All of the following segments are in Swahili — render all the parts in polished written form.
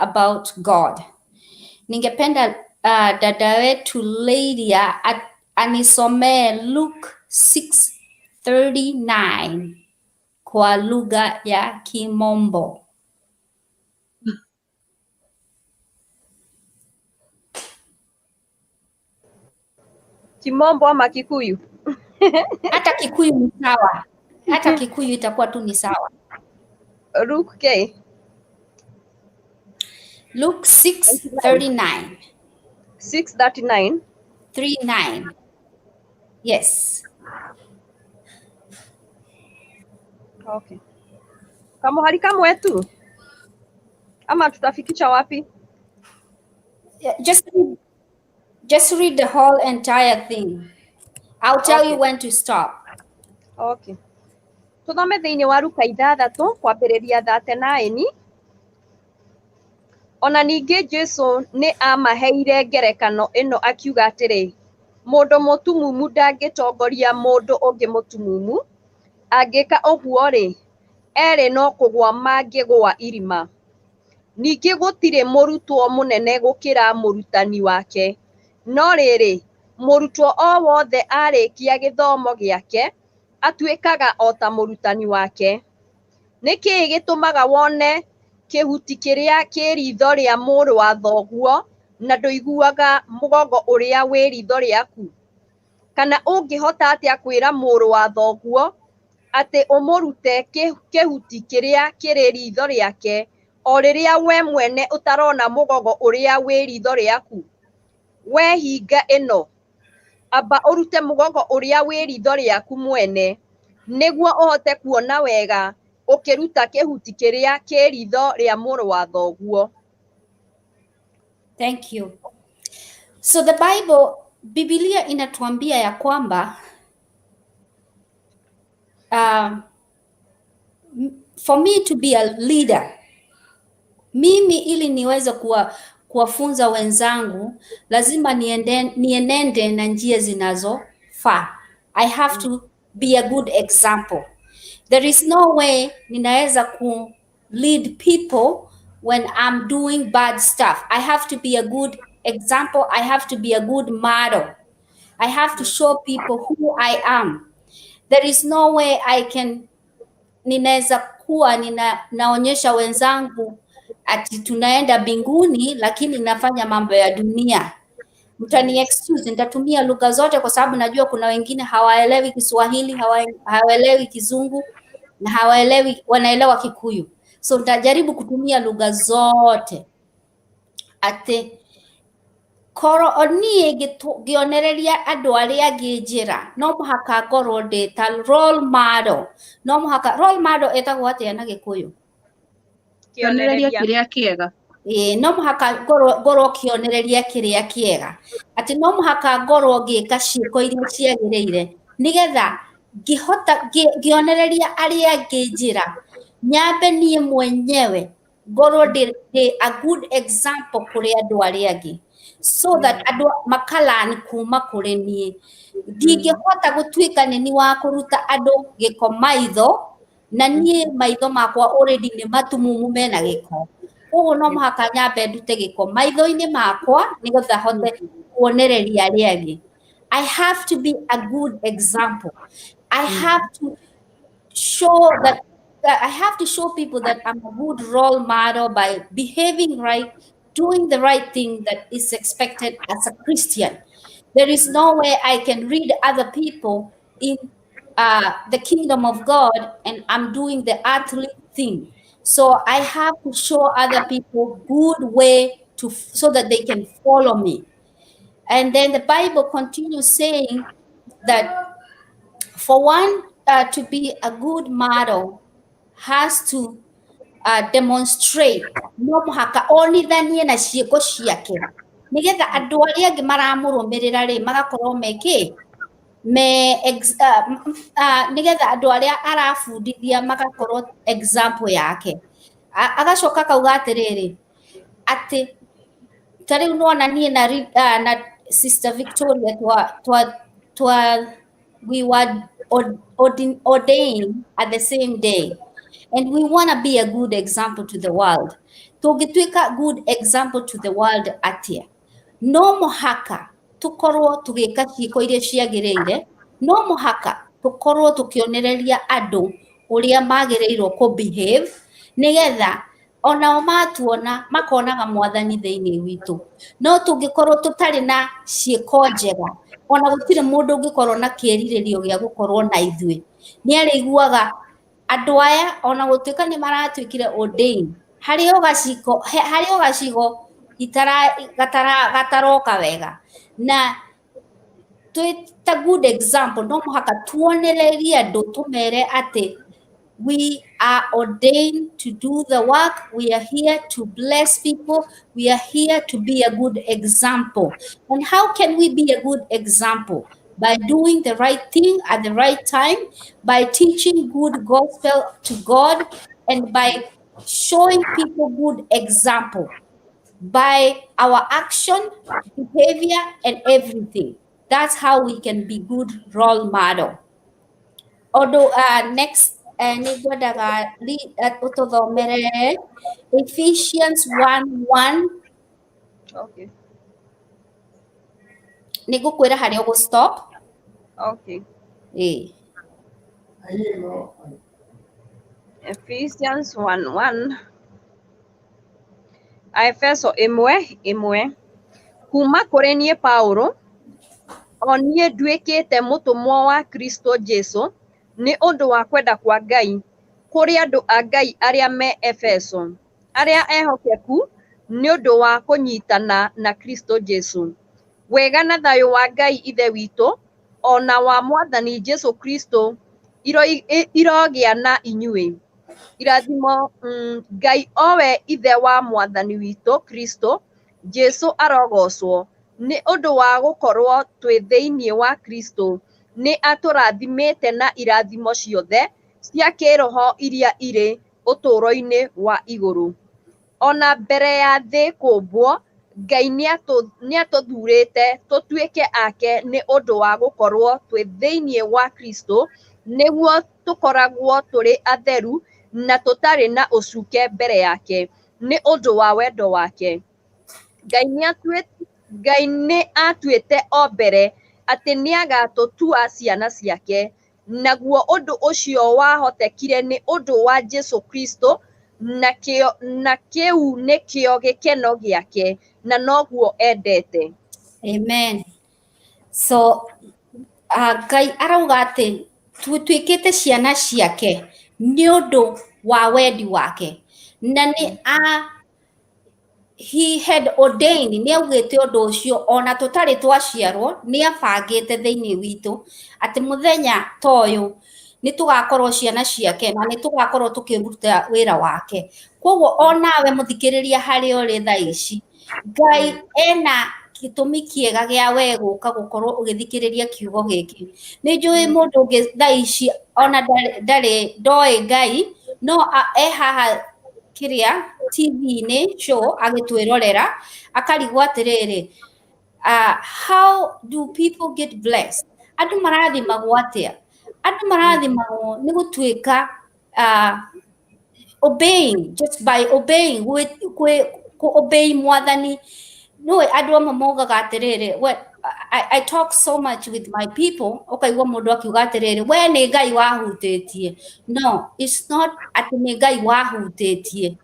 about God. Ningependa dada wetu Lydia anisomee Luke 6:39 kwa lugha ya Kimombo. Kimombo ama Kikuyu? Hata Kikuyu ni sawa. Hata Kikuyu itakuwa tu ni sawa. Luke K. Luke 6:39. 6:39. 39. Yes. Okay. Kamuhari kamwe tu ama tutafikisha wapi? Yeah, just read the whole entire thing. I'll tell you when to stop. Okay. Tuthome thiini wa Luka 6 kwambĩrĩria 39. Ona ningĩ Jesu nĩ amaheire ngerekano ĩno akiuga atĩrĩ, mũndũ mũtumumu ndangĩtongoria mũndũ ũngĩ mũtumumu, angĩka ũguo-rĩ, erĩ no kũgũa mangĩgũa irima. Ningĩ gũtirĩ mũrutwo mũnene gũkĩra mũrutani wake, no rĩrĩ, mũrutwo o wothe arĩkia gĩthomo gĩake atuĩkaga o ta mũrutani wake. Nĩkĩĩ gĩtũmaga wone kĩhuti kĩrĩa kĩ ritho rĩa mũrũ wa thoguo na ndũiguaga mũgogo ũrĩa wĩ ritho rĩaku? Kana ũngĩhota atĩa kwĩra mũrũ wa thoguo atĩ ũmũrute kĩhuti kĩrĩa kĩrĩ ritho rĩake o rĩrĩa we mwene ũtarona mũgogo ũrĩa wĩ ritho rĩaku? We hinga ĩno, amba ũrute mũgogo ũrĩa wĩ ritho rĩaku mwene, nĩguo ũhote kuona wega ũkĩruta kĩhuti kĩrĩa kĩ ritho rĩa mũrũ wa thoguo. Thank you. So the Biblia inatuambia ya kwamba for me to be a leader, mimi ili niweze kuwafunza wenzangu lazima nienende na njia zinazofaa. I have to be a good example. There is no way ninaweza lead people when I'm doing bad stuff. I have to be a good example. I have to be a good model. I have to show people who I am. There is no way ninaweza kuwa naonyesha wenzangu ati tunaenda mbinguni lakini nafanya mambo ya dunia. Mtani excuse, nitatumia lugha zote kwa sababu najua kuna wengine hawaelewi Kiswahili, hawaelewi Kizungu na wanaelewa Kikuyu. So nitajaribu kutumia lugha zote. Ate koro onie gionereria andu aria angi njira no muhaka ngorwo ndi ta role model. No muhaka role model etagwo atia na Gikuyu? Kionereria kiria kiega. No muhaka ngorwo kionereria kiria kiega. Ati no muhaka ngorwo ngika ciiko iria ciagiriire nigetha ngihota ngionereria aria angi njira nyambe nie mwenyewe ngorwo ndi a good example kuri andu aria angi, so that andu makalani kuma kuri nie. Ndingihota gutuika nini wa kuruta andu giko maitho na nie maitho makwa already ni matumumu mena giko. Koguo no muhaka nyambe ndute giko maitho-ini makwa nigetha hote kuonereria aria angi. I have to be a good example. I have to show people that I'm a good role model by behaving right, doing the right thing that is expected as a Christian. There is no way I can read other people in the kingdom of God and I'm doing the earthly thing. So I have to show other people good way so that they can follow me. And then the Bible continues saying that for one to be a good model has to demonstrate no muhaka onithanie na ciiko ciake nigetha andu aria angi maramurumirira ri magakorwo nigetha andu aria arabundithia magakorwo example yake. Agacoka kauga atiriri ati tariu nona nie na Sister Victoria we were ordained at the same day, and we want to be a good example to the world. tũngĩtuĩka good example to the world atĩa? No mũhaka tũkorwo tũgĩka ciĩko iria ciagĩrĩire, no mũhaka tũkorwo tũkĩonereria andũ ũrĩa magĩrĩirwo kũ behave, nĩgetha onao matuona makonaga mwathani thĩinĩ witũ. No tũngĩkorwo tũtarĩ na ciĩko njega, ona gũtirĩ mũndũ ũngĩkorwo na kĩĩrirĩrio gĩa gũkorwo na ithuĩ. Nĩ arĩiguaga andũ aya ona gũtuĩka nĩ maratuĩkire ordained, harĩ o gacigo gataroka wega, na ta good example no mũhaka tuonererie andũ tũmere atĩ we are ordained to do the work. We are here to bless people. We are here to be a good example. And how can we be a good example? By doing the right thing at the right time, by teaching good gospel to God, and by showing people good example, by our action, behavior, and everything. That's how we can be good role model. Although next nĩngwendaga ũtũthomere Ephesians 1:1. Okay. Nĩngũkwĩra harĩa ũgũ-stop. Okay. Ephesians 1:1. Aefeso 1:1. Kuma kũrĩ niĩ Paulo, o niĩ nduĩkĩte mũtũmwo wa Kristo Jesũ nĩ ũndũ wa kwenda kwa Ngai, kũrĩ andũ a Ngai arĩa me Efeso, arĩa ehokeku nĩ ũndũ wa kũnyitana na Kristo Jesũ. Wega na thayũ wa Ngai Ithe witũ, ona wa Mwathani Jesũ Kristo irogĩa na inyuĩ. Irathimo Ngai owe Ithe wa Mwathani witũ Kristo Jesũ arogocwo, nĩ ũndũ wa gũkorwo twĩ thĩinĩ wa Kristo, nĩ atũrathimĩte na irathimo ciothe cia kĩroho iria irĩ ũtũũro-inĩ wa igũrũ. Ona mbere ya thĩ kũmbwo, Ngai nĩatũthurĩte tũtuĩke ake nĩ ũndũ wa gũkorwo twĩ thĩinĩ wa Kristo, nĩguo tũkoragwo tũrĩ atheru na tũtarĩ na ũcuke mbere yake, nĩ ũndũ wa wendo wake. Ngai nĩ atuĩte o mbere atĩ nĩagatũtua ciana ciake, naguo ũndũ ũcio wahotekire nĩ ũndũ wa Jesũ Kristo, na kĩu nĩkĩo gĩkeno gĩake, na noguo endete. Amen. So Ngai arauga atĩ tuĩkĩte ciana ciake nĩ ũndũ wa wendi wake, na he had ordained, nĩ augĩte ũndũ ũcio ona tũtarĩ twaciarwo, nĩ abangĩte thĩinĩ witũ atĩ mũthenya ta ũyũ nĩ tũgakorwo ciana ciake na nĩ tũgakorwo tũkĩruta wĩra wake. Koguo onawe mũthikĩrĩria harĩa ũrĩ thaa ici, Ngai ena gĩtũmi kĩega gĩa we gũka gũkorwo ũgĩthikĩrĩria kiugo gĩkĩ. Nĩ njũĩ mũndũ ũngĩ thaa ici ona ndoĩ Ngai, no haha TV-inĩ show agĩtwĩrorera akarigwo atĩrĩrĩ, how do people get blessed? Andũ marathimagwo atĩa? Andũ marathimagwo nĩ gũtuĩka obeying, just by obeying, obey mwathani. No, andũ amwe maugaga atĩrĩrĩ, I talk so much with my people, ũkaigua mũndũ akiuga atĩrĩrĩ, we nĩ Ngai wahutĩtie. No, it's not atĩ nĩ Ngai wahutĩtie.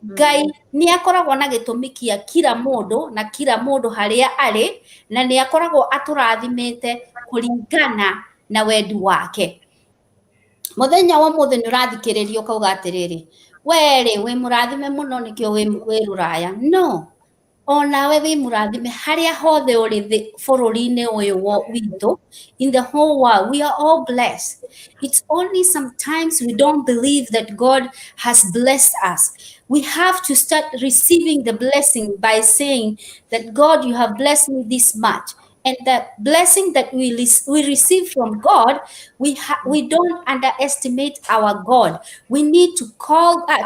Ngai nĩ akoragwo na gĩtũmi kĩa kila mũndũ na kila mũndũ harĩa arĩ, na nĩ akoragwo atũrathimĩte kũringana na wendi wake. Mũthenya wa mũthĩ nĩ ũrathikĩrĩria ũkauga atĩrĩrĩ, we rĩ wĩ mũrathime mũno nĩkĩo wĩ rũraya. No, onawe wĩ mũrathime harĩa hothe ũrĩ bũrũri-inĩ ũyũ witũ, in the whole world, we are all blessed. It's only sometimes we don't believe that God has blessed us. We have to start receiving the blessing by saying that God, you have blessed me this much. And the blessing that we receive from God, we don't underestimate our God. We need to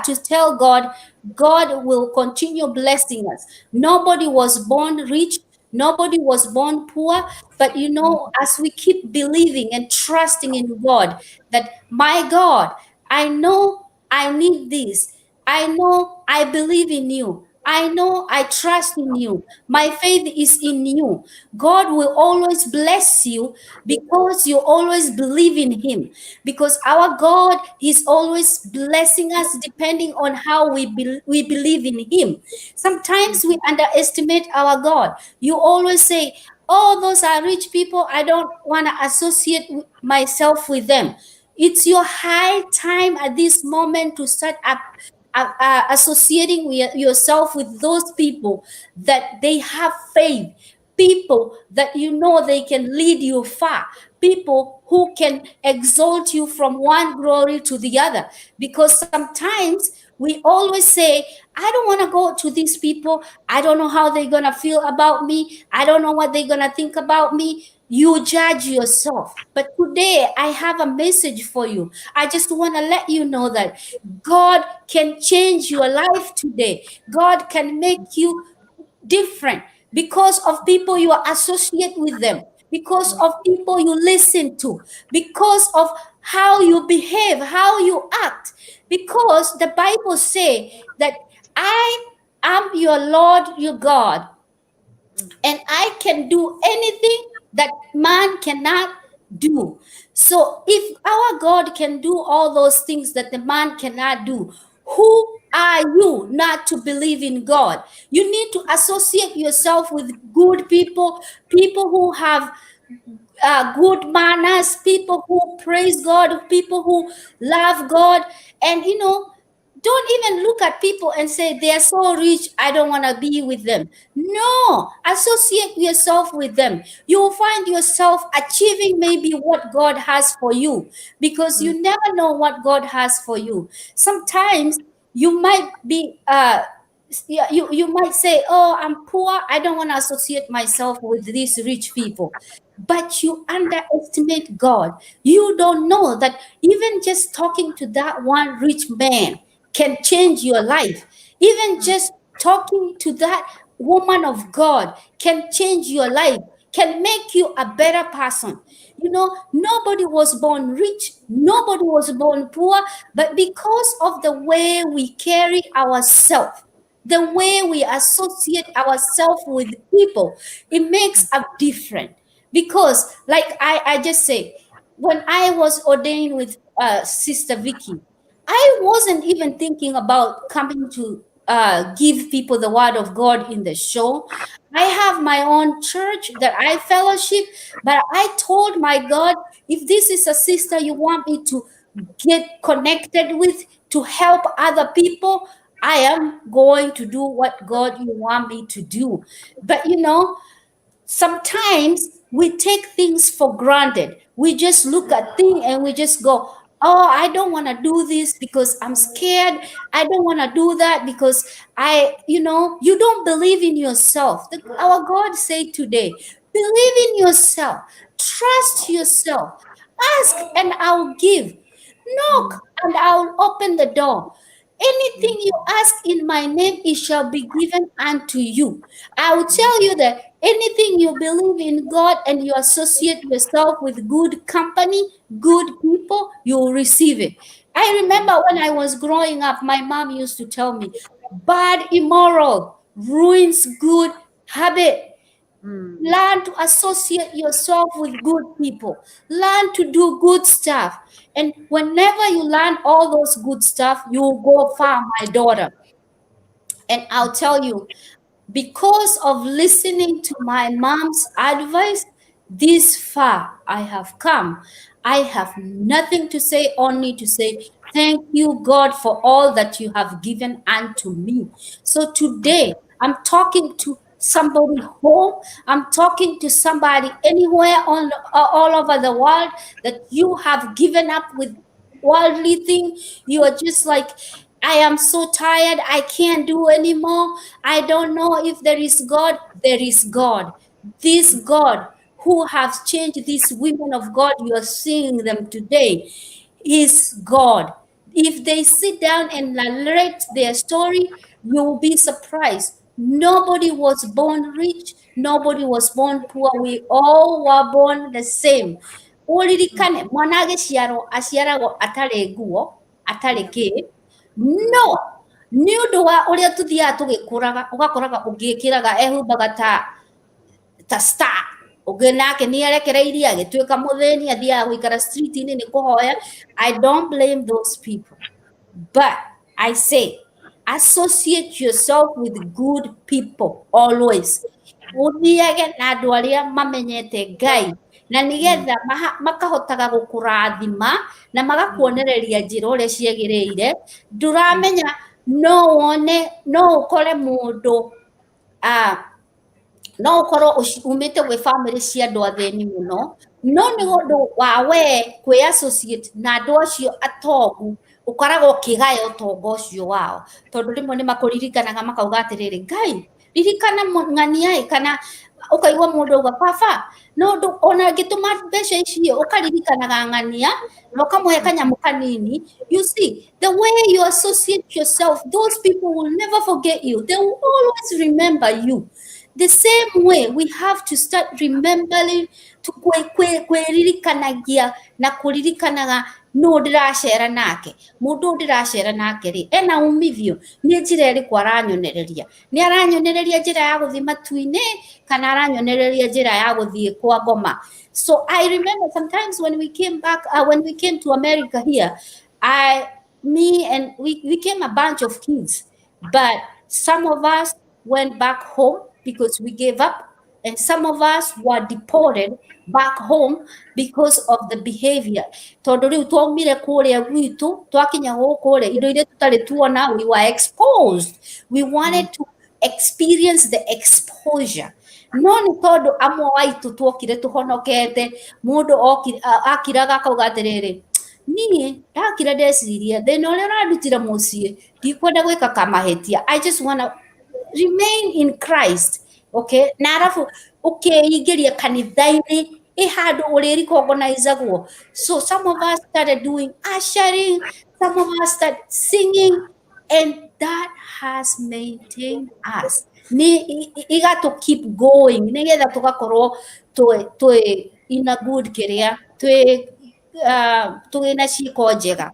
to tell God, God will continue blessing us. Nobody was born rich. Nobody was born poor. But you know, as we keep believing and trusting in God, that my God, I know I need this. I know I believe in you. I know I trust in you. My faith is in you. God will always bless you because you always believe in Him. Because our God is always blessing us depending on how we believe in Him. Sometimes we underestimate our God. You always say, oh, those are rich people. I don't want to associate myself with them. It's your high time at this moment to start up associating yourself with those people that they have faith, people that you know they can lead you far, people who can exalt you from one glory to the other. Because sometimes we always say, I don't want to go to these people. I don't know how they're going to feel about me. I don't know what they're going to think about me. You judge yourself. But today, I have a message for you. I just want to let you know that God can change your life today. God can make you different because of people you associate with them, because of people you listen to, because of how you behave, how you act. Because the Bible say that I am your Lord, your God, and I can do anything that man cannot do. So if our God can do all those things that the man cannot do, who are you not to believe in God? You need to associate yourself with good people, people who have good manners, people who praise God, people who love God. And don't even look at people and say they are so rich, I don't want to be with them. No, associate yourself with them. You will find yourself achieving maybe what God has for you, because you never know what God has for you. Sometimes you might be you might say, oh, I'm poor, I don't want to associate myself with these rich people. But you underestimate God. You don't know that even just talking to that one rich man can change your life. Even just talking to that woman of God can change your life, can make you a better person. Nobody was born rich, nobody was born poor, but because of the way we carry ourselves, the way we associate ourselves with people, it makes a difference. Because, like I just say, when I was ordained with Sister Vicky, I wasn't even thinking about coming to give people the word of God in the show. I have my own church that I fellowship, but I told my God, if this is a sister you want me to get connected with to help other people, I am going to do what God you want me to do. But sometimes we take things for granted. We just look at things and we just go, oh, I don't want to do this because I'm scared. I don't want to do that because you don't believe in yourself. Our God said today, believe in yourself, trust yourself, ask and I'll give, knock and I'll open the door. Anything you ask in my name, it shall be given unto you. I will tell you that anything you believe in God and you associate yourself with good company, good people, you will receive it. I remember when I was growing up, my mom used to tell me, bad immoral ruins good habit. Learn to associate yourself with good people. Learn to do good stuff. And whenever you learn all those good stuff, you will go far, my daughter. And I'll tell you, because of listening to my mom's advice, this far I have come. I have nothing to say, only to say, thank you, God, for all that you have given unto me. So today, I'm talking to somebody home. I'm talking to somebody anywhere on all over the world that you have given up with worldly thing. You are just like, I am so tired, I can't do anymore. I don't know if there is God. There is God. This God who has changed these women of God, you are seeing them today, is God. If they sit down and narrate their story, you will be surprised. Nobody was born rich, nobody was born poor. We all were born the same. Uririkane mwana agĩciarwo aciaragwo atarĩ nguo, atarĩ kĩ. No, nĩ ũndũ wa ũrĩa tũthiaga tũgĩkũraga ũgakoraga ũngĩkĩraga ehumbaga ta star ũngĩ nake nĩ arekereirie agĩtuĩka mũthĩni athiaga gũikara street-inĩ nĩ kũhoya. I don't blame those people, but I say associate yourself with good people always. Ũthiage na andũ arĩa mamenyete Ngai na nĩgetha makahotaga gũkũrathima na magakuonereria njĩra ũrĩa ciagĩrĩire. Ndũramenya no ũkore mũndũ no ũkorwo umĩte gwĩ bamĩrĩ cia andũ athĩni mũno, no nĩ ũndũ wa we kwĩ associate na andũ acio atongu ũkoragwo ũkĩgaya ũtonga ũcio wao, tondũ rĩmwe nĩ makũririkanaga makauga atĩrĩrĩ, Ngai ririkana ng'ania kana ũkaigua mũndũ auga baba no ndũ ona ngĩtũma mbeca icio ũkaririkanaga ng'ania na ũkamũhe kanyamũ kanini. You see, the way you associate yourself, those people will never forget you. They will always remember you. The same way we have to start remembering to kwĩririkanagia na kũririkanaga no ndĩracera nake, mũndũ ndĩracera nake rĩ ena umithio, nĩ njĩra ĩrĩkũ aranyonereria, nĩ aranyonereria njĩra ya gũthiĩ matu-inĩ kana aranyonereria njĩra ya gũthiĩ kwa ngoma. So I remember sometimes when we came back, when we came to America here, we came a bunch of kids, but some of us went back home because we gave up, and some of us were deported back home because of the behavior. Tondũ rĩu twaumire kũrĩa gwitũ twakinya kũrĩa indo iria tũtarĩ tuona, we were exposed. We wanted to experience the exposure. No nĩ tondũ amwe waitũ tuokire tũhonokete, mũndũ akiraga akauga atĩrĩrĩ, niĩ ndakira ndeciria thĩna ũrĩa ũrandutire mũciĩ ndikwenda gwĩka kamahĩtia, I just want to remain in Christ. Okay, na arabu ũkĩingĩria kanitha-inĩ handũ ũrĩrecognizagwo. So some of us started doing ushering, some of us started singing, and that has maintained us. It got to keep going. Nĩgetha tũgakorwo twĩ in a good career, twĩ na ciĩko njega.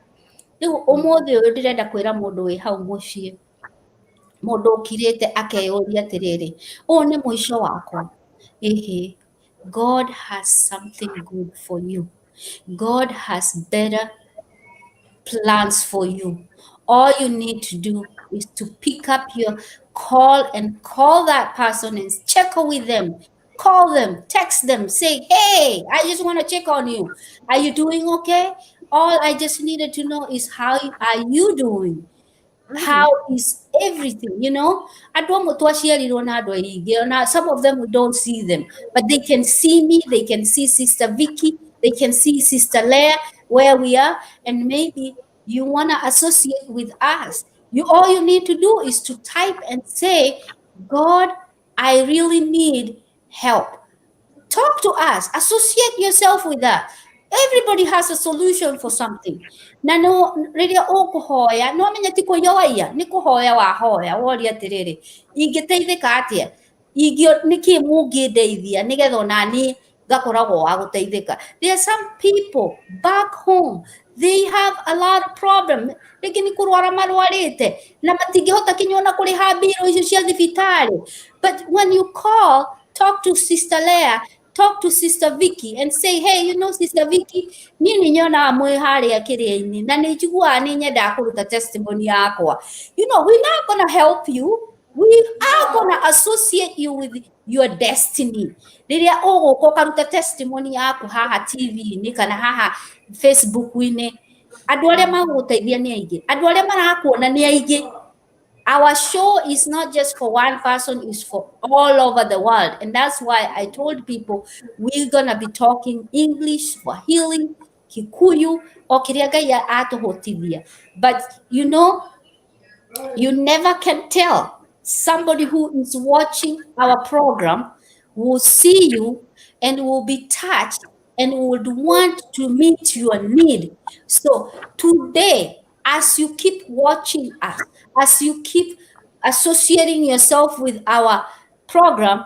Rĩu ũmũthĩ ũyũ ndĩrenda kwĩra mũndũ wĩ hau mũciĩ, mũndũ ũkirĩte akeyũria atĩrĩrĩ, ũũ nĩ mũico wakwa. God has something good for you. God has better plans for you. All you need to do is to pick up your call and call that person and check with them. Call them, text them, say, hey, I just want to check on you. Are you doing okay? All I just needed to know is how are you doing? How is everything, you know? Some of them we don't see them, but they can see me, they can see Sister Vicky, they can see Sister Leah where we are, and maybe you want to associate with us. All you need to do is to type and say, God, I really need help. Talk to us, associate yourself with us. Everybody has a solution for something. Na no rĩrĩa ũkũhoya no menya ti kũyoya, nĩ kũhoya wahoya woria atĩrĩrĩ, ingĩteithĩka atĩa, nĩkĩ mũngĩndeithia nĩgetha onani ngakoragwo wa gũteithĩka. There are some people back home, they have a lot of problem. Rĩngĩ nĩ kũrwara marwarĩte na matingĩhota kinya ona kũrĩha mbirũ icio cia thibitarĩ. But when you call, talk to Sister Leah, talk to Sister Vicky and say, hey, you know, Sister Vicky, nini nyona mwe harĩa kĩrĩa-inĩ na nĩ njiguaga nĩ nyendaga kũruta testimony yakwa. You know, we're not going to help you. We are going to associate you with your destiny. Rĩrĩa ũgũka ũkaruta testimony yaku haha TV-inĩ kana haha Facebook-inĩ, andũ arĩa magũgũteithia nĩ aingĩ, andũ arĩa marakuona nĩ aingĩ. Our show is not just for one person, it's for all over the world. And that's why I told people we're going to be talking English, Swahili, Kikuyu, or Kiriagaya Atohotivia. But you know, you never can tell. Somebody who is watching our program will see you and will be touched and would want to meet your need. So today, as you keep watching us, as you keep associating yourself with our program,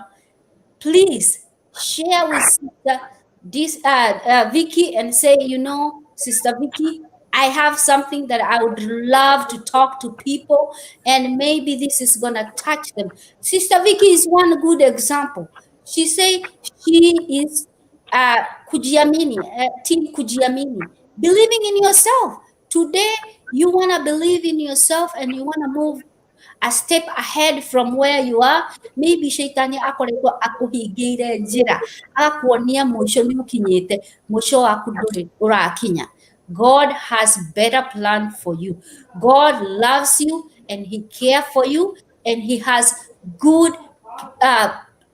please share with Sister Vicky and say, you know, Sister Vicky, I have something that I would love to talk to people, and maybe this is gonna touch them. Sister Vicky is one good example. She say she is kujiamini, team kujiamini, believing in yourself. Today you wanna believe in yourself and you wanna move a step ahead from where you are. Maybe shaitani akoretwo akuhingĩire njĩra, agakuonia mũico nĩ ũkinyĩte, mũico waku ndũrĩ ũrakinya. God has better plan for you. God loves you and he cares for you and he has good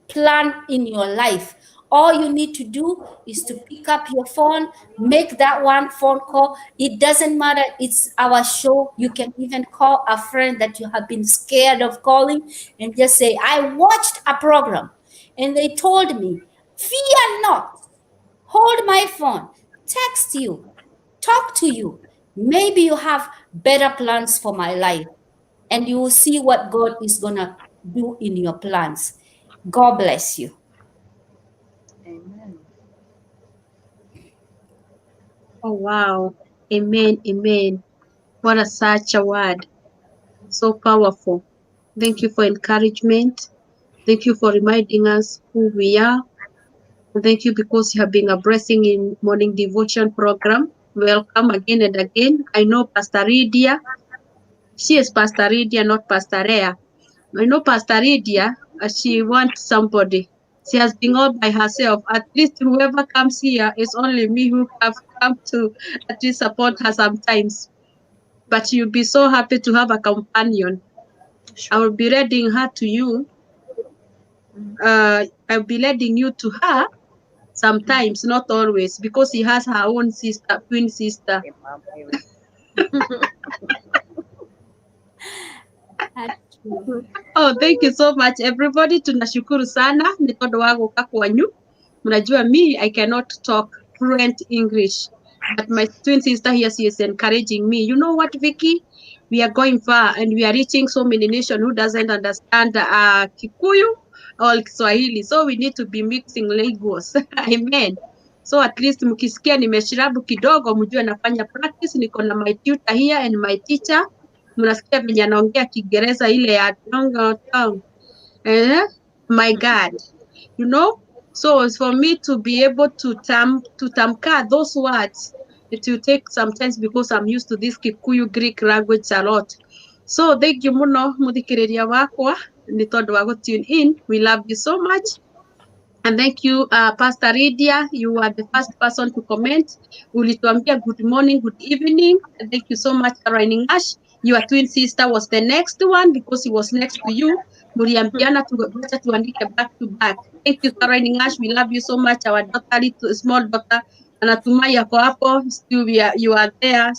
plan in your life. All you need to do is to pick up your phone, make that one phone call. It doesn't matter, it's our show. You can even call a friend that you have been scared of calling and just say, I watched a program and they told me, fear not, hold my phone, text you, talk to you. Maybe you have better plans for my life and you will see what God is going to do in your plans. God bless you. Amen. Oh, wow. Amen. Amen. What a such a word. So powerful. Thank you for encouragement. Thank you for reminding us who we are. And thank you because you have been a blessing in morning devotion program. Welcome again and again. I know Pastor Lydia. She is Pastor Lydia, not Pastor Rea. I know Pastor Lydia, she wants somebody. She has been all by herself. At least whoever comes here is only me who have come to at least support her sometimes. But you'll be so happy to have a companion. I will be reading her to you. I'll be leading you to her sometimes, not always, because she has her own sister, twin sister. Oh, thank you so much everybody. Tunashukuru sana ni todo wa guka kwanyu. Mnajua me, I cannot talk fluent English, but my twin sister here, she is encouraging me. You know what, Vicky? We are going far and we are reaching so many nations who doesn't understand Kikuyu or Kiswahili. So we need to be mixing languages. Amen. So at least mkisikia nimeshirabu kidogo, mjue nafanya practice. Niko na my tutor here and my teacher. Mnasikia venye anaongea Kiingereza ile ya tongue. My God. You know? So it's for me to be able to tamka those words. It will take sometimes because I'm used to this Kikuyu Greek language a lot. So thank you muno muthikiriria wakwa ni tondu wa tune in. We love you so much. And thank you, Pastor Lydia. You are the first person to comment. Ulituambia good morning, good evening. And thank you so much, Caroline Ash. Your twin sister was the next one because he was next to you. Muriambiana tuandike back to back. Thank you, Caroline Ash. We love you so much. Our daughter, small daughter, anatumai yako hapo. Still, you are there.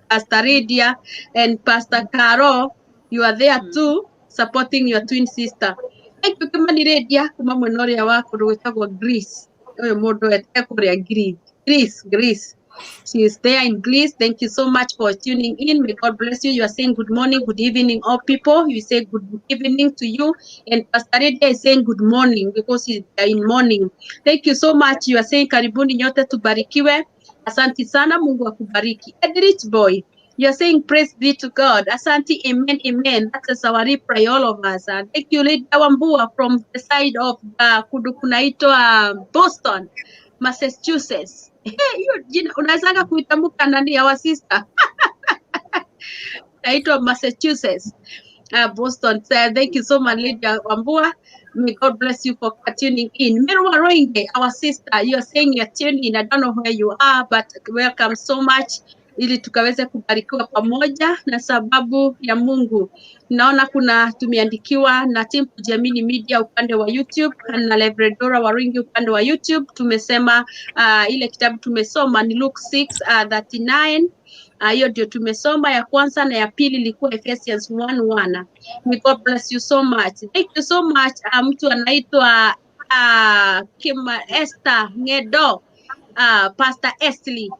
Pastor Lydia and Pastor Caro, you are there too, supporting your twin sister. Thank you, Kimani Lydia, kuma mwena uria wako gwitagwo Greece. Uyu mundu wetete kuria Greece. She is there in Greece. Thank you so much for tuning in. May God bless you. You are saying good morning, good evening, all people. You say good evening to you. And Pastor Lydia is saying good morning because he's in morning. Thank you so much. You are saying karibuni nyote tubarikiwe. Asante sana, Mungu akubariki. Edrich boy, you're saying praise be to God. Asante, amen, amen. That is our reply, all of us. And thank you, Lydia Wambua from the side of kunaitwa Boston, Massachusetts. Hiyo jina unaweza kuitamka nani, our sister? Naitwa Massachusetts. Boston. So thank you so much, Lydia Wambua. May God bless you for tuning in. Merwa Roinge, our sister, you are saying you're tuning in. I don't know where you are, but welcome so much. Ili tukaweze kubarikiwa pamoja na sababu ya Mungu. Naona kuna tumeandikiwa na Team Kujiamini Media upande wa YouTube na Lebredora Waringi upande wa YouTube. Tumesema ile kitabu tumesoma ni Luke 6:39. Hiyo ndio tumesoma ya kwanza, na ya pili ilikuwa Ephesians 1:1. May God bless you so much. Thank you so much. Mtu anaitwa Kima Esther Ngedo, Pastor Esley.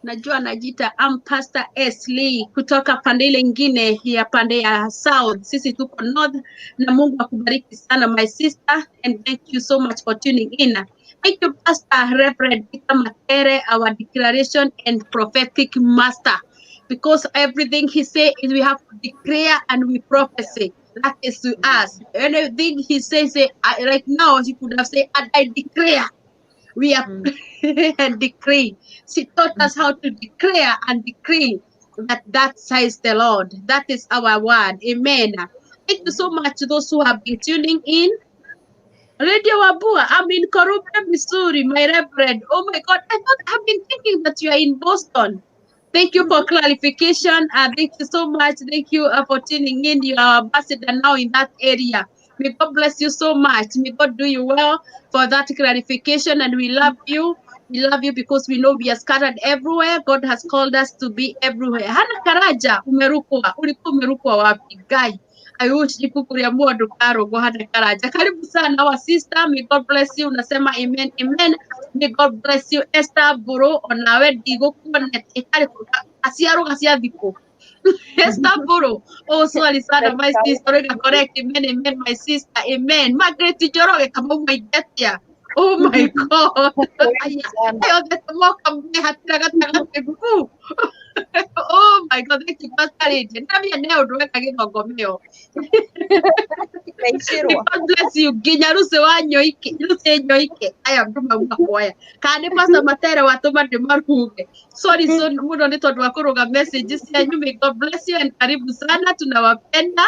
Najua najiita Pastor Esley kutoka pande ile ingine ya pande ya South. Sisi tuko North, na Mungu akubariki sana my sister, and thank you so much for tuning in. Thank you, Pastor Reverend Peter Matere, our declaration and prophetic master. because everything he say is we have to declare and we prophesy. That is to us. Anything he says, right now, he could have said, and I declare. We are and decree. She taught us how to declare and decree that says the Lord. That is our word. Amen. Thank you so much to those who have been tuning in. Radio Wabua, I'm in Korubia, Missouri, my reverend. Oh my God, I've been thinking that you are in Boston. Thank you for clarification. Thank you so much. Thank you for tuning in. You are ambassador now in that area. May God bless you so much. May God do you well for that clarification. And we love you. We love you because we know we are scattered everywhere. God has called us to be everywhere. Hana Karaja, umerukwa. Ulikuwa umerukwa wapi? Guy. I wish nikukuria mwandu Karogo Hana Karaja. Karibu sana our sister. May God bless you. Unasema amen, amen. May God bless you, Esther Buru. Onawe digo kuonet itari asiaro kasiadiko. Esther Buru. Oh, sorry, sana, my sister. Correct, amen, amen, my sister, amen. Margaret Joroge, come on, my death, yeah. Oh my God. Ayo, that's a mock of me. Oh my God, thank you, Pastor Agent. Nami ya neo duwe kage ngomeo. God bless you. Ginyaruse wa nyoike. Nyaruse nyoike. Aya mduma mwakwaya. Kane Pastor Matere watuma ni maruge. Sorry, so mudo nito duwakuruga messages ya nyume. God bless you and karibu sana. Tunawapenda.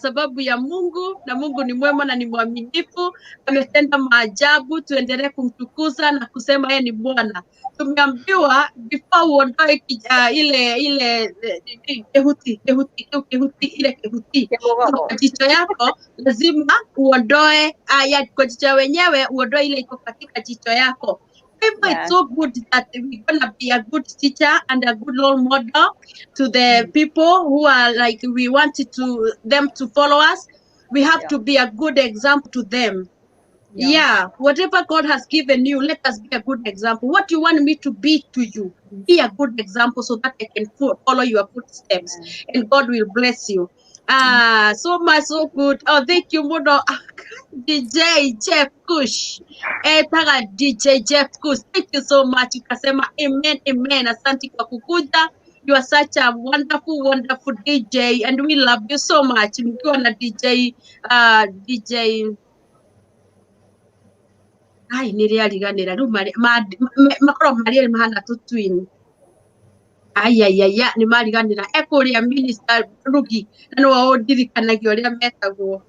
Sababu ya Mungu na Mungu ni mwema na ni mwaminifu, ametenda maajabu. Tuendelee kumtukuza na kusema yeye ni Bwana. Tumeambiwa before uondoe ile kehuti kwa jicho yako, lazima uondoe kwa jicho wenyewe, uondoe ile iko katika jicho yako. It's so good that we're gonna be a good teacher and a good role model to the people who are like we wanted them to follow us. We have to be a good example to them. Yeah, whatever God has given you, let us be a good example. What you want me to be to you, be a good example so that I can follow your footsteps, and God will bless you. So much, so good. Oh, thank you, Mono. DJ Jeff Kush. DJ Jeff Kush. Thank you so much. Ukasema amen, amen. Asante kwa kukuja. You are such a wonderful, wonderful DJ, and we love you so much. Mkiwa na DJ ai niriariganira riu makoro mari mahana tu twin ni mariganira ekuria minister Rugi na no ndirikanagia uria metagwo.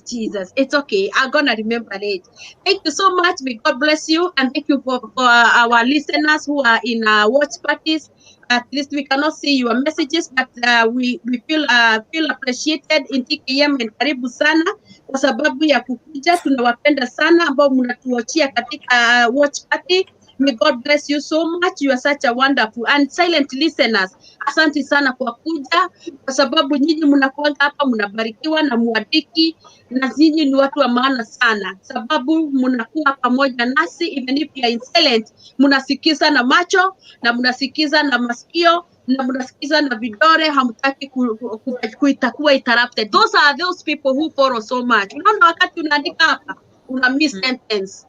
Jesus, it's okay. I'm gonna remember it. Thank you so much. May God bless you, and thank you for our listeners who are in watch parties. At least we cannot see your messages, but we feel appreciated in TKM and karibu sana kwa sababu ya kukuja. Tunawapenda sana ambao mnatuachia katika watch party. May God bless you so much. You are such a wonderful and silent listeners. Asante sana kwa kuja, kwa sababu nyinyi mnakuwa hapa mnabarikiwa na muadiki, na nyinyi ni watu wa maana sana, sababu mnakuwa pamoja nasi even if you are in silent. Mnasikiza na macho na mnasikiza na masikio na mnasikiza na vidole, hamtaki kuitakuwa interrupted. Those are those people who follow so much. Unaona wakati unaandika hapa una miss sentence.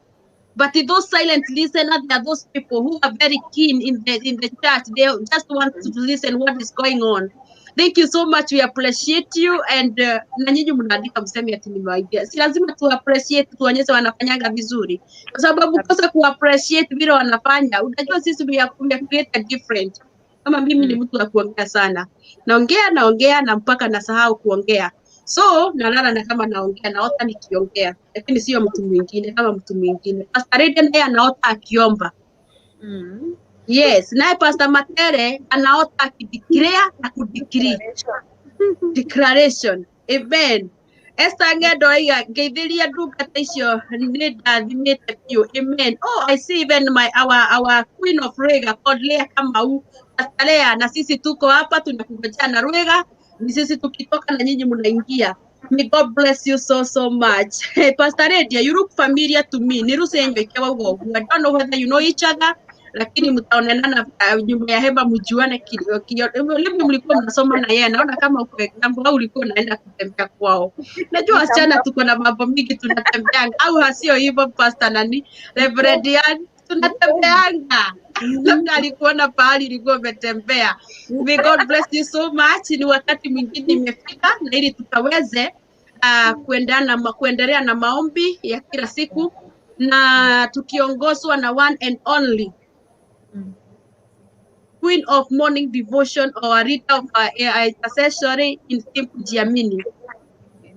But those silent listeners, they are those people who are very keen in the church. They just want to listen what is going on. Thank you so much. We appreciate you, and na nyinyi mnaandika mseme ati nimewaidia. Si lazima tu appreciate, tuonyeshe wanafanyanga vizuri, kwa sababu kosa ku appreciate vile wanafanya. Unajua sisi we create a different. Kama mimi ni mtu wa kuongea sana, naongea na mpaka nasahau kuongea. So nalala na kama naongea naota nikiongea, lakini sio mtu mwingine kama mtu mwingine. Pastor Reden naye anaota akiomba. Yes, naye Pastor Matere anaota akideclare na kudecree. Declaration. Amen. Esther Ngedo iga ngeithiria ndungata icio ni ndathimite biũ. Amen. Oh, I see even our Queen of Rwega called Leah Kamau. Pastor Leah, na sisi tuko hapa tunakungojea na Rwega. Ni sisi tukitoka na nyinyi mnaingia. May God bless you so much. Hey, Pastor Redia, you look familiar to me. Nirusenyo ikiwa ugo. I don't know whether you know each other, lakini mtaonana nyumba ya hema mjuane kidogo. Leo mlikuwa mnasoma na yeye, naona kama uko example au ulikuwa unaenda kutembea kwao. Najua wasichana tuko na mambo mingi tunatembea, au hasio hivyo Pastor nani? Reverend Ian. tunatembeanga. Labda alikuwa na pahali ilikuwa umetembea. May God bless you so much. Ni wakati mwingine imefika na ili tukaweze kuendelea na maombi ya kila siku na tukiongozwa na one and only Queen of Morning Devotion or Rita of Intercessory in Simple Jiamini.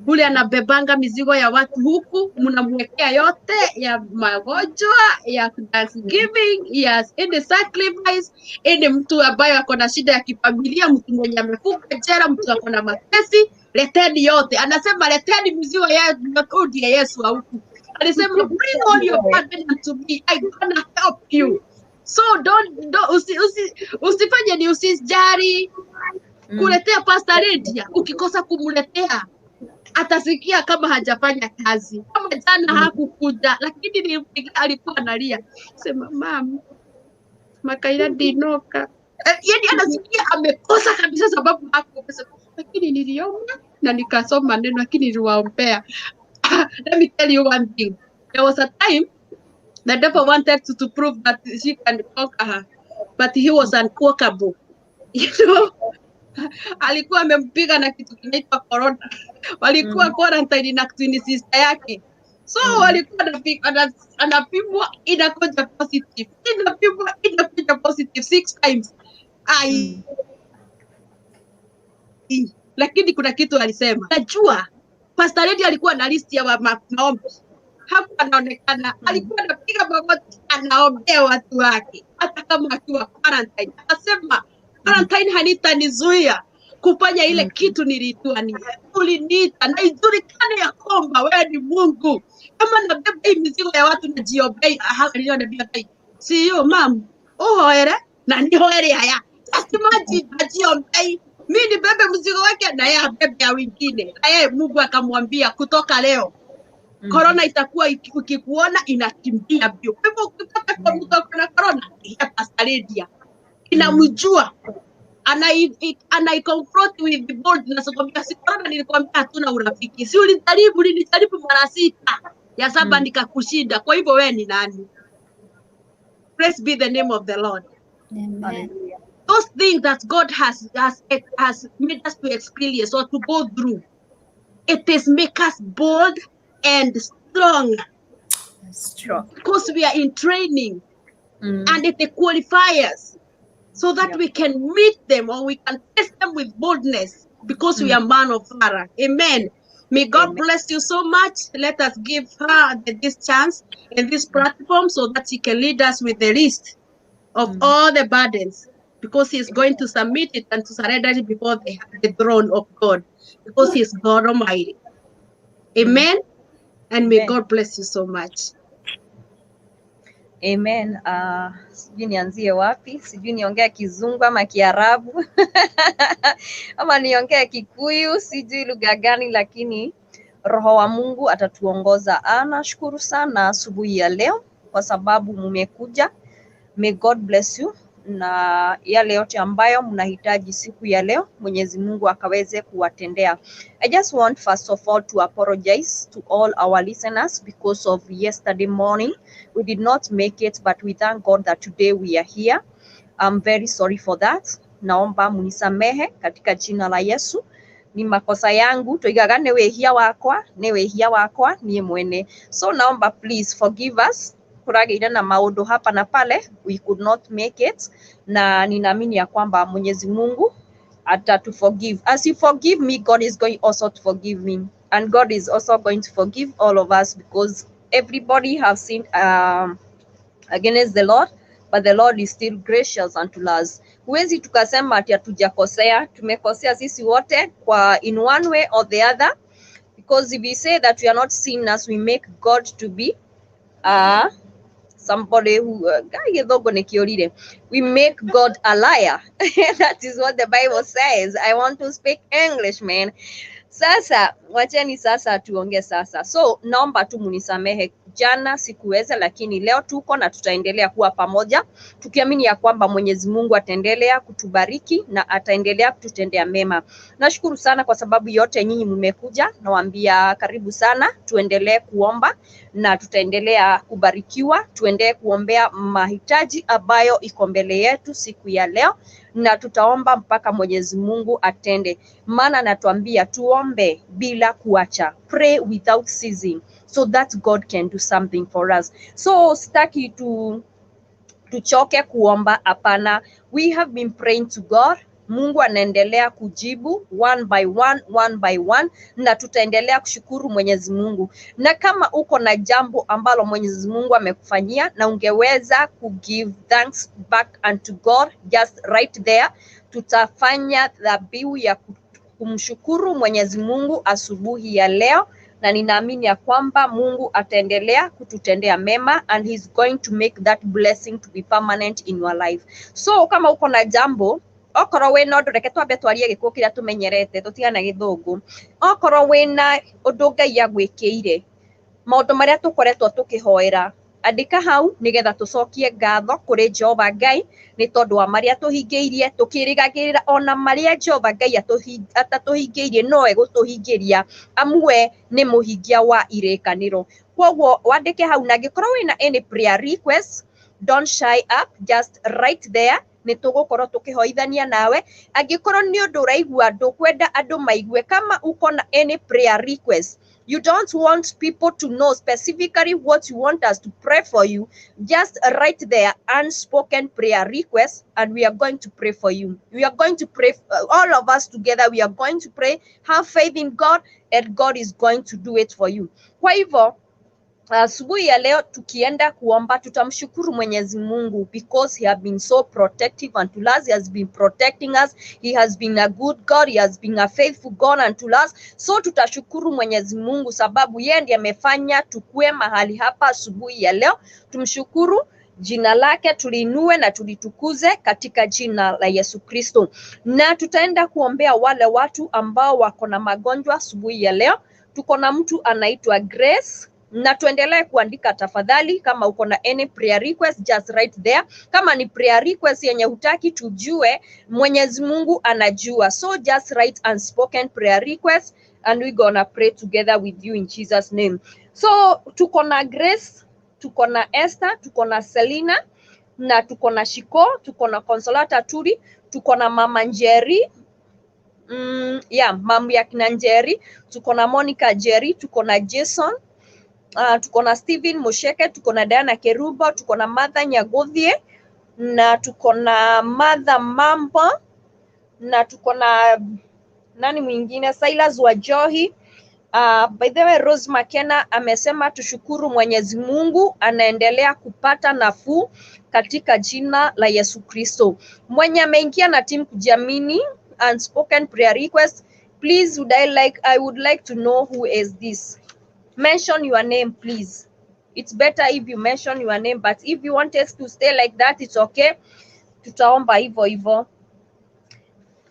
Ule anabebanga mizigo ya watu huku, mnamwekea yote ya magonjwa, ya Thanksgiving, ya any sacrifice, any mtu ambaye ako na shida ya kifamilia, mtu mwenye amefunga jela, mtu ako na makesi, leteni yote. Anasema leteni mizigo ya kodi ya Yesu huku. Alisema bring all your burden to me, I gonna help you. So usifanye ni usijari kuletea Pastor Lydia. Ukikosa kumletea atasikia kama hajafanya kazi. Kama jana hakukuja, lakini nilimpigia alikuwa analia. Sema mama, Makaila dinoka. Yaani anasikia amekosa kabisa sababu hakukosa. Lakini niliomba na nikasoma neno, lakini niliwaombea. Let me tell you one thing. There was a time the devil wanted to prove that she can conquer her, but he was unconquerable. You know? Alikuwa amempiga na kitu kinaitwa corona. Walikuwa quarantine na twin sister yake. So walikuwa anapimwa inakuja positive. Inapimwa inakuja positive 6 times. Lakini kuna kitu alisema. Najua Pastor Lydia alikuwa na list ya maombi. Hapo anaonekana alikuwa anapiga magoti anaombea watu wake hata kama akiwa quarantine. Akasema quarantine hanitanizuia kufanya ile kitu niliitwa ni. Uliniita na ijulikane ya kwamba wewe ni Mungu. Kama nabeba hii mizigo ya watu najiombea alionabia sio mam. Ohoere na nihoere haya. Imagine najiombea. Mimi nibebe mzigo wake na yeye abebe ya wengine. Na yeye Mungu akamwambia kutoka leo corona itakuwa ukikuona inakimbia bio. Kwa hivyo ukipata kwa mtu akona corona ya Pastor Lydia inamjua, confront with the boldness. Kwambia si corona, nilikwambia hatuna urafiki. Si ulijaribu mara 6 ya 7 nikakushinda. Kwa hivyo wewe ni nani? Praise be the name of the Lord. Amen. Those things that God has made us to experience or to go through, it is make us bold and strong. Strong. Because we are in training and it qualifies so that we can meet them or we can face them with boldness because we are man of valor. Amen. May God bless you so much. Let us give her this chance and this platform so that she can lead us with the list of all the burdens, because he is going to submit it and to surrender it before the throne of God, because he is God Almighty. Amen. And may God bless you so much. Amen. Sijui nianzie wapi, sijui niongea Kizungu ama Kiarabu ama niongea Kikuyu, sijui lugha gani, lakini Roho wa Mungu atatuongoza. Nashukuru sana asubuhi ya leo kwa sababu mmekuja. May God bless you, na yale yote ambayo mnahitaji siku ya leo Mwenyezi Mungu akaweze kuwatendea. I just want first of all to apologize to all our listeners because of yesterday morning. We did not make it, but we thank God that today we are here. I'm very sorry for that. Naomba munisamehe katika jina la Yesu. Ni makosa yangu, toigaga ni wehia wakwa niye mwene. So naomba please forgive us. Kurageire na maundu hapa na pale, we could not make it, na ninaamini ya kwamba Mwenyezi Mungu atatu forgive. As you forgive me, God is going also to forgive me, and God is also going to forgive all of us, because everybody have sinned against the Lord, but the Lord is still gracious unto us. Huwezi tukasema ati hatujakosea. Tumekosea sisi wote kwa in one way or the other, because if we say that we are not sinners, we make God to be somebody who we make God a liar. That is what the Bible says. I want to speak English, man. Sasa wacheni sasa tuonge sasa. So naomba tu munisamehe jana sikuweza, lakini leo tuko na tutaendelea kuwa pamoja tukiamini ya kwamba Mwenyezi Mungu ataendelea kutubariki na ataendelea kututendea mema. Nashukuru sana kwa sababu yote nyinyi mmekuja, nawaambia karibu sana, tuendelee kuomba na tutaendelea kubarikiwa, tuendelee kuombea mahitaji ambayo iko mbele yetu siku ya leo, na tutaomba mpaka Mwenyezi Mungu atende, maana anatuambia tuombe bila kuacha, pray without ceasing, so that God can do something for us. So sitaki tuchoke kuomba, hapana. We have been praying to God. Mungu anaendelea kujibu one by one, na tutaendelea kushukuru Mwenyezi Mungu. Na kama uko na jambo ambalo Mwenyezi Mungu amekufanyia na ungeweza give thanks back unto God, just right there, tutafanya dhabihu ya kumshukuru Mwenyezi Mungu asubuhi ya leo, na ninaamini ya kwamba Mungu ataendelea kututendea mema, and he's going to make that blessing to be permanent in your life. So kama uko na jambo, okorwo wina undu, reke twambe twarie gikuo kiria tumenyerete, tutigana githungu. Okorwo wina undu Ngai agwikire, maundu maria tukoretwo tukihoera, andika hau nigetha tucokie ngatho kuri Jehova Ngai ni tondu wa maria tuhingeirie, tukirigagirira ona maria Jehova Ngai atatuhingeirie no egutuhingiria, amwe ni muhingia wa irikaniro. Kwoguo wandike hau, na ngikorwo wina any prayer request, don't shy up, just right there, ni tugukorwo tukihoithania nawe. Angikorwo ni undu uraigua ndukwenda andu maigue, kama uko na any prayer request, you don't want people to know specifically what you want us to pray for you, just write there unspoken prayer request, and we are going to pray for you. We are going to pray, all of us together, we are going to pray, have faith in God, and God is going to do it for you. Kwa hivyo asubuhi ya leo tukienda kuomba, tutamshukuru Mwenyezi Mungu because he has been so protective unto us. He has been protecting us. He has been a good God. He has been a faithful God unto us. So tutashukuru Mwenyezi Mungu sababu yeye ndiye amefanya tukue mahali hapa asubuhi ya leo. Tumshukuru, jina lake tuliinue na tulitukuze katika jina la Yesu Kristo. Na tutaenda kuombea wale watu ambao wako na magonjwa asubuhi ya leo. Tuko na mtu anaitwa Grace, na tuendelee kuandika tafadhali. Kama uko na any prayer request, just right there. Kama ni prayer request yenye hutaki tujue, Mwenyezi Mungu anajua, so just write unspoken prayer request and we gonna pray together with you in Jesus name. So tuko na Grace, tuko na Esther, tuko na Selina, na tuko na Shiko, tuko na Consolata Turi, tuko na Mama Njeri, mamu ya kina Njeri, tuko na Monica Njeri, tuko na Jason, tuko na Steven Musheke, tuko na Diana Kerubo, tuko na Martha Nyagothie, na tuko na Martha Mambo, na tuko na nani mwingine, Silas Wajohi. By the way, Rose McKenna amesema tushukuru Mwenyezi Mungu, anaendelea kupata nafuu katika jina la Yesu Kristo. Mwenye ameingia na team kujiamini unspoken prayer request, please I would like to know who is this. Mention your name, please. It's better if you mention your name, but if you want us to stay like that, it's okay. Tutaomba hivyo.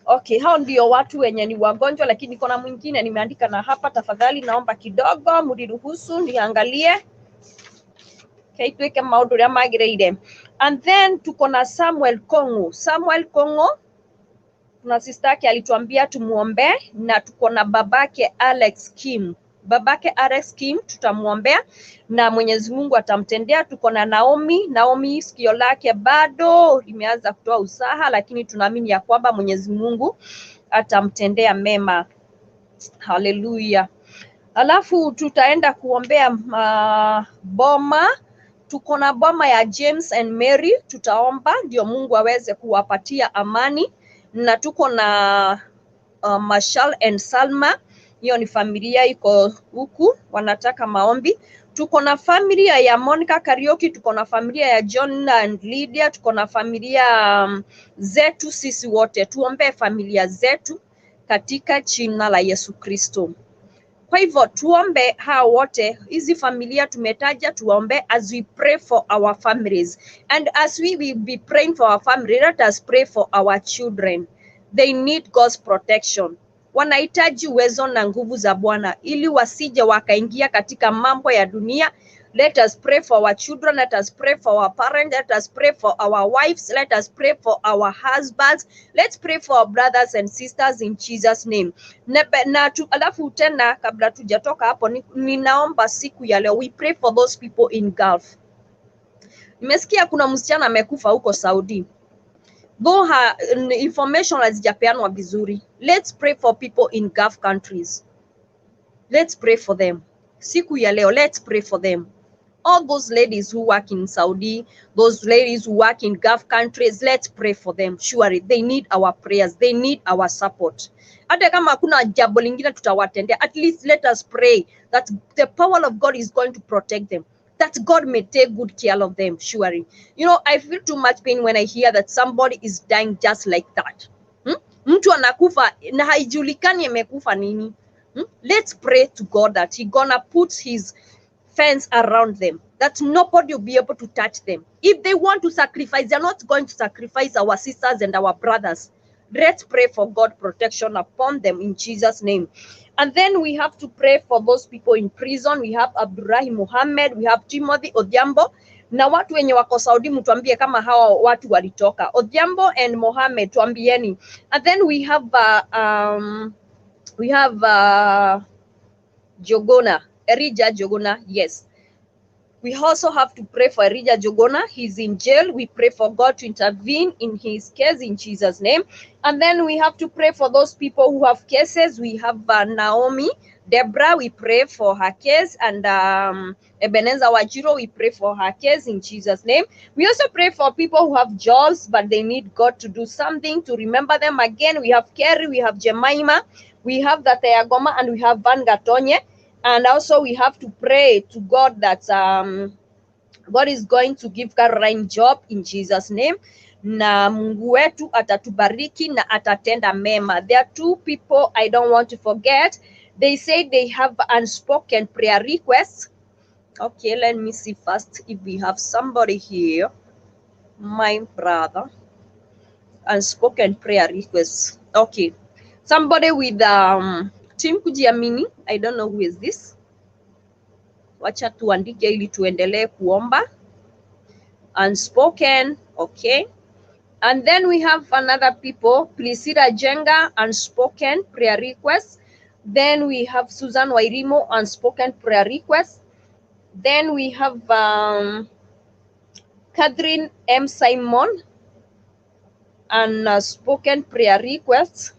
Okay, hao ndio watu wenye ni wagonjwa, lakini niko na mwingine nimeandika na hapa. Tafadhali naomba kidogo mniruhusu niangalie. Okay, tuweke maundu ya magireire. And then tuko na Samuel Kongo. Samuel Kongo, kuna sister yake alituambia tumuombe, na tuko na babake Alex Kim. Babake Alex Kim tutamuombea na Mwenyezi Mungu atamtendea. Tuko na Naomi sikio lake bado limeanza kutoa usaha, lakini tunaamini ya kwamba Mwenyezi Mungu atamtendea mema. Hallelujah. Alafu tutaenda kuombea boma. Tuko na boma ya James and Mary, tutaomba ndio Mungu aweze kuwapatia amani. Na tuko na Marshall and Salma, hiyo ni familia iko huku wanataka maombi. Tuko na familia ya Monica Karaoke, tuko na familia ya John and Lydia, tuko na familia zetu sisi wote. Tuombe familia zetu katika jina la Yesu Kristo. Kwa hivyo tuombe hao wote, hizi familia tumetaja, tuombe as we pray for our families. And as we will be praying for our family, let us pray for our children. They need God's protection. wanahitaji uwezo na nguvu za Bwana ili wasije wakaingia katika mambo ya dunia. Let us pray for our children. Let us pray for our parents. Let us pray for our wives. Let us pray for our husbands. Let's pray for our brothers and sisters in Jesus name. Alafu tena kabla tujatoka hapo, ninaomba siku ya leo we pray for those people in Gulf. Nimesikia kuna msichana amekufa huko Saudi. Though her information hazijapeanwa vizuri. Let's pray for people in Gulf countries. Let's pray for them. Siku ya leo, let's pray for them. All those ladies who work in Saudi, those ladies who work in Gulf countries, let's pray for them. Surely they need our prayers. They need our support. Hata kama hakuna jambo lingine tutawatendea, at least let us pray that the power of God is going to protect them, that God may take good care of them. Surely, you know, I feel too much pain when I hear that somebody is dying just like that. Mtu anakufa na haijulikani amekufa nini. Let's pray to God that He gonna put His fence around them, that nobody will be able to touch them. If they want to sacrifice, they're not going to sacrifice our sisters and our brothers. Let's pray for God protection upon them in Jesus' name. And then we have to pray for those people in prison. We have Abdurrahim Mohammed, we have Timothy Odhiambo. Na watu wenye wako Saudi mtuambie kama hawa watu walitoka. Odhiambo and Mohammed, tuambieni. And then we have Jogona, Elijah Jogona, yes. We also have to pray for Elijah Jogona. He's in jail. We pray for God to intervene in his case in Jesus' name. And then we have to pray for those people who have cases. We have Naomi, Deborah, we pray for her case. And Ebenezer Wajiro, we pray for her case in Jesus' name. We also pray for people who have jobs, but they need God to do something to remember them again. We have Kerry, we have Jemima, we have Gatayagoma, and we have Van Gatonye. And also we have to pray to God that God is going to give Caroline job in Jesus' name. Na Mungu wetu atatubariki na atatenda mema. There are two people I don't want to forget. They say they have unspoken prayer requests. Okay, let me see first if we have somebody here. My brother. Unspoken prayer requests. Okay. Somebody with Tim Kujiamini, I don't know who is this. Wacha tuandike ili tuendelee kuomba. Unspoken, okay. And then we have another people, Plisida Jenga, unspoken prayer request. Then we have Susan Wairimo, unspoken prayer request. Then we have Catherine M. Simon, unspoken prayer requests.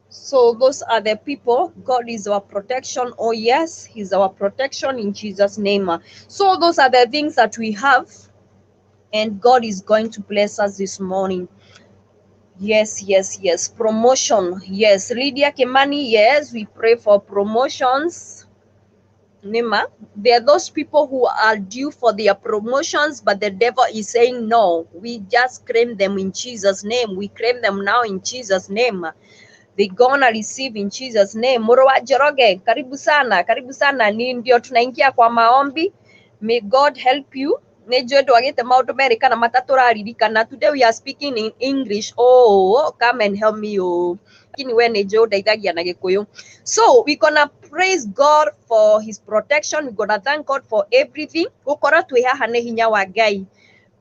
So those are the people. God is our protection. Oh yes, He's our protection in Jesus' name. So those are the things that we have. And God is going to bless us this morning. Yes, yes, yes. Promotion. Yes. Lydia Kemani, yes. We pray for promotions. Nima, there are those people who are due for their promotions, but the devil is saying no. We just claim them in Jesus' name. We claim them now in Jesus' name. They gonna receive in Jesus' name. Murwa Joroge, karibu sana, karibu sana. Ni ndio tunaingia kwa maombi. May God help you. Nejwe tuagete maundu merika na matatoraririkana. Today we are speaking in English. Oh, come and help me. Oh, kini we nejwe udaithagia na Gikuyu. So we gonna praise God for His protection. We gonna thank God for everything. Gukora twi haha ni hinya wa Ngai.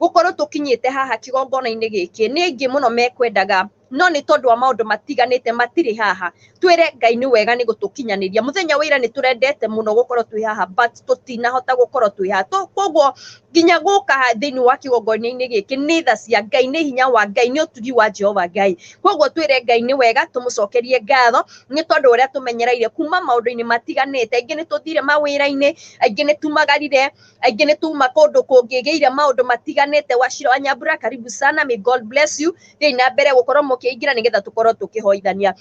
Gukora tukinyite haha kigongona-ini giki ni ngi muno mekwendaga no ni tondu wa maundu matiganite matiri haha twire Ngai ni wega ni gutukinyaniria muthenya wira ni turendete muno gukorwo twi haha but tutinahota gukorwo twi haha koguo nginya guka thiini wa kigongona-ini giki ni tha cia Ngai ni hinya wa Ngai ni utugi wa Jehova Ngai koguo twire Ngai ni wega tumucokerie ngatho ni tondu uria tumenyereire kuma maundu-ini matiganite aingi ni tuthire mawira-ini aingi ni tumagarire aingi ni tuma kundu kungigeire maundu matiganite Wachira wa Nyambura karibu sana may God bless you thina mbere gukorwo mukiingira nigetha tukorwo tukihoithania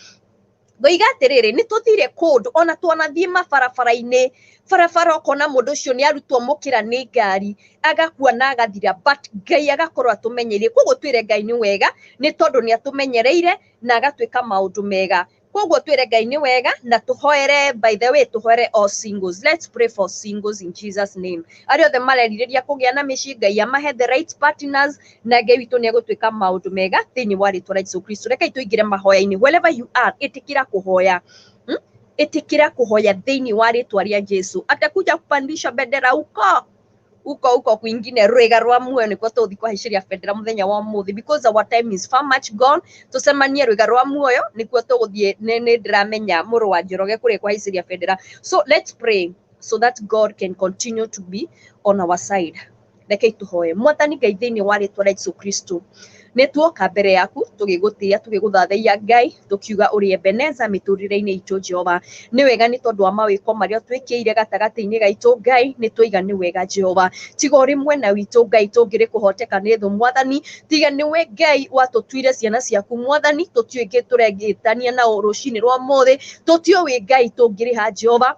Ngoiga atiriri ni tuthire kundu ona twanathie mabarabara-ini barabara ukona mundu ucio ni arutwo mukira ni ngari agakua na agathira but Ngai agakorwo atumenyerie koguo twire Ngai ni wega ni tondu ni atumenyereire na agatwika maundu mega koguo twire Ngai ni wega na tuhoere. By the way, tuhoere all singles. Let's pray for singles in Jesus name. Ario the mareriria kugia na mici Ngai amahe the right partners na Ngai witu ni agutwika maundu mega thiini wa ritwa Yesu Kristo. Reke tuingire mahoya-ini. Wherever you are, itikira kuhoya. Itikira kuhoya thiini wa ritwa ria Yesu. Atakuja kupandisha bendera uko kwingine rwega rwa muoyo nikuo tuthi kuhaiciria bendera muthenya wa muthi, because our time is far much gone. Tucemanie rwega rwa muoyo nikuo tuguthie ni ndiramenya muru wa Njoroge kuri kuhaiciria bendera. So let's pray so that God can continue to be on our side. Reke tuhoye. Mwathani Ngai thiini wa ritwa ria Yesu Kristo, ni tuoka mbere yaku tugigutia tugiguthathaiya Ngai tukiuga uri Ebeneza miturire-ini itu Jehova. Ni wega ni tondu wa mawiko maria twikiire gatagati-ini gaitu Ngai, ni twiga ni wega Jehova. Tiga uri mwena witu Ngai tungiri kuhoteka ni thu Mwathani, tiga ni we Ngai watutuire ciana ciaku Mwathani, tutiuke turengitania na rucini rwa muthi, tutio wi Ngai tungiri ha Jehova.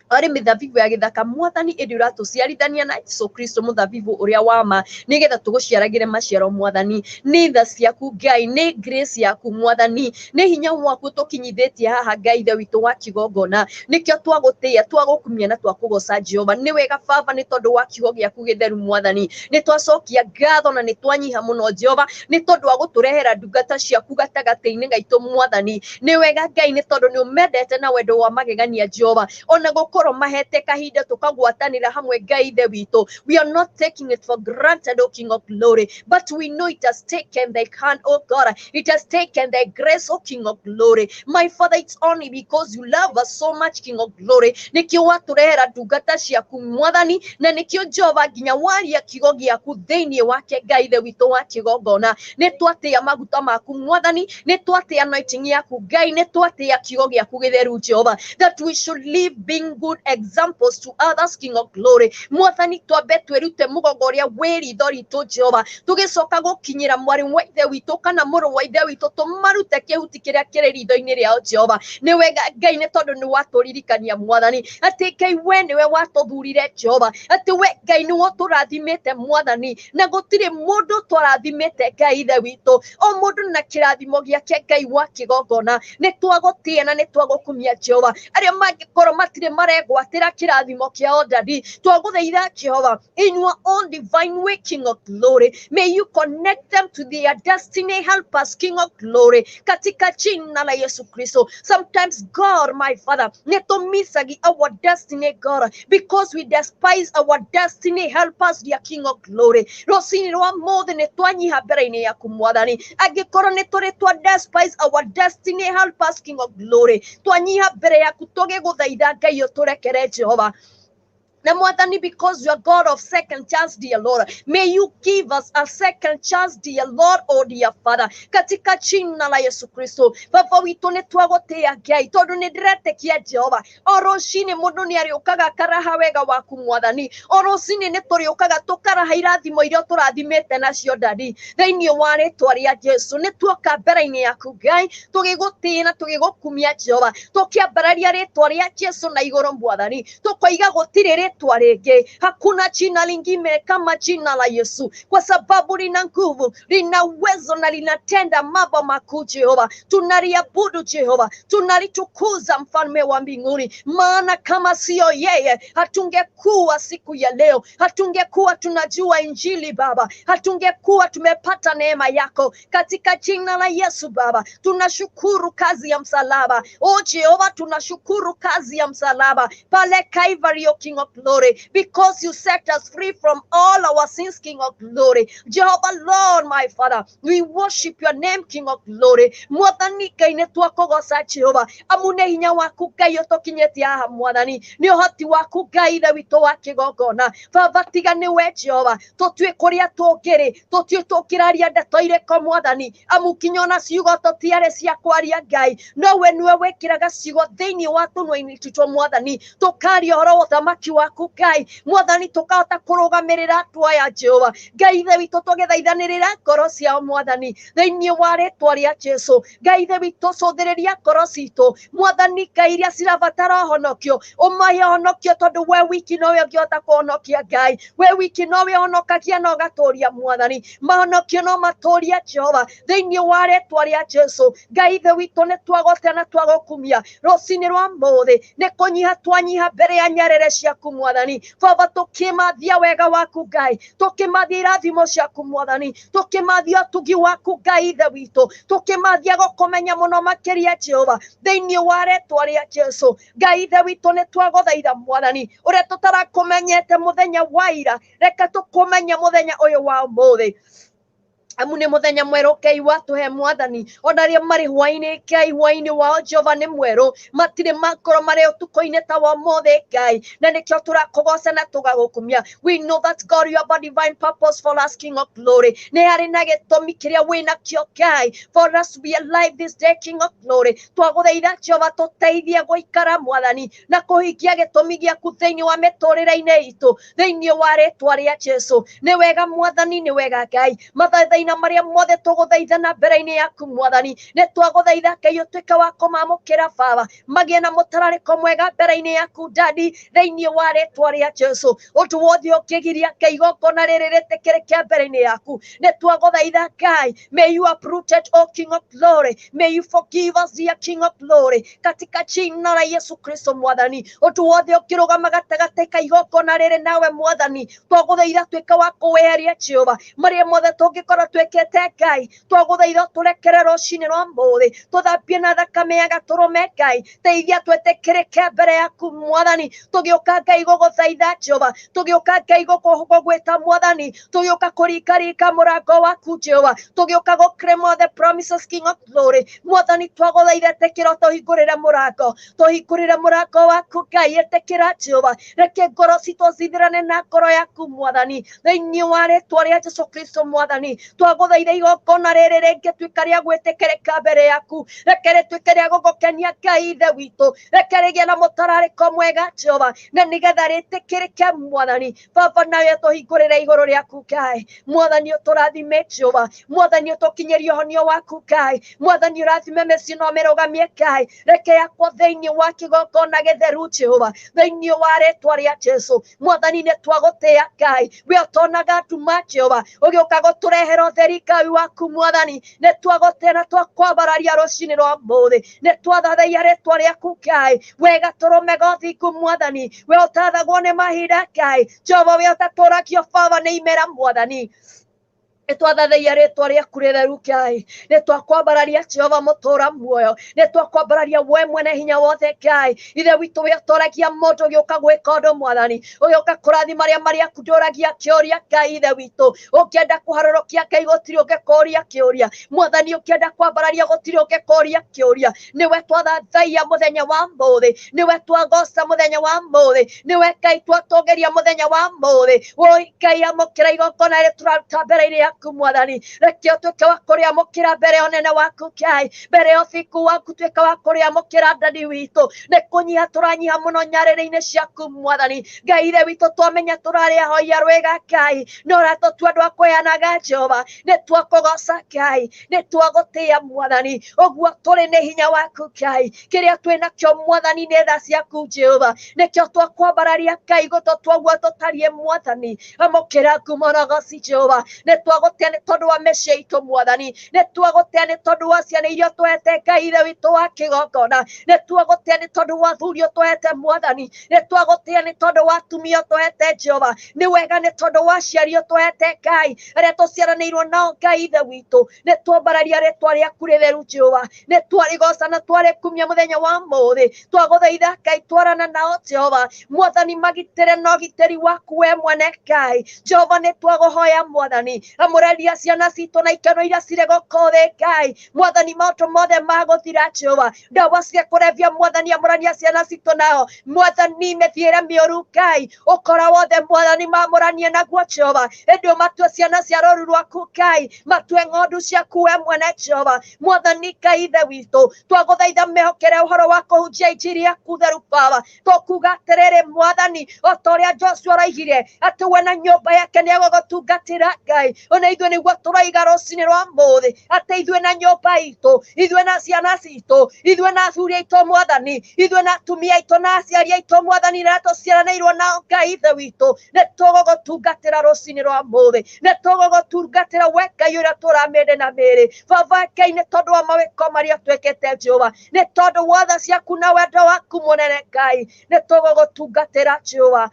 Ari mithabibu ya githaka Mwathani indi uratuciarithania na Yesu Kristo muthabibu uria wama, nigetha tuguciaragire maciaro Mwathani. Ni tha ciaku Ngai, ni grace yaku Mwathani, ni hinya waku tukinyithitie haha Ngai the witu wa kigongona, nikio twagutia twagukumia na twakugoca Jehova. Ni wega Baba ni tondu wa kiugo giaku githeru Mwathani, ni twacokia ngatho na ni twanyiha muno Jehova, ni tondu wa guturehera ndungata ciaku gatagati-ini gaitu Mwathani. Ni wega Ngai ni tondu ni umendete na wendo wa magegania Jehova, ona gukoro mahete kahinda tukagwatanira hamwe Ngai the witu. We are not taking it for granted, O King of Glory, but we know it has taken thy hand, O God. It has taken thy grace, O King of Glory. My Father, it's only because you love us so much, King of Glory, nikio waturehera ndungata ciaku Mwathani, na nikio Jehova nginya waria kiugo giaku thiini wake Ngai the witu wa kigongona. Ni twatia maguta maku Mwathani, ni twatia anointing yaku Ngai, ni twatia kiugo giaku githeru Jehova, that we should live being good examples to others, King of Glory. Mwathani twambe twirute mugongo ria wiritho ritu Jehova, tugicoka gukinyira mwari wa ithe witu kana muru wa ithe witu, tumarute kihuti kiria kiri ritho-ini riao Jehova. Ni wega Ngai ni tondu ni waturirikania Mwathani ati Ngai we niwe watuthurire Jehova, ati we Ngai niwe turathimite Mwathani, na gutiri mundu twarathimite Ngai ithe witu, o mundu na kirathimo giake Ngai wa kigongona. Ni twagutia na ni twagukumia Jehova, aria mangikorwo matire maregwatira kirathimo kiao Daddy, twaguthaitha Jehova in your own divine way, King of Glory. May you connect them to their destiny. Help us, King of Glory, katika jina la Yesu Kristo. Sometimes God, my Father, netomissagi our destiny God, because we despise our destiny. Help us, dear King of Glory. Rosini rwa mothe netwanyiha mbere-ini yaku Mwathani, angikorwo nituri twa despise our destiny. Help us, King of Glory, twanyiha mbere yaku tugiguthaitha Ngai uturekere Jehova. Na Mwathani, because you are God of second chance, dear Lord, may you give us a second chance, dear Lord, oh dear Father, katika jina la Yesu Kristo. Baba witu ni twagutia Ngai tondu ni ndiretekia Jehova, o rucini mundu ni ariukaga karaha wega waku Mwathani, o rucini ni turiukaga tukaraha irathimo iria turathimite nacio Daddy thiini wa ritwa ria Jesu. Ni tuoka mbere-ini yaku Ngai tugigutia na tugigukumia Jehova, tukiambararia ritwa ria Jesu na iguru Mwathani, tukoiga gutiri ritwa ringi, hakuna jina lingine kama jina la Yesu, kwa sababu lina nguvu, lina uwezo na linatenda mambo makuu Jehova. Tunaliabudu Jehova, tunalitukuza mfalme wa mbinguni, maana kama sio yeye hatungekuwa siku ya leo, hatungekuwa tunajua injili Baba, hatungekuwa tumepata neema yako katika jina la Yesu. Baba, tunashukuru kazi ya msalaba, o Jehova, tunashukuru kazi ya msalaba pale Calvary, o King of Glory, because you set us free from all our sins, King of Glory. Jehovah Lord, my Father, we worship your name, King of Glory. Mwathani Ngai ni twakugoca Jehova, amune hinya waku Ngai utukinyetie haha Mwathani, ni uhoti waku Ngai ithe witu wa kigongona. Baba, tiga ni we Jehova tutue kuria tungiri, tutue tukiraria ndeto iriko Mwathani, amukinyona ciugo tutiare cia kwaria Ngai, no we niwe wikiraga ciugo thiini wa tunua-ini tutu Mwathani, tukaria uhoro wa uthamaki waku waku Ngai Mwathani tukahota kurugamirira twoya Jehova Ngai ithe witũ tũgĩthaithanĩrĩra ngoro ciao Mwathani thĩinĩ wa rĩtwa rĩa Jesu Ngai ithe witũ cũthĩrĩria ngoro citũ Mwathani Ngai iria cirabatara ũhonokio ũmahe ũhonokio tondũ we wiki nowe ũngĩhota kũhonokia Ngai we wiki nowe ũhonokagia na ũgatũũria Mwathani mahonokio no matũũria Jehova thĩinĩ wa rĩtwa rĩa Jesu Ngai ithe witũ nĩ twagũte na twagũkumia rũcinĩ rwa mũthĩ nĩ kũnyiha twanyiha mbere ya nyarĩrĩ ciaku Mwathani Baba tũkĩmathia wega waku Ngai tũkĩmathia irathimo ciaku Mwathani tũkĩmathia ũtugi waku Ngai ithe witũ tũkĩmathia gũkũmenya mũno makĩria Jehova thĩinĩ wa rĩtwa rĩa Jesu Ngai ithe witũ nĩ twagũthaitha Mwathani ũrĩa tũtarakũmenyete mũthenya wa ira reke tũkũmenye mũthenya ũyũ wa ũmũthĩ amu nĩ mũthenya mwerũ Ngai watũhe Mwathani ona arĩa marĩ hwainĩ Ngai hwainĩ wao Jehova nĩ mwerũ matirĩ makorwo marĩ ũtukũ-inĩ ta wa ũmũthĩ Ngai na nĩkĩo tũrakũgoca na tũgagũkumia we know that God you have a divine purpose for us King of glory nĩ harĩ na gĩtũmi kĩrĩa wĩna kĩo Ngai for us to be alive this day King of glory twagũthaitha Jehova tũteithie gũikara Mwathani na kũhingia gĩtũmi gĩaku thĩinĩ wa mĩtũrĩre-inĩ itũ thĩinĩ wa rĩtwa rĩa Jesu nĩ wega Mwathani nĩ wega Ngai mathaithai na maria mothe tũgũthaithana mbere-inĩ yaku Mwathani nĩ twagũthaitha Ngai ũtuĩke wa kũmamũkĩra Baba magĩe na mũtararĩko mwega mbere-inĩ yaku Daddy thĩinĩ wa rĩtwa rĩa Jesu ũndũ wothe ũngĩgiria Ngai igongona rĩrĩ rĩtĩkĩrĩke mbere-inĩ yaku nĩ twagũthaitha Ngai may you uproot it O King of glory may you forgive us dear King of glory katika jina la Yesu Kristo Mwathani ũndũ wothe ũngĩrũgama gatagatĩ ka igongona rĩrĩ nawe Mwathani twagũthaitha tuĩke wa kũweheria Jehova marĩa mothe tũngĩkorwo twĩkĩte Ngai twagũthaitha tũrekere rũcinĩ rwa mũthĩ tũthambie na thakame ya gatũrũme Ngai teithia twĩtĩkĩrĩke mbere yaku Mwathani tũgĩũka Ngai gũgũthaitha Jehova tũgĩũka Ngai gũgwĩta Mwathani tũgĩũka kũringaringa mũrango waku Jehova tũgĩũka gũclaim all the promises King of glory Mwathani twagũthaitha ĩtĩkĩra tũhingũrĩre mũrango waku Ngai ĩtĩkĩra Jehova reke ngoro citũ cithirane na ngoro yaku Mwathani thĩinĩ wa rĩtwa rĩa Jesu Kristo Mwathani twagũthaitha igongona rĩrĩ rĩngĩtuĩka rĩa gwĩtĩkĩrĩka mbere yaku reke rĩtuĩke rĩa gũgũkenia Ngai ithe witũ reke rĩgĩe na mũtararĩko mwega Jehova na nĩgetha rĩtĩkĩrĩke Mwathani Baba nawe tũhingũrĩre igũrũ rĩaku Ngai Mwathani ũtũrathime Jehova Mwathani ũtũkinyĩrie ũhonio waku Ngai Mwathani ũrathime mĩciĩ na ũmĩrũgamie Ngai reke yakwo thĩinĩ wa kĩgongona gĩtheru Jehova thĩinĩ wa rĩtwa rĩa Jesu Mwathani nĩ twagũtĩĩa Ngai we ũtonaga nduma Jehova ũgĩũka gũtũrehera ũtheri Ngai waku Mwathani nĩ twagũtĩĩa na twakwambararia rũcinĩ rwa mũthĩ nĩ twathathaia rĩtwa rĩaku Ngai we gatũrũme gothingu Mwathani we ũtathagwo nĩ mahinda Ngai Jehova we ũtatũũragio Baba nĩ imera Mwathani nĩ twathathaia rĩtwa rĩaku rĩtheru Ngai nĩ twakwambararia Jehova mũtũũra muoyo nĩ twakwambararia we mwene hinya wothe Ngai ithe witũ we ũtoragia mũndũ ũgĩũka gwĩka ũndũ Mwathani ũgĩũka kũrathima arĩa marĩ aku ndũragia kĩũria Ngai ithe witũ ũngĩenda kũharũrũkia Ngai gũtirĩ ũngĩkũria kĩũria Mwathani ũngĩenda kwambararia gũtirĩ ũngĩkũria kĩũria nĩwe twathathaia mũthenya wa mũthĩ nĩwe twagoca mũthenya wa mũthĩ nĩwe Ngai twatũgĩria mũthenya wa mũthĩ Ngai amũkĩra igongona rĩrĩ tũraruta mbere-inĩ yaku Mwathani reke ũtuĩke wa kũrĩamũkĩra mbere ya ũnene waku Ngai mbere ya ũthingu waku tuĩke wa kũrĩamũkĩra Daddy witũ nĩ kũnyiha tũranyiha mũno nyarĩrĩ-inĩ ciaku Mwathani Ngai ithe witũ twamenya tũrarĩ ahoia rwĩga Ngai no ũratũtua andũ a kũheanaga Jehova nĩ twakũgoca Ngai nĩ twagũtĩĩa Mwathani ũguo tũrĩ nĩ hinya waku Ngai kĩrĩa twĩ nakĩo Mwathani nĩ tha ciaku Jehova nĩkĩo twakwambararia Ngai gũtũtua guo tũtariĩ Mwathani amũkĩra ngumo na goci Jehova nĩ twagũtĩĩa nĩ tondũ wa mĩciĩ itũ Mwathani nĩ twagũtĩĩa nĩ tondũ wa ciana iria tũhete Ngai ithe witũ wa kĩgongona nĩ twagũtĩĩa nĩ tondũ wa athuri tũhete Mwathani nĩ twagũtĩĩa nĩ tondũ wa atumia tũhete Jehova nĩ wega nĩ tondũ wa aciari tũhete Ngai arĩa tũciaranĩirwo nao Ngai ithe witũ nĩ twambararia rĩtwa rĩaku rĩtheru Jehova nĩ twarĩgoca na twarĩkumia mũthenya wa mũthĩ twagũthaitha Ngai twarana nao Jehova Mwathani magitĩre na ũgitĩri waku we mwene Ngai Jehova nĩ twagũhoya Mwathani mũraria ciana citũ na ikeno iria cirĩ gũkũ thĩ Ngai. Mwathani maũndũ mothe magũthira Jehova, ndawa cia kũrebia Mwathani amũrania ciana citũ nao, Mwathani mĩthiĩre mĩũru Ngai, ũkora wothe Mwathani mamũranie naguo Jehova, ĩndĩ matue ciana cia rũru rwaku Ngai, matue ng'ondu ciaku we mwene Jehova. Mwathani Ngai ithe witũ, twagũthaitha mehokere ũhoro wa kũhunjia injiri yaku theru Baba, tũkuga atĩrĩrĩ Mwathani, o ta ũrĩa Joshua araugire atĩ we na nyũmba yake nĩegũgũtungatĩra Ngai, ona ithuĩ nĩguo tũraiga rũcinĩ rwa ũmũthĩ atĩ ithuĩ na nyũmba itũ, ithuĩ na ciana citũ, ithuĩ na athuri aitũ Mwathani, ithuĩ na atumia aitũ na aciari aitũ Mwathani na tũciaranĩirwo nao Ngai ithe witũ, nĩtũgũgũtungatĩra rũcinĩ rwa ũmũthĩ, nĩtũgũgũtungatĩra we Ngai ũrĩa tũra mĩndĩ na mĩrĩ. Baba Ngai, nĩ tondũ wa mawĩko marĩa twĩkĩte Jehova, nĩ tondũ wa tha ciaku na wendo waku mũnene Ngai, nĩtũgũgũtungatĩra Jehova.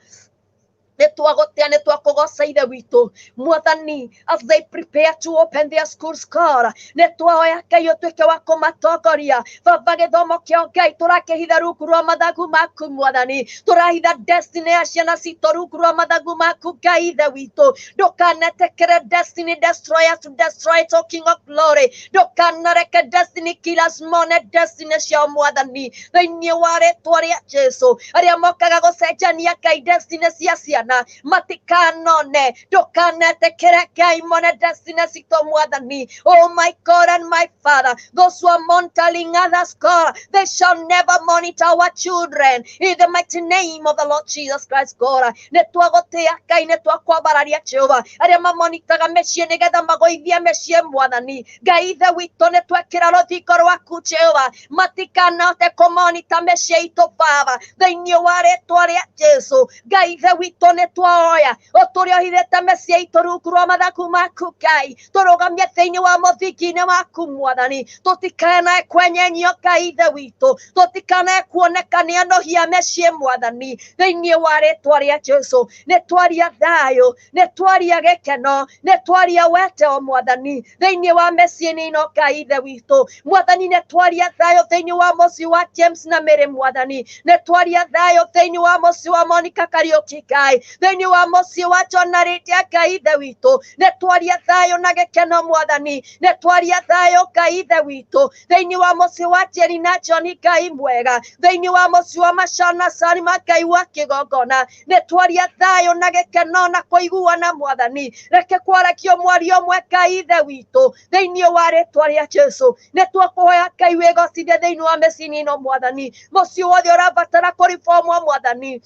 Nĩtwagũtĩa nĩtwakũgoca ithe witũ Mwathani, as they prepare to open their schools God, nĩtwahoya Ngai ũtuĩke wa kũmatongoria. Baba gĩthomo kĩao Ngai tũrakĩhitha rungu rwa mathagu maku Mwathani, tũrahitha destiny ya ciana citũ rungu rwa mathagu maku Ngai ithe witũ, ndũkanetekere destiny destroyers to destroy it, O King of Glory, ndũkanareke destiny killers mone destiny ciao Mwathani, thĩinĩ wa rĩtwa rĩa Jesũ. Arĩa mokaga gũcenjania Ngai destiny cia ciana matikanone, ndũkanetekere Ngai mone destiny citũ Mwathani. Oh my God and my Father, those who are monitoring others God, they shall never monitor our children, in the mighty name of the Lord Jesus Christ God. Nĩtwagũtĩa Ngai, nĩtwakwambararia Jehova, arĩa mamonitaga mĩciĩ nĩgetha magũithie mĩciĩ Mwathani Ngai ithe witũ, nĩtwekĩra rũthingo rwaku Jehova, matikanote kũmonita mĩciĩ itũ Baba, thĩinĩ wa rĩtwa rĩa Jesũ. Ngai ithe witũ nĩtwahoya ũtũrĩa ũhithĩte mĩciĩ itũ rungu rwa mathagu maku Ngai, tũrũgamie thĩinĩ wa mũthingi-inĩ waku Mwathani, tũtikanae kwenyenyio Ngai ithe witũ, tũtikanae kuonekania nohia mĩciĩ Mwathani, thĩinĩ wa rĩtwa rĩa Jesũ. Nĩtwaria thayũ, nĩtwaria gĩkeno, nĩtwaria wete o Mwathani thĩinĩ wa mĩciĩ-inĩ ĩno Ngai ithe witũ. Mwathani nĩtwaria thayũ thĩinĩ wa mũciĩ wa James na Mary Mwathani, nĩtwaria thayũ thĩinĩ wa mũciĩ wa Monica Kariuki Ngai, thĩinĩ wa mũciĩ wa John na Lydia Ngai ithe witũ, nĩtwaria thayũ na gĩkeno Mwathani, nĩtwaria thayũ Ngai ithe witũ thĩinĩ wa mũciĩ wa Jerry na John Ngai mwega, thĩinĩ wa mũciĩ wa Mashana Salima Ngai wa kĩgongona, nĩtwaria thayũ na gĩkeno na kũiguana Mwathani, reke kwarekio mwario ũmwe Ngai ithe witũ thĩinĩ wa rĩtwa rĩa Jesũ. Nĩtwakũhoya Ngai wĩgocithie thĩinĩ wa mĩciĩ ĩno Mwathani, mũciĩ wothe ũrabatara kũribomwo Mwathani,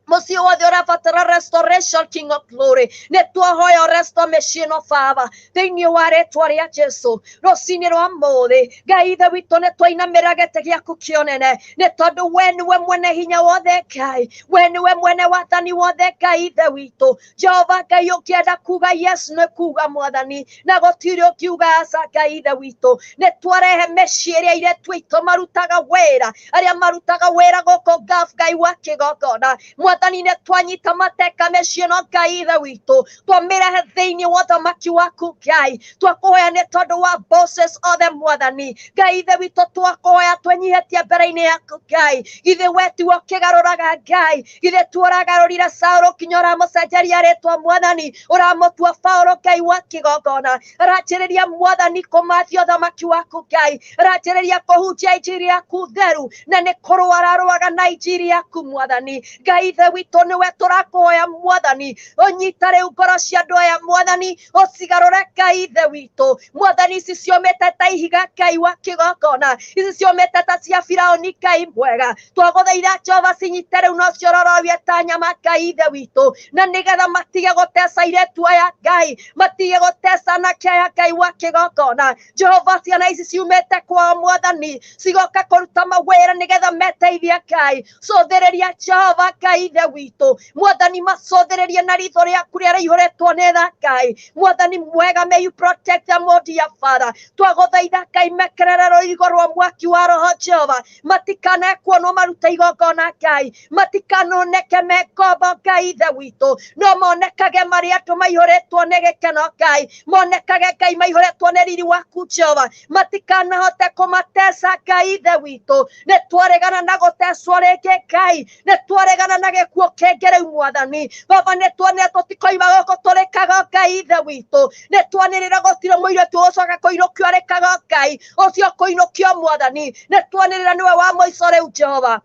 mũciĩ wothe ũrabatara restoration King of Glory, nĩtwahoya restore mĩciĩ ĩno Baba thĩinĩ wa rĩtwa rĩa Jesũ. Rũcinĩ rwa ũmũthĩ Ngai ithe witũ nĩtwainamĩra gĩtĩ gĩaku kĩonene, nĩ tondũ we nĩwe mwene hinya wothe Ngai, we nĩwe mwene wathani wothe Ngai ithe witũ. Jehova Ngai ũkĩenda kuga yes nĩ kuga Mwathani, na gũtirĩ ũkiuga aca Ngai ithe witũ. Nĩtwarehe mĩciĩ ĩrĩa airĩtu aitũ marutaga wĩra, arĩa marutaga wĩra gũkũ Gulf Ngai wa kĩgongona Mwathani, nĩtwanyita mateka mĩciĩ ĩno Ngai ithe witũ, twamĩrehe thĩinĩ wa ũthamaki waku Ngai, twakũhoya nĩ tondũ wa bosses othe Mwathani Ngai ithe witũ, twakũhoya twĩnyihĩtie mbere-inĩ yaku Ngai, githĩ we tiwe ũkĩgarũraga Ngai, githĩ tu ũragarũrire Saũlũ kinya ũramũcenjeria rĩtwa Mwathani, ũramũtua Paũlũ Ngai wa kĩgongona, aranjĩrĩria Mwathani kũmathia ũthamaki waku Ngai, aranjĩrĩria kũhunjia injiri yaku theru, na nĩ kũrũa ararũaga na injiri yaku Mwathani Ngai ithe witũ, nĩwe tũrakũhoya Mwathani, ũnyita rĩu ngoro cia andũ aya Mwathani, ũcigarũre Ngai ithe witũ. Mwathani ici ciũmĩte ta ihiga Ngai wa kĩgongona, ici ciũmĩte ta cia Firaũni Ngai mwega, twagũthaitha Jehova cinyite rĩu no ciorororie ta nyama Ngai ithe witũ, na nĩgetha matige gũteca airĩtu aya Ngai, matige gũteca anake aya Ngai wa kĩgongona. Jehova ciana ici ciumĩte kwao Mwathani, cigoka kũruta mawĩra nĩgetha meteithie Ngai, cũthĩrĩria Jehova Ngai ithe witũ. Mwathani macũthĩrĩrie na ritho rĩaku rĩrĩa rĩihũrĩtwo nĩ tha Ngai. Mwathani mwega, may you protect them, O dear Father. Twagũthaitha Ngai mekerere rũirigo rwa mwaki wa Roho Jehova, matikane kuonwo maruta igongona Ngai, matikanoneke me ngombo Ngai ithe witũ, no monekage marĩ andũ maihũrĩtwo nĩ gĩkeno Ngai, monekage Ngai maihũrĩtwo nĩ riri waku Jehova, matikanahote kũmateca Ngai ithe witũ. Nĩtwaregana na gũtecwo rĩngĩ Ngai, nĩtwaregana na gĩkuũ kĩngĩ rĩu Mwathani. Baba nĩ tuonire tũtikoima gũkũ tũrĩkaga Ngai ithe witũ. Nĩ tuonĩrĩra gũtirĩ mũirĩtu ũgũcoka kũinũkio arĩkaga Ngai ũcio kũinũkio Mwathani. Nĩ tuonĩrĩra nĩwe wa mũico rĩu Jehova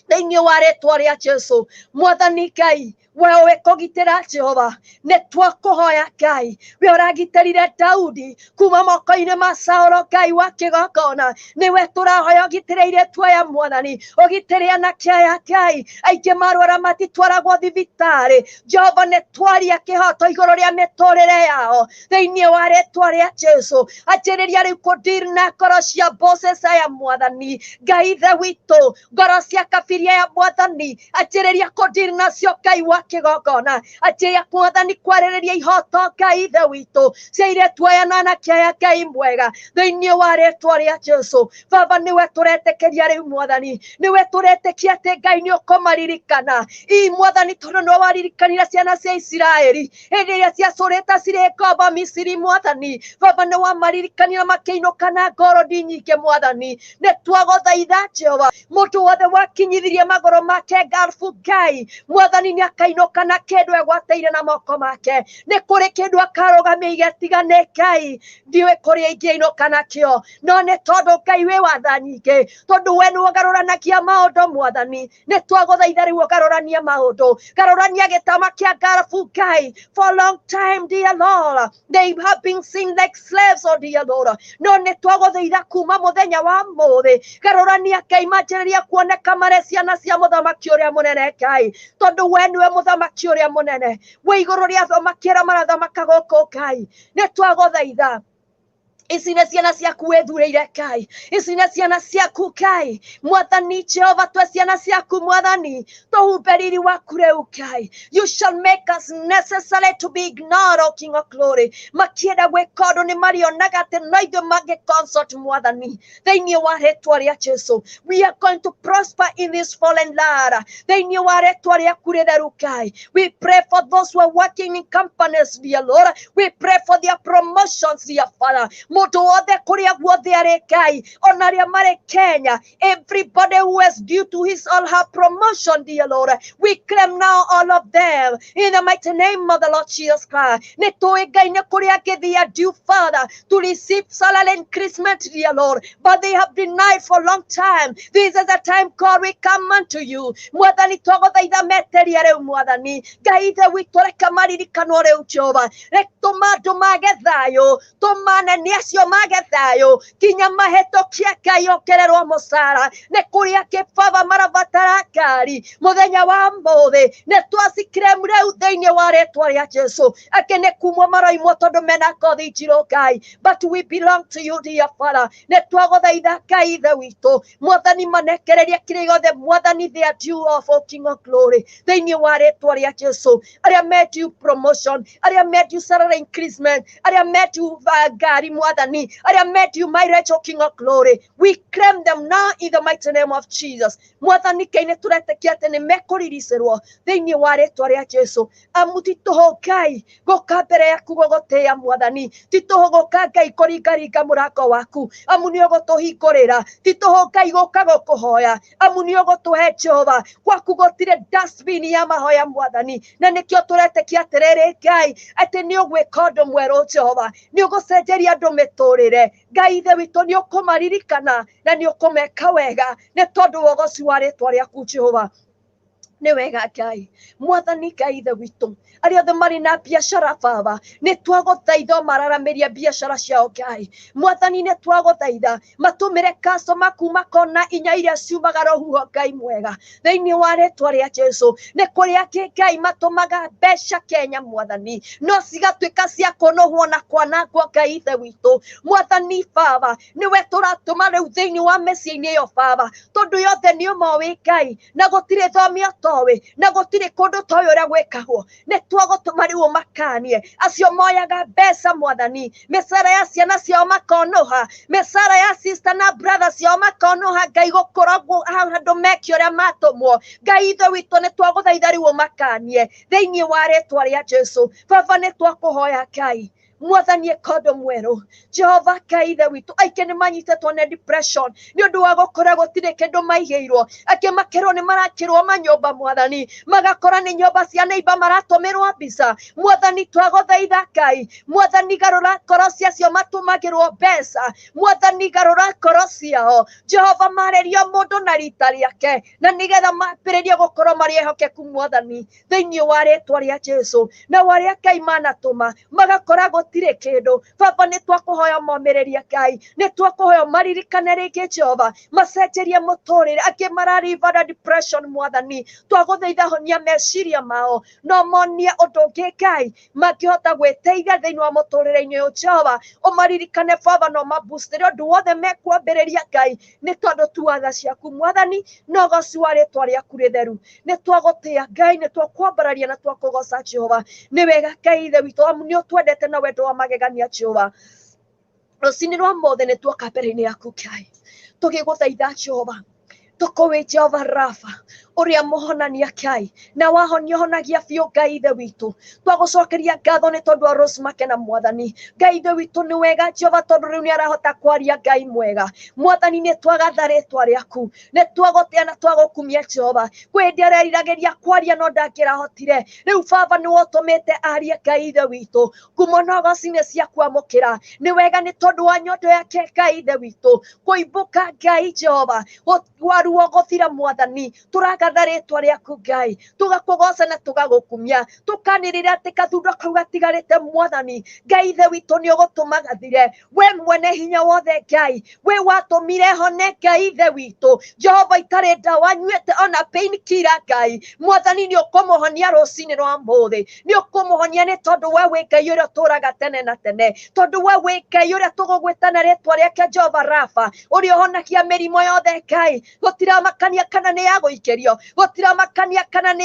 thĩinĩ wa rĩtwa rĩa Jesu. Mwathani Ngai we ũĩ kũgitĩra Jehova, nĩ twakũhoya Ngai we ũragitĩrire Daudi kuma moko-inĩ ma Saũlũ Ngai wa kĩgongona. Nĩwe tũrahoya ũgitĩre airĩtu aya Mwathani, ũgitĩre anake aya Ngai aingĩ marwara matitwaragwo thibitarĩ. Jehova nĩ twaria kĩhoto igũrũ rĩa mĩtũrĩre yao thĩinĩ wa rĩtwa rĩa Jesu. Anjĩrĩria rĩu kũdeal na ngoro cia bosses aya Mwathani Ngai ithe witũ, ngoro cia kabiria ya Mwathani anjĩrĩria kũdeal nacio Ngai wa kĩgongona. Anjĩrĩria Mwathani kwarĩrĩria ihoto Ngai ithe witũ cia airĩtu aya na anake aya Ngai mwega thĩinĩ wa rĩtwa rĩa Jesu. Baba nĩwe tũretĩkĩria rĩu Mwathani, nĩwe tũretĩkia atĩ Ngai nĩ ũkũmaririkana. Mwathani tondũ nĩwe waririkanire ciana cia Isiraeli hĩndĩ ĩrĩa ciacũrĩte cirĩ ngombo Misiri Mwathani. Baba nĩ wamaririkanire makĩinũka na ngorondi nyingĩ Mwathani. Nĩ twagũthaitha Jehova mũndũ wothe wakinyithirie magũrũ make ngarbu Ngai Mwathani nĩ akainũka na kĩndũ egwatĩire na moko make. Nĩ kũrĩ kĩndũ akarũgamia igĩtigane Ngai ndiũĩ kũrĩa ingĩinũka nakĩo, no nĩ tondũ Ngai wĩ watha nyingĩ, tondũ we nĩ ũgarũranagia maũndũ Mwathani. Nĩ twagũthaitha rĩu ũgarũranie maũndũ, garũrania gĩtama kĩa ngarbu Ngai. For a long time dear Lord they have been seen like slaves, oh dear Lord, no nĩ twagũthaitha kuma mũthenya wa mũthĩ garũrania Ngai manjĩrĩria kuoneka marĩ ciana cia mũthamaki ũrĩa mũnene Ngai, tondũ we nĩwe mũthamaki ũrĩa mũnene we igũrũ rĩa athamaki arĩa marathamaka gũkũ Ngai. Nĩ twagũthaitha ici nĩ ciana ciaku wĩthurĩire Ngai, ici nĩ ciana ciaku Ngai Mwathani Jehova, twe ciana ciaku Mwathani tũhumbe riri waku rĩu Ngai. You shall make us necessary to be ignored, O King of Glory. Makĩenda gwĩka ũndũ nĩ marionaga atĩ no ithuĩ mangĩ-consult Mwathani thĩinĩ wa rĩtwa rĩa Jesu. We are going to prosper in this fallen land thĩinĩ wa rĩtwa rĩaku rĩtheru Ngai. We pray for those who are working in companies dear Lord. We pray for their promotions dear Father. Mũndũ wothe kũrĩa guothe arĩ Ngai, ona arĩa marĩ Kenya, everybody who is due to his or her promotion dear Lord, we claim now all of them in the mighty name of the Lord Jesus Christ. Nĩ tũĩ Ngai nĩ kũrĩa angĩ they are due Father to receive salary increasement dear Lord, but they have denied for a long time. This is the time God we come unto you. Mwathani twagũthaitha meteria rĩu Mwathani Ngai ithe witũ reka maririkanwo rĩu Jehova, reka tũma andũ mage thayũ, tũma anene acio mage thayũ, kinya mahĩtũkie Ngai ongererwo mũcara. Nĩ kũrĩa angĩ Baba marabatara ngari mũthenya wa mũthĩ, nĩ twacikiremu rĩu thĩinĩ wa rĩtwa rĩa Jesu. Angĩ nĩ kumwo maroimwo tondũ mena ngothi njirũ Ngai, but we belong to you dear Father. Nĩ twagũthaitha Ngai ithe witũ Mwathani manekereria kĩrĩa gĩothe Mwathani they are due of, O King of Glory thĩinĩ wa rĩtwa rĩa Jesu. Arĩa me due promotion, arĩa me due salary increasement, arĩa me due ngari Mwathani, arĩa me due marriage, O King of Glory, we claim them now in the mighty name of Jesus. Mwathani Ngai nĩ tũretĩkia atĩ nĩ mekũriricĩrwo thĩinĩ wa rĩtwa rĩa Jesu. Amu ti tũhũ Ngai gũka mbere yaku gũgũtĩĩa Mwathani, ti tũhũ gũka Ngai kũringaringa mũrango waku amu nĩ ũgũtũhingũrĩra, ti tũhũ Ngai gũka gũkũhoya amu nĩ ũgũtũhe Jehova. Gwaku gũtirĩ dustbin ya mahoya Mwathani, na nĩkĩo tũretĩkia atĩrĩrĩ Ngai atĩ nĩ ũgwĩka ũndũ mwerũ Jehova, nĩ ũgũcenjeria andũ mĩtũrĩre Ngai ithe witũ, nĩ ũkũmaririkana na nĩ ũkũmeka wega nĩ tondũ wa ũgoci wa rĩtwa rĩaku Jehova. Nĩ wega Ngai Mwathani Ngai ithe witũ, arĩa othe marĩ na biacara Baba nĩ twagũthaitha mararamĩria biacara ciao Ngai Mwathani, nĩ twagũthaitha matũmĩre customer kuma kona inya iria ciumaga rũhuho Ngai mwega thĩinĩ wa rĩtwa rĩa Jesu. Nĩ kũrĩa angĩ Ngai matũmaga mbeca Kenya Mwathani no cigatuĩka cia kũnũhwo na kwanangwo Ngai ithe witũ Mwathani Baba, nĩwe tũratũma rĩu thĩinĩ wa mĩciĩ-inĩ ĩyo Baba, tondũ yothe nĩ ũmoĩ Ngai na gũtirĩ thomio toĩ na gũtirĩ kũndũ toĩ ũrĩa gwĩkagwo. Nĩ twagũtũma rĩu makanie acio moyaga mbeca Mwathani, mĩcara ya ciana ciao makonũha, mĩcara ya sister na brother ciao makonũha Ngai gũkoragwo handũ meke ũrĩa matũmwo. Ngai ithe witũ nĩ twagũthaitha rĩu makanie thĩinĩ wa rĩtwa rĩa Jesu. Baba nĩ twakũhoya Ngai mwathani ekondo mweru Jehova Ngai ithe witũ aingĩ nĩ manyitetwo nĩ depression nĩ ũndũ wa gũkora gũtirĩ kĩndũ maigĩirwo angĩ makerwo nĩ marakĩrwo manyũmba mwathani magakora nĩ nyũmba cia neighbor maratũmĩrwo mbica mwathani twagũthaitha Ngai mwathani garũra ngoro ciacio matũmagĩrwo mbeca mwathani garũra ngoro ciao Jehova marĩria mũndũ na rita rĩake na nĩgetha mambĩrĩrie gũkorwo marĩ ehokeku mwathani thĩinĩ wa rĩtwa rĩa Jesu na warĩa Ngai manatũma magakora gũtirĩ kĩndũ baba nĩ twakũhoya momĩrĩria Ngai nĩ twakũhoya maririkane rĩngĩ Jehova macenjerie mũtũrĩre angĩ marariva na depression mwathani twagũthaitha honia meciria mao no monie ũndũ ũngĩ Ngai mangĩhota gwĩteithia thĩinĩ wa mũtũrĩre-inĩ ũyũ Jehova ũmaririkane baba no mabustĩre ũndũ wothe mekwambĩrĩria Ngai nĩ tondũ tuatha ciaku mwathani no goci wa rĩtwa rĩaku rĩtheru nĩ twagũtĩa Ngai nĩ twakwambararia na twakũgoca Jehova nĩ wega Ngai ithe witũ nĩ ũtwendete na wendo wa magegania Jehova rũcinĩ rwa mothe nĩ tuoka mbere-inĩ yaku Ngai tũgĩgũthaitha Jehova tũkũwĩ Jehova Rafa ũrĩa mũhonania Ngai na wahonia honagia biũ Ngai ithe witũ twagũcokeria ngatho nĩ tondũ wa Rose Makena mwathani Ngai ithe witũ nĩ wega Jehova tondũ rĩu nĩ arahota kwaria Ngai mwega mwathani nĩ twagatha rĩtwa rĩaku nĩ twagũtĩa na twagũkumia Jehova kwĩ hĩndĩ areriragĩria kwaria no ndangĩrahotire rĩu baba nĩ wotũmĩte arie Ngai ithe witũ ngumo na goci-inĩ cia kwamũkĩra nĩ wega nĩ tondũ wa nyondo yake Ngai ithe witũ kũimbũka Ngai Jehova waruo gũthira mwathani tũragatha rĩtwa rĩaku Ngai tũgakũgoca na tũgagũkumia tũkanĩrĩra atĩ kathundo kau gatigarĩte mwathani Ngai ithe witũ nĩ ũgũtũma gathire we mwene hinya wothe Ngai we watũmire hone Ngai ithe witũ Jehova itarĩ ndawa nyuĩte ona pain killer Ngai mwathani nĩ ũkũmũhonia rũcinĩ rwa mũthĩ nĩ ũkũmũhonia nĩ tondũ we wĩ Ngai ũrĩa ũtũũraga tene na tene tondũ we wĩ Ngai ũrĩa tũgũgwĩta na rĩtwa rĩake Jehova Rafa ũrĩa ũhonagia mĩrimũ yothe Ngai gũtiramakania kana nĩ ya gũikĩrio gũtiramakania kana nĩ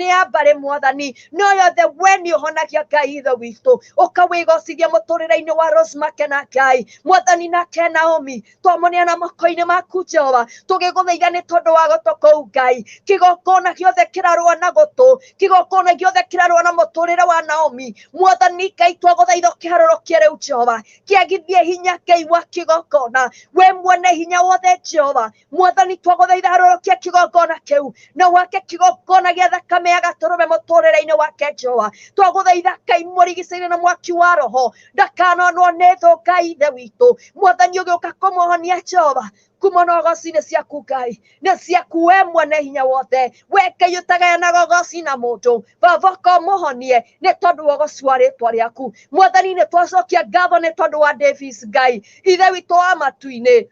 ya mbarĩ mwathani no yothe we nĩ ũhonagia Ngai ithe witũ ũkawĩgocithia mũtũrĩre-inĩ wa Rose Makena Ngai mwathani nake Naomi twamũneana moko-inĩ maku Jehova tũgĩgũthaitha nĩ tondũ wa gũtũ kũu Ngai kĩgongona gĩothe kĩrarũa na gũtũ kĩgongona gĩothe kĩrarũa na mũtũrĩre wa Naomi mwathani Ngai twagũthaitha ũkĩharũrũkie rĩu Jehova kĩagithie hinya Ngai wa kĩgongona we mwene hinya wothe Jehova mwathani twagũthaitha harũrũkie kĩgongona kĩu na wake kĩgongona gĩa thakame ya gatũrũme mũtũrĩre-inĩ wake Jehova twagũthaitha Ngai mũrigicĩirie na mwaki wa roho ndakanonwo nĩ thũ Ngai ithe witũ mwathani ũgĩũka kũmũhonia Jehova kuma na goci-inĩ ciaku Ngai nĩ ciaku we mwene hinya wothe we Ngai ũtagayanaga goci na mũndũ baba ũkamũhonie nĩ tondũ wa goci wa rĩtwa rĩaku mwathani nĩ twacokia ngatho nĩ tondũ wa Davis Ngai ithe witũ wa matu-inĩ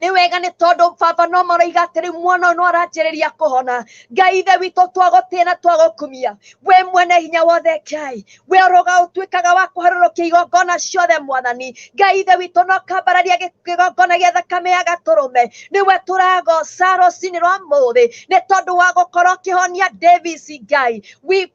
nĩ wega nĩ tondũ baba no maroiga atĩrĩ mwana no aranjĩrĩria kũhona Ngai ithe witũ twagũtĩa na twagũkumia we mwene hinya wothe Ngai we ũroga ũtuĩkaga wa kũharũrũkia igongona ciothe mwathani Ngai ithe witũ no kambararia kĩgongona gĩa thakame ya gatũrũme nĩwe tũragoca rũcinĩ rwa mũthĩ nĩ tondũ wa gũkorwo ũkĩhonia Davis Ngai we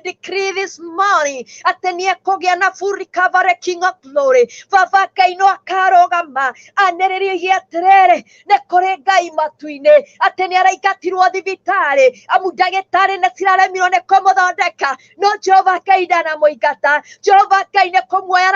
decree this morning atĩ nĩ ekũgĩa na full recovery King of Glory baba Ngai no akarũgama anĩrĩrie atĩrĩrĩ nĩ kũrĩ Ngai matu-inĩ atĩ nĩ araingatirwo thibitarĩ amu ndagĩtarĩ nĩ ciraremirwo nĩ kũmũthondeka no Jehova Ngai ndanamũingata Jehova Ngai nĩ kũmuoya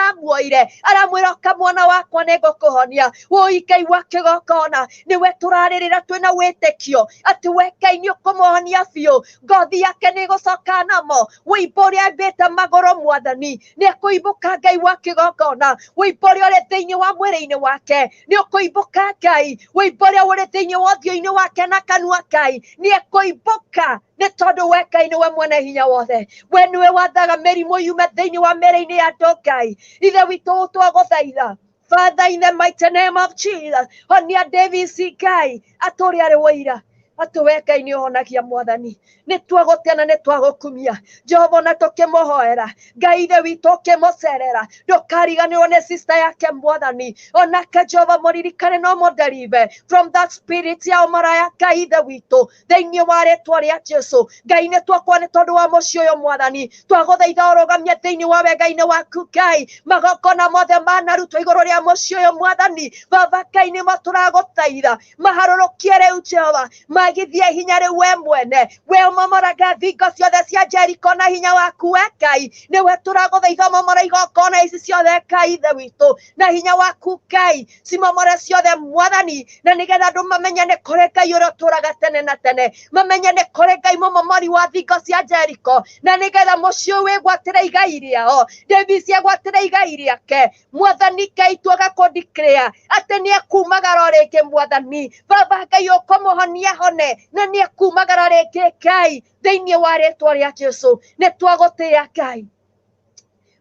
aramwĩra oka mwana wakwa nĩ ngũkũhonia woi Ngai wa kĩgongona nĩwe tũrarĩrĩra twĩna wĩtĩkio atĩ we Ngai nĩ ũkũmũhonia biũ ngothi yake nĩ ĩgũcoka namo wĩimbo ũrĩa ambĩte magũrũ mwathani nĩ ekũimbũka Ngai wa kĩgongona wĩimbo ũrĩa ũrĩ thĩinĩ wa mwĩrĩ-inĩ wake nĩ ũkũimbũka Ngai wĩimbo ũrĩa ũrĩ thĩinĩ wa ũthiũ-inĩ wake na kanua Ngai nĩ ekũimbũka nĩ tondũ we Ngai nĩwe mwene hinya wothe we nĩwe wathaga mĩrimũ yume thĩinĩ wa mĩĩrĩ-inĩ ya andũ Ngai ithe witũ twagũthaitha Father in the mighty name of Jesus honia Davis Ngai atũrĩ arĩ wĩira atĩ we Ngai nĩ ũhonagia mwathani nĩ twagũtĩa na nĩ twagũkumia Jehova na tũkĩmũhoera Ngai ithe witũ ũkĩmũcerera ndũkariganĩrwo nĩ sister yake mwathani onake Jehova mũririkane no mũnderive from that spirit ya ũmaraya Ngai ithe witũ thĩinĩ wa rĩtwa rĩa Jesu Ngai nĩ twakwa nĩ tondũ wa mũciĩ ũyũ mwathani twagũthaitha ũrũgamie thĩinĩ wa wega-inĩ waku Ngai magongona mothe manarutwo igũrũ rĩa mũciĩ ũyũ mwathani baba Ngai nĩmo tũragũthaitha maharũrũkie rĩu Jehova wagithie hinya rĩu we mwene we ũmomoraga thingo ciothe cia Jeriko na hinya waku we Ngai nĩwe tũragũthaitha ũmomora igongona ici ciothe Ngai ithe witũ na hinya waku Ngai cimomore ciothe Mwathani na nĩgetha andũ mamenye nĩ kũrĩ Ngai ũrĩa ũtũũraga tene na tene mamenye nĩ kũrĩ Ngai mũmomori wa thingo cia Jeriko na nĩgetha mũciĩ ũyũ wĩgwatĩre igai rĩao David ciegwatĩre igai rĩake Mwathani Ngai tũgakũ-declare atĩ nĩekumagara rĩngĩ Mwathani Baba Ngai ũkũmũhonia hone na nĩekumagara rĩngĩ Ngai thĩinĩ wa rĩtwa rĩa Jesũ nĩtwagũtĩĩa Ngai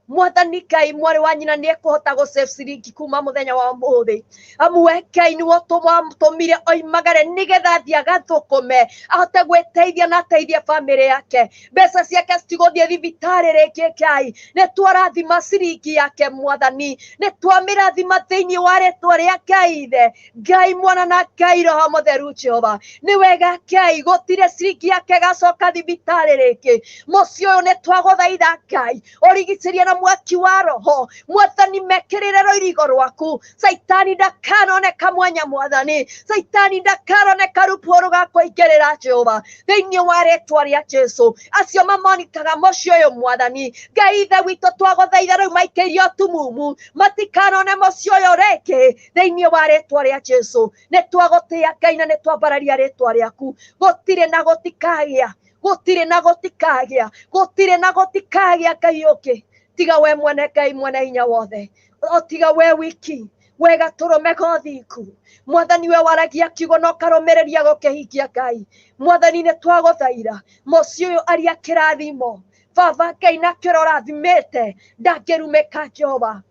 Mwathani Ngai mwarĩ wa nyina nĩekũhota gũ-save ciringi kuma mũthenya wa ũmũthĩ amu we Ngai nĩwe ũtũmire oimagare nĩgetha athiĩ agathũkũme ahote gwĩteithia na ateithie bamĩrĩ yake mbeca ciake citigũthiĩ thibitarĩ rĩngĩ Ngai nĩtwarathima ciringi yake Mwathani nĩtwamĩrathima thĩinĩ wa rĩtwa rĩa Ngai ithe Ngai mwana na Ngai roho mũtheru Jehova nĩ wega Ngai gũtirĩ ciringi yake gacoka thibitarĩ rĩngĩ mũciĩ ũyũ nĩtwagũthaitha Ngai ũrigicĩrie na mwaki wa roho Mwathani mekĩrĩre rũirigo rwaku Saitani ndakanone kamwanya Mwathani Saitani ndakanone karupũru ga kũingĩrĩra Jehova thĩinĩ wa rĩtwa rĩa Jesũ acio mamonitaga mũciĩ ũyũ Mwathani Ngai ithe witũ twagũthaitha rĩu maikĩrio tumumu matikanone mũciĩ ũyũ rĩngĩ thĩinĩ wa rĩtwa rĩa Jesũ nĩtwagũtĩĩa Ngai na nĩtwambararia rĩtwa rĩaku gũtirĩ na gũtikagĩa gũtirĩ na gũtikagĩa gũtirĩ na gũtikagĩa Ngai ũngĩ tiga we mwene Ngai mwene hinya wothe o tiga we wiki we gatũrũme gothiku Mwathani we waragia kiugo na ũkarũmĩrĩria gũkĩhingia Ngai Mwathani nĩtwagũthaitha mũciĩ ũyũ arĩa kĩrathimo Baba Ngai nakĩo ũrathimĩte ndangĩrumĩka Jehova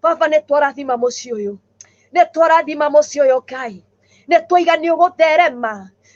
Baba nĩtwarathima mũciĩ ũyũ nĩtwarathima mũciĩ ũyũ Ngai nĩtwaiga nĩũgũtherema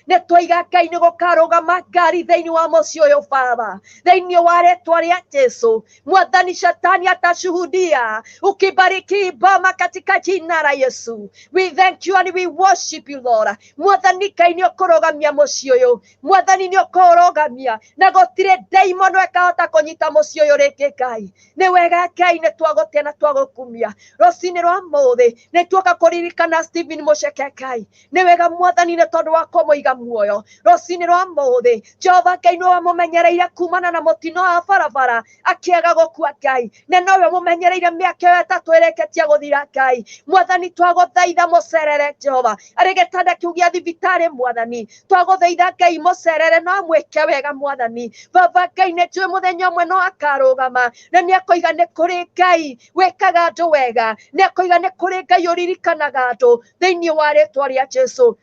nĩtwaiga Ngai nĩgũkarũgama ngari thĩinĩ wa mũciĩ ũyũ Baba thĩinĩ wa rĩtwa rĩa Jesũ Mwathani shetani atashuhudia ukibariki boma katika jina la Yesu we thank you and we worship you Lord Mwathani Ngai nĩũkũrũgamia mũciĩ ũyũ Mwathani nĩũkũrũgamia na gũtirĩ daimon wekahota kũnyita mũciĩ ũyũ rĩngĩ Ngai nĩ wega Ngai nĩtwagũtĩa na twagũkumia rũcinĩ rwa mũthĩ nĩtuoka kũririkana Stephen Mũceke Ngai nĩ wega Mwathani nĩ tondũ wa kũmũiga muoyo rũcinĩ rwa mũthĩ Jehova Ngai nĩwe mũmenyereire kumana na mũtino wa barabara akĩaga gũkua Ngai na nowe mũmenyereire mĩaka ĩyo ĩtatũ ĩrĩkĩtie gũthira Ngai Mwathani twagũthaitha mũcerere Jehova arĩ gĩtanda kĩu gĩa thibitarĩ Mwathani twagũthaitha Ngai mũcerere no mwĩke wega Mwathani Baba Ngai nĩnjũĩ mũthenya ũmwe no akarũgama na nĩekũiga nĩ kũrĩ Ngai wĩkaga andũ wega nĩekũiga nĩ kũrĩ Ngai ũririkanaga andũ thĩinĩ wa rĩtwa rĩa Jesũ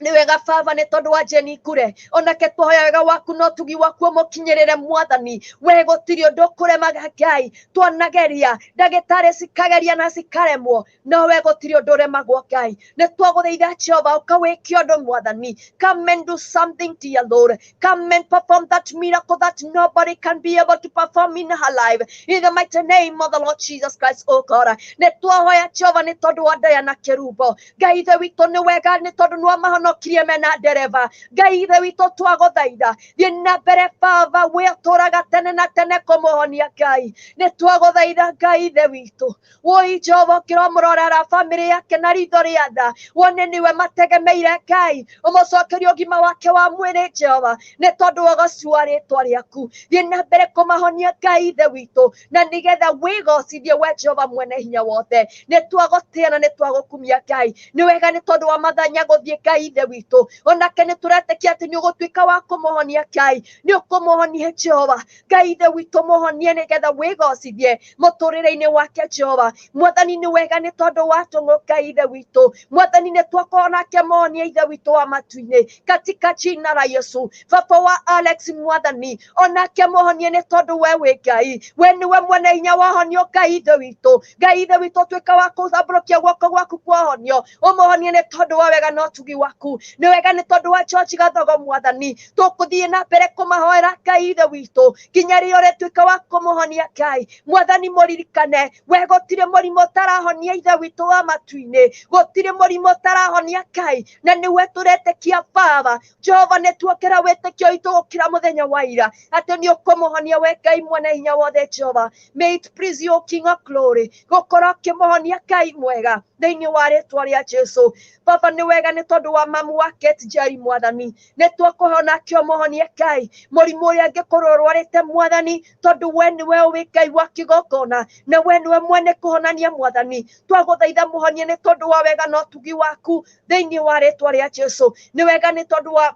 nĩ wega Baba nĩ tondũ wa Jenny Kure onake tũhoya wega waku no tugi waku mũkinyĩrĩre Mwathani we gũtirĩ ũndũ kũremaga Ngai twanageria ndagĩtarĩ cikageria na cikaremwo no we gũtirĩ ũndũ ũremagwo Ngai nĩ twagũthaitha Jehova ũkawĩke ũndũ Mwathani come and do something dear Lord come and perform that miracle that nobody can be able to perform in her life in the mighty name of the Lord Jesus Christ oh God nĩ twahoya Jehova nĩ tondũ wa Diana Kĩrumbo Ngai ithe witũ nĩ wega nĩ tondũ nĩ wamahonokirie mena ndereba Ngai ithe witũ twagũthaitha thiĩ na mbere Baba we ũtũũraga tene na tene kũmũhonia Ngai nĩ twagũthaitha Ngai ithe witũ woi Jehova ũkĩromũrorera bamĩrĩ yake na ritho rĩa tha wone nĩwe mategemeire Ngai ũmũcokerie ũgima wake wa mwĩrĩ Jehova nĩ tondũ wa ũgoci wa rĩtwa rĩaku thiĩ na mbere kũmahonia Ngai ithe witũ na nĩgetha wĩgocithie we Jehova mwene hinya wothe nĩ twagũtĩa na nĩ twagũkumia Ngai nĩ wega nĩ tondũ wa mathanya gũthiĩ Ngai ithe witũ onake nĩ tũretĩkia atĩ nĩ ũgũtuĩka wa kũmũhonia Ngai nĩ ũkũmũhonia Jehova Ngai ithe witũ mũhonie nĩgetha wĩgocithie mũtũrĩre-inĩ wake Jehova Mwathani nĩ wega nĩ tondũ wa tũng'ũ Ngai ithe witũ Mwathani nĩ twakorwo nake mũhonia ithe witũ wa matu-inĩ katika jina la Yesu baba wa Alex Mwathani onake mũhonie nĩ tondũ we wĩ Ngai we nĩwe mwene hinya wahonio Ngai ithe witũ Ngai ithe witũ tuĩka wa kũthambũrũkia guoko gwaku kwahonio ũmũhonie nĩ tondũ wa wega no tugi waku nĩ wega nĩ tondũ wa George Gathogo Mwathani tũkũthiĩ na mbere kũmahoera Ngai ithe witũ nginya rĩrĩa ũrĩtuĩka wa kũmũhonia Ngai Mwathani mũririkane we gũtirĩ mũrimũ ũtarahonia ithe witũ wa matu-inĩ gũtirĩ mũrimũ ũtarahonia Ngai na nĩwe tũretĩkia Baba Jehova nĩ tuokera wĩtĩkio witũ gũkĩra mũthenya wa ira atĩ nĩ ũkũmũhonia we Ngai mwene hinya wothe Jehova may it please you King of glory gũkorwo ũkĩmũhonia Ngai mwega thĩinĩ wa rĩtwa rĩa Jesũ Baba nĩ wega nĩ tondũ wa mamu wake tijari mwathani ne twakuhona kyo mohonie Ngai murimu uria angikorwo urwarite mwathani tondu we niwe wi Ngai wa kigokona na we niwe mwene kuhonania mwathani twaguthaitha muhonie ni tondu wa wega na utugi waku thiini wa ritwa ria Jesu ni wega ni tondu wa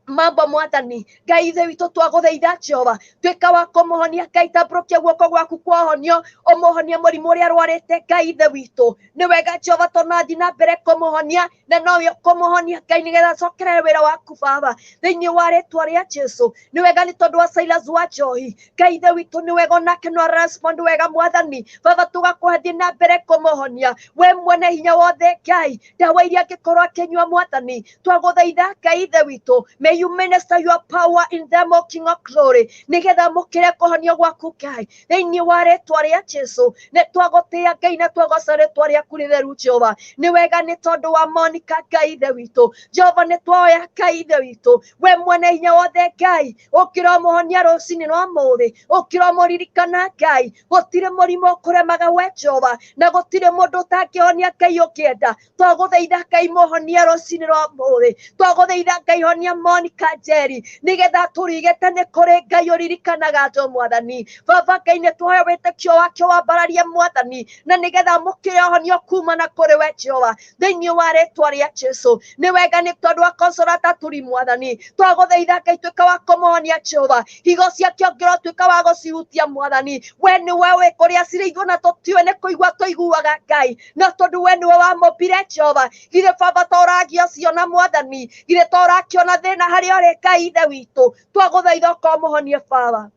mambo mwathani Ngai ithe witũ twagũthaitha Jehova tuĩka wa kũmũhonia Ngai tambũrũkia guoko gwaku kwa ũhonio ũmũhonie mũrimũ ũrĩa arwarĩte Ngai ithe witũ nĩ wega Jehova tũnathi na mbere kũmũhonia na nowe kũmũhonia Ngai nĩgetha acokerere wĩra waku Baba thĩinĩ wa rĩtwa rĩa Jesu nĩ wega nĩ tondũ wa Silas wa Njohi Ngai ithe witũ nĩ wega onake no respond wega mwathani Baba tũgakũhe na mbere kũmũhonia we mwene hinya wothe Ngai ndawa iria angĩkorwo akĩnyua mwathani twagũthaitha Ngai ithe witũ you minister your power in them, O King of Glory. Nigetha mukire kuhonio gwaku Ngai thiini wa ritwa ria Jesu ne twagutia Ngai na twagoca ritwa riaku ritheru Jehova ni wega ni tondu wa Monica Ngai ithe witu Jehova ni twoya Ngai ithe witu we mwene hinya wothe Ngai ukira muhonia rucini rwa muthi ukira muririkana Ngai gutire murimo kuremaga we Jehova na gutire mundu utangihonia Ngai ukienda twaguthaitha Ngai muhonia rucini rwa muthi twaguthaitha Ngai honia Kanjeri nigetha turigitane kuri Ngai uririkanaga ndo mwathani Baba Ngai nĩ twoya wĩtĩkio wake wambararie mwathani na nigetha mukire honio kuma na kuri we Jehova thĩinĩ wa rĩtwa rĩa Jesu nĩ wega nĩ tondũ wa Consolata turi mwathani twagũthaitha Ngai tuĩka wa kũmũhonia Jehova higo ciake ongĩrwo tuĩka wa gũcihutia mwathani we nĩwe wĩ kũrĩa cirĩ na tũtiũĩ nĩ kũigua tũiguaga Ngai na tondũ we nĩwe wamũmbire Jehova githĩ Baba toragia ciona mwathani githĩ torakiona thĩna harĩa ũrĩ Ngai ithe witũ twagũthaitha ũkamũhonie Baba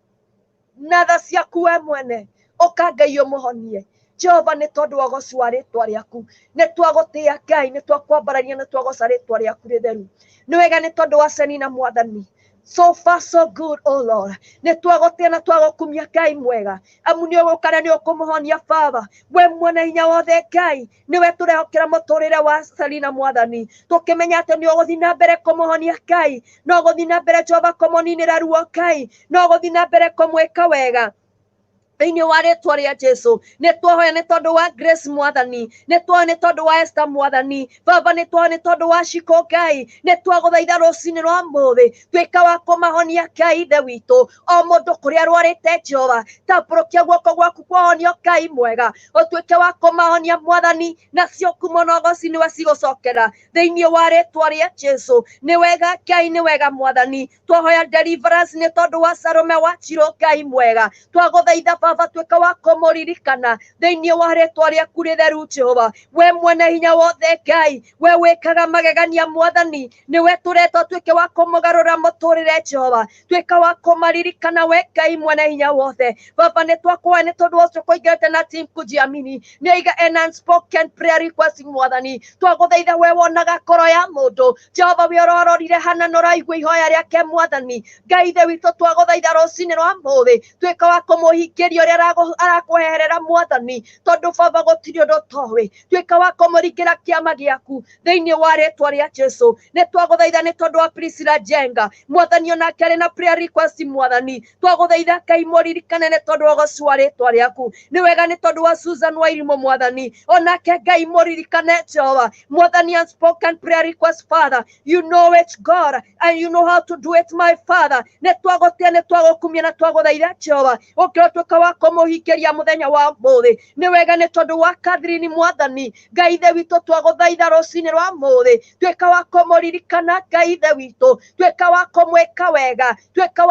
na tha ciaku we mwene ũka Ngai ũmũhonie Jehova nĩ tondũ wa ũgoci wa rĩtwa rĩaku nĩ twagũtĩa Ngai nĩ twakwambarania nĩ twagoca rĩtwa rĩaku rĩtheru nĩ wega nĩ tondũ wa Selina mwathani so far so good oh Lord nĩ twagũtĩa na twagũkumia Ngai mwega amu nĩ ũgũka na nĩ ũkũmũhonia Baba we mwene hinya wothe Ngai nĩwe tũrehokera mũtũrĩre wa Selina mwathani tũkĩmenya atĩ nĩ ũgũthiĩ na mbere kũmũhonia Ngai no ũgũthiĩ na mbere Jehova kũmũninĩra ruo Ngai no ũgũthiĩ na mbere kũmwĩka wega thĩinĩ wa rĩtwa rĩa Jesu nĩ twohoya nĩ tondũ wa Grace mwathani nĩ twohoya nĩ tondũ wa Esther mwathani Baba nĩ twohoya nĩ tondũ wa Shiko Ngai nĩ twagũthaitha rũcinĩ rwa mũthĩ tuĩka wa kũmahonia Ngai ithe witũ o mũndũ kũrĩa arwarĩte Jehova tambũrũkia guoko gwaku kwa honio Ngai mwega ũtuĩke wa kũmahonia mwathani nacio kuuma na ũgoci nĩwe cigũcokera thĩinĩ wa rĩtwa rĩa Jesu nĩ wega Ngai nĩ wega mwathani twohoya deliverance nĩ tondũ wa Salome wa Chiro Ngai mwega twagũthaitha Baba tuĩka wa kũmũririkana thĩinĩ wa rĩtwa rĩaku rĩtheru Jehova we mwene hinya wothe Ngai we wĩkaga magegania mwathani nĩwe tũretwo tuĩke wa kũmũgarũra mũtũrĩre Jehova tuĩka wa kũmaririkana we Ngai mwene hinya wothe Baba nĩ twakũhoya nĩ tondũ ũcio kũingĩrĩte na team kujiamini nĩ aiga an unspoken prayer request mwathani twagũthaitha we wonaga ngoro ya mũndũ Jehova we ũrororire Hana na ũraigua ihoya rĩake mwathani Ngai ithe witũ twagũthaitha rũcinĩ rwa mũthĩ tuĩka wa kũmũhingĩria ũrĩa arakweherera mwathani tondu Baba gũtirĩ ũndũ toĩ tuĩka wa kũmũringĩra kĩama gĩaku thĩinĩ wa rĩtwa rĩa Jesu nĩ twagũthaitha nĩ tondũ wa Priscilla Jenga mwathani onake arĩ na prayer request mwathani twagũthaitha Ngai mũririkane nĩ tondũ wa ũgoci wa rĩtwa rĩaku nĩ wega nĩ tondũ wa Susan Wairimu mwathani onake Ngai mũririkane Jehova mwathani unspoken prayer request Father you know it God and you know how to do it my Father nĩ twagũtĩa nĩ twagũkumia na twagũthaitha Jehova ũkĩrwo tuĩka wa kũmũhingĩria mũthenya wa mũthĩ nĩ wega nĩ tondũ wa Catherine mwathani Ngai ithe witũ twagũthaitha rũcinĩ rwa mũthĩ tuĩka wa kũmũririkana Ngai ithe witũ tuĩka wa kũmwĩka wega tuĩka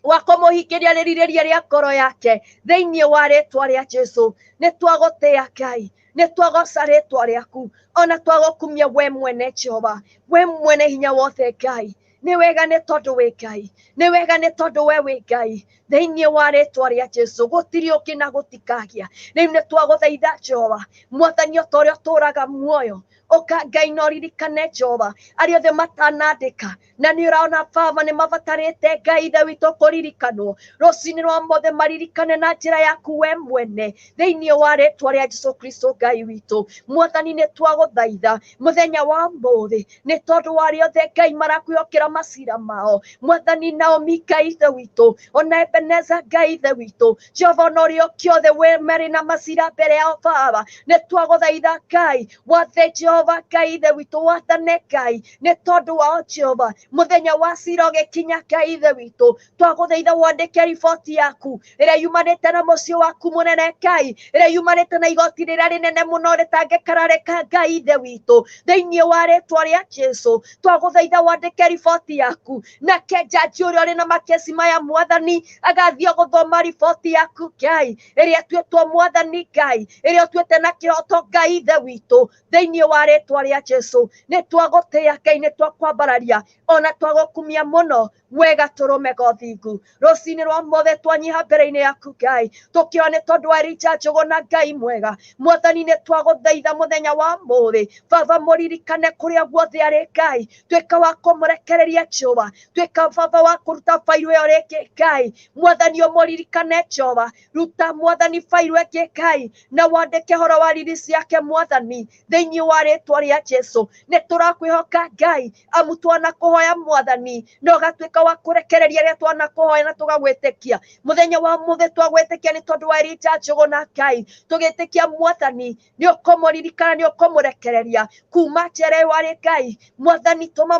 wa kũmũhingĩria rĩrirĩria rĩa ngoro yake thĩinĩ wa rĩtwa rĩa Jesu nĩ twagũtĩa Ngai nĩ twagoca rĩtwa rĩaku ona twagũkumia we mwene Jehova we mwene hinya wothe Ngai nĩ wega nĩ tondũ wĩ Ngai nĩ wega nĩ tondũ we wĩ Ngai thĩinĩ wa rĩtwa rĩa Jesu gũtirĩ ũngĩ na gũtikagĩa rĩu nĩ twagũthaitha Jehova mwathani o ta ũrĩa ũtũũraga muoyo ũka Ngai na ũririkane Jehova arĩa othe matanandĩka na nĩ ũraona Baba nĩ mabatarĩte Ngai ithe witũ kũririkanwo rũcinĩ rwa mũthĩ maririkane na njĩra yaku we mwene thĩinĩ wa rĩtwa rĩa Jesu Kristo Ngai witũ mwathani nĩ twagũthaitha mũthenya wa mũthĩ nĩ tondũ wa arĩa othe Ngai marakwĩhokera macira mao mwathani Naomi Ngai ithe witũ ona Ebeneza Ngai ithe witũ Jehova ona ũrĩa kĩothe we marĩ na macira mbere yao Baba nĩ twagũthaitha Ngai wathe Jehova Jehova Ngai ithe witũ wathane Ngai nĩ tondũ wao Jehova mũthenya wa cira ũgĩkinya Ngai ithe witũ twagũthaitha wandĩke riboti yaku ĩrĩa yumanĩte na mũciĩ waku mũnene Ngai ĩrĩa yumanĩte na igoti rĩrĩa rĩnene mũno rĩtangĩkararĩka Ngai ithe witũ thĩinĩ wa rĩtwa rĩa Jesũ twagũthaitha wandĩke riboti yaku nake jaji ũrĩa ũrĩ na makesi maya mwathani agathiĩ gũthoma riboti yaku Ngai ĩrĩa tuĩtwo mwathani Ngai ĩrĩa ũtuĩte na kĩhoto Ngai ithe witũ thĩinĩ wa rĩtwa rĩa Jesũ nĩ twagũtĩĩa Ngai nĩ twakwambararia ona twagũkumia mũno wega tũrũme gothingu rũcinĩ rwa mothe twanyiha mbere-inĩ yaku Ngai tũkĩoya nĩ tondũ wa Elijah Njũgũna Ngai mwega mwathani nĩ twagũthaitha mũthenya wa mũthĩ baba mũririkane kũrĩa guothe arĩ Ngai tuĩka wa kũmũrekereria Jehova tuĩka baba wa kũruta failo ĩyo rĩngĩ Ngai mwathani ũmũririkane Jehova ruta mwathani failo ĩngĩ Ngai na wandĩke horo wa release yake mwathani thĩinĩ wa rĩtwa rĩa Jesũ nĩ tũrakwĩhoka Ngai amu twanakũhoya mwathani na ũgatuĩka wa kũrekereria rĩa twanakũhoya na tũgagwĩtĩkia mũthenya wa mũthĩ twagwĩtĩkia nĩ tondũ wa Elijah Njũgũna Ngai tũgĩtĩkia mwathani nĩ ũkũmũririkana nĩ ũkũmũrekereria kuma njĩra ĩyo arĩ Ngai mwathani tũma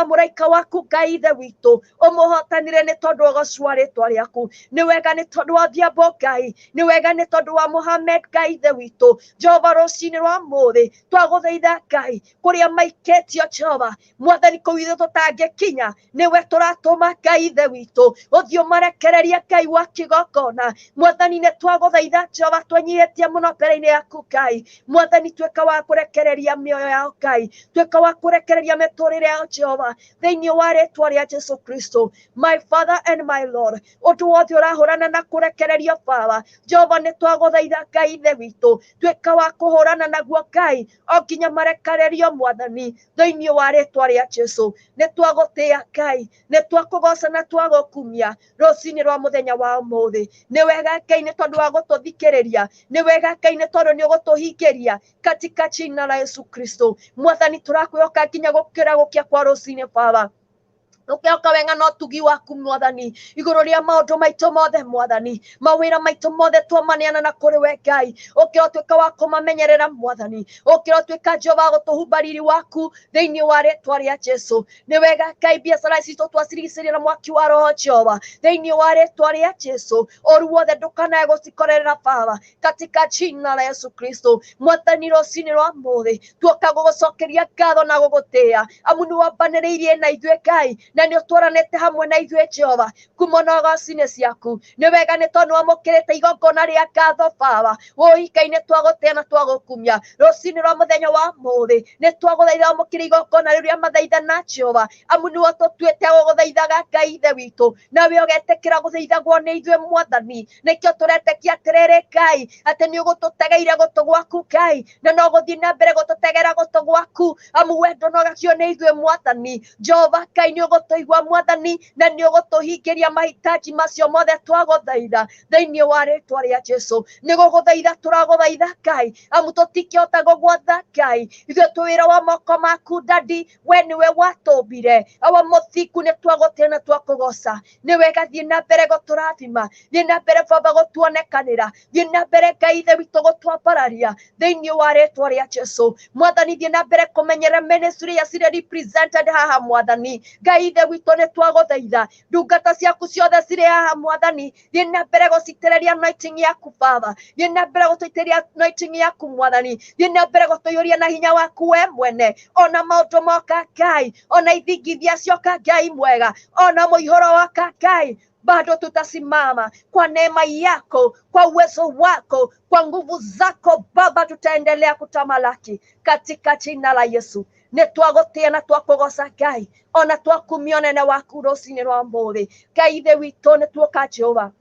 mũraika waku Ngai ithe witũ ũmũhotanire nĩ tondũ wa ũgocua rĩtwa rĩaku nĩ wega nĩ tondũ wa Thiambo Ngai nĩ wega nĩ tondũ wa Mohammed Ngai ithe witũ Jehova rũcinĩ rwa mũthĩ twagũthaitha Ngai kũrĩa maikĩtio Jehova mwathani kũu ithuĩ tũtangĩkinya nĩwe tũratũma Ngai ithe witũ ũthiĩ ũmarekereria Ngai wa kĩgongona mwathani nĩ twagũthaitha Jehova twanyihĩtie mũno mbere-inĩ yaku Ngai mwathani tuĩka wa kũrekereria mĩoyo yao Ngai tuĩka wa kũrekereria mĩtũrĩre yao Jehova thĩinĩ wa rĩtwa rĩa Jesũ Kristo my Father and my Lord ũndũ wothe ũrahũrana na kũrekererio Baba Jehova nĩ twagũthaitha Ngai ithe witũ tuĩka wa kũhũrana naguo Ngai o nginya marekererio mwathani thĩinĩ wa rĩtwa rĩa Jesũ nĩ twagũtĩĩa Ngai nĩ twakũgoca na twagũkumia rũcinĩ rwa mũthenya wa mũthĩ nĩ wega Ngai nĩ tondũ wa gũtũthikĩrĩria nĩ wega Ngai nĩ tondũ nĩ ũgũtũhingĩria katika jina la Yesu Kristo mwathani tũrakwĩhoka nginya gũkĩra gũkia kwa rũcinĩ Baba Ũkĩoka wenga no tugi waku mwathani igũrũ rĩa maũndũ maitũ mothe mwathani mawĩra maitũ mothe twamaneana na kũrĩ we Ngai ũkĩrotuĩka wa kũmamenyerera mwathani ũkĩrotuĩka Jehova gũtũhumba riri waku thĩinĩ wa rĩtwa rĩa Jesũ nĩ wega Ngai biacara ici twacirigicĩria na mwaki wa roho Jehova thĩinĩ wa rĩtwa rĩa Jesũ ũru wothe ndũkanae gũcikorerera Baba katika jina la Yesu Kristo mwathani rũcinĩ rwa mũthĩ tuoka gũgũcokeria ngatho na gũgũtĩĩa amu nĩ wambanĩrĩirie na ithuĩ Ngai na nĩ ũtwaranĩte hamwe na ithuĩ Jehova kuma na ogoci-inĩ ciaku nĩ wega nĩ tondũ wamũkĩrĩte igongona rĩa ngatho Baba Ngai nĩ twagũtĩĩa na twagũkumia rũcinĩ rwa mũthenya wa mũthĩ nĩ twagũthaitha wamũkĩre igongona rĩu rĩa mathaithana Jehova amu nĩwe tũtuĩte gũgũthaithaga Ngai ithe witũ nawe ũgetĩkĩra gũthaithagwo nĩ ithuĩ mwathani nĩkĩo tũretĩkia atĩrĩrĩ Ngai atĩ nĩ ũgũtũtegeire gũtũ gwaku Ngai na no gũthiĩ na mbere gũtũtegera gũtũ gwaku amu wendo no gakio nĩ ithuĩ mwathani Jehova Ngai nĩ ũgũtũigua mwathani na nĩ ũgũtũhingĩria mahitaji macio mothe twagũthaitha thĩinĩ wa rĩtwa rĩa Jesũ nĩ gũgũthaitha tũragũthaitha Ngai amu tũtingĩhota gũgwatha Ngai ithuĩ twĩ wĩra wa moko maku Daddy we nĩwe watũmbire awa mũthingu nĩ twagũtĩĩa na twakũgoca nĩ wega thiĩ na mbere gũtũrathima thiĩ na mbere Baba gũtuonekanĩra thiĩ na mbere Ngai ithe witũ gũtwambararia thĩinĩ wa rĩtwa rĩa Jesũ mwathani thiĩ na mbere kũmenyera ministry ya cirĩ represented haha mwathani Ngai ithe witũ nĩ twagũthaitha ndungata ciaku ciothe cirĩ haha mwathani thiĩ na mbere gũcitĩrĩria anointing yaku Baba thiĩ na mbere gũtũitĩrĩria anointing yaku mwathani thiĩ na mbere gũtũiyũria na hinya waku we mwene ona maũndũ moka Ngai ona ithingithia cioka Ngai mwega ona mũihũro waka Ngai bado tutasimama kwa neema yako kwa uwezo wako kwa nguvu zako Baba tutaendelea kutamalaki katika jina la Yesu nĩ twagũtĩĩa na twakũgoca Ngai ona twakumia ũnene waku rũcinĩ rwa mũthĩ Ngai ithe witũ nĩ tuoka Jehova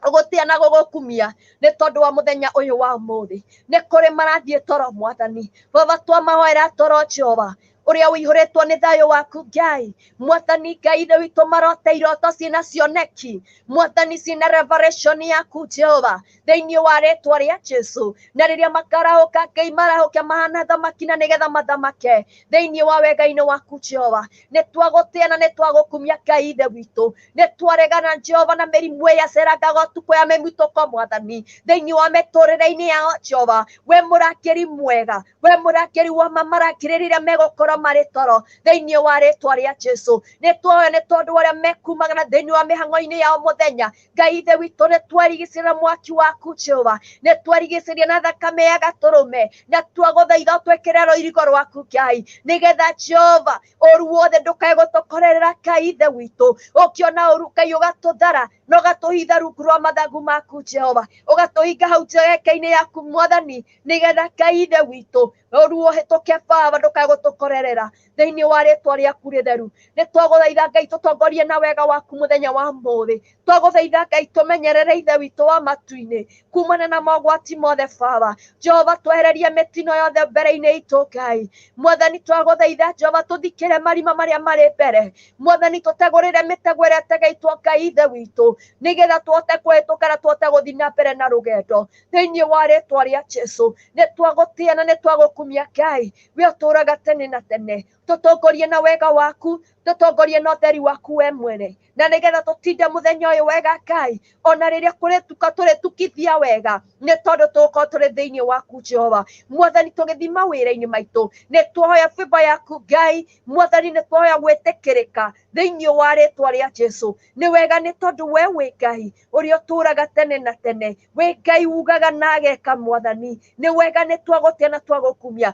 gũgũtĩĩa na gũgũkumia nĩ tondũ wa mũthenya ũyũ wa mũthĩ nĩ kũrĩ marathiĩ toro mwathani Baba twamahoera toro Jehova uria uihuritwo ni thayo waku Ngai. Mwathani Ngai ithe witũ marote iroto ciĩna cioneki, Mwathani ciĩna revelation yaku Jehova thĩinĩ wa rĩtwa rĩa Jesu. Na rĩrĩa makarahũka Ngai marahũke mahana thamaki na nĩgetha mathamake thĩinĩ wa wega-inĩ waku Jehova. Nĩ twagũtĩa na nĩ twagũkumia Ngai ithe witũ, nĩ twaregana Jehova na mĩrimũ ĩrĩa cerangaga ũtukũ ya mĩmutũko Mwathani thĩinĩ wa mĩtũrĩre-inĩ yao Jehova. We mũrakĩri mwega, we mũrakĩri wa marakĩrĩria rĩrĩa megũkorwo marĩ toro thĩinĩ wa rĩtwa rĩa Jesu. Nĩ twoe nĩ tondũ arĩa mekumagana thĩinĩ wa mĩhang'o-inĩ yao mũthenya Ngai ithe witũ nĩ twarigicĩria mwaki waku Jehova, nĩ twarigicĩria na thakame ya gatũrũme, na twagũthaitha twĩkĩre rũirigo rwaku Ngai nĩgetha Jehova ũru wothe ndũkae gũtũkorerera Ngai ithe witũ. Ũkĩona ũru Ngai ũgatũthara na ũgatũhitha rungu rwa mathagu maku Jehova, ũgatũhinga hau njegeke-inĩ yaku Mwathani nĩgetha Ngai ithe witũ ũru ũhĩtũke Baba ndũkae gũtũkorerera thĩinĩ wa rĩtwa rĩaku rĩtheru. Nĩ twagũthaitha Ngai tũtongorie na wega waku mũthenya wa ũmũthĩ. Twagũthaitha Ngai tũmenyerere ithe witũ wa matu-inĩ kumana na mogwati mothe Baba. Jehova twehererie mĩtino yothe mbere-inĩ itũ Ngai. Mwathani twagũthaitha Jehova tũthikĩre marima marĩa marĩ mbere. Mwathani tũtegũrĩre mĩtego ĩrĩa ĩtegeitwo Ngai ithe witũ nĩgetha tũhote kũhĩtũka na tũhote gũthiĩ na mbere na rũgendo thĩinĩ wa rĩtwa rĩa Jesu. Nĩ twagũtĩa na nĩ twagũkumia Ngai we ũtũũraga tene na tene. Tũtongorie na wega waku, tũtongorie na ũtheri waku we mwene, na nĩgetha tũtinde mũthenya ũyũ wega Ngai, ona rĩrĩa kũrĩtuka tũrĩtukithia wega nĩ tondũ tũgũkorwo tũrĩ thĩinĩ waku Jehova. Mwathani tũgĩthiĩ mawĩra-inĩ maitũ nĩ twahoya favor yaku Ngai. Mwathani nĩ twahoya gwĩtĩkĩrĩka thĩinĩ wa rĩtwa rĩa Jesu. Nĩ wega nĩ tondũ we wĩ Ngai ũrĩa ũtũũraga tene na tene, wĩ Ngai ugaga na ageka Mwathani. Nĩ wega nĩ twagũtĩa na twagũkumia,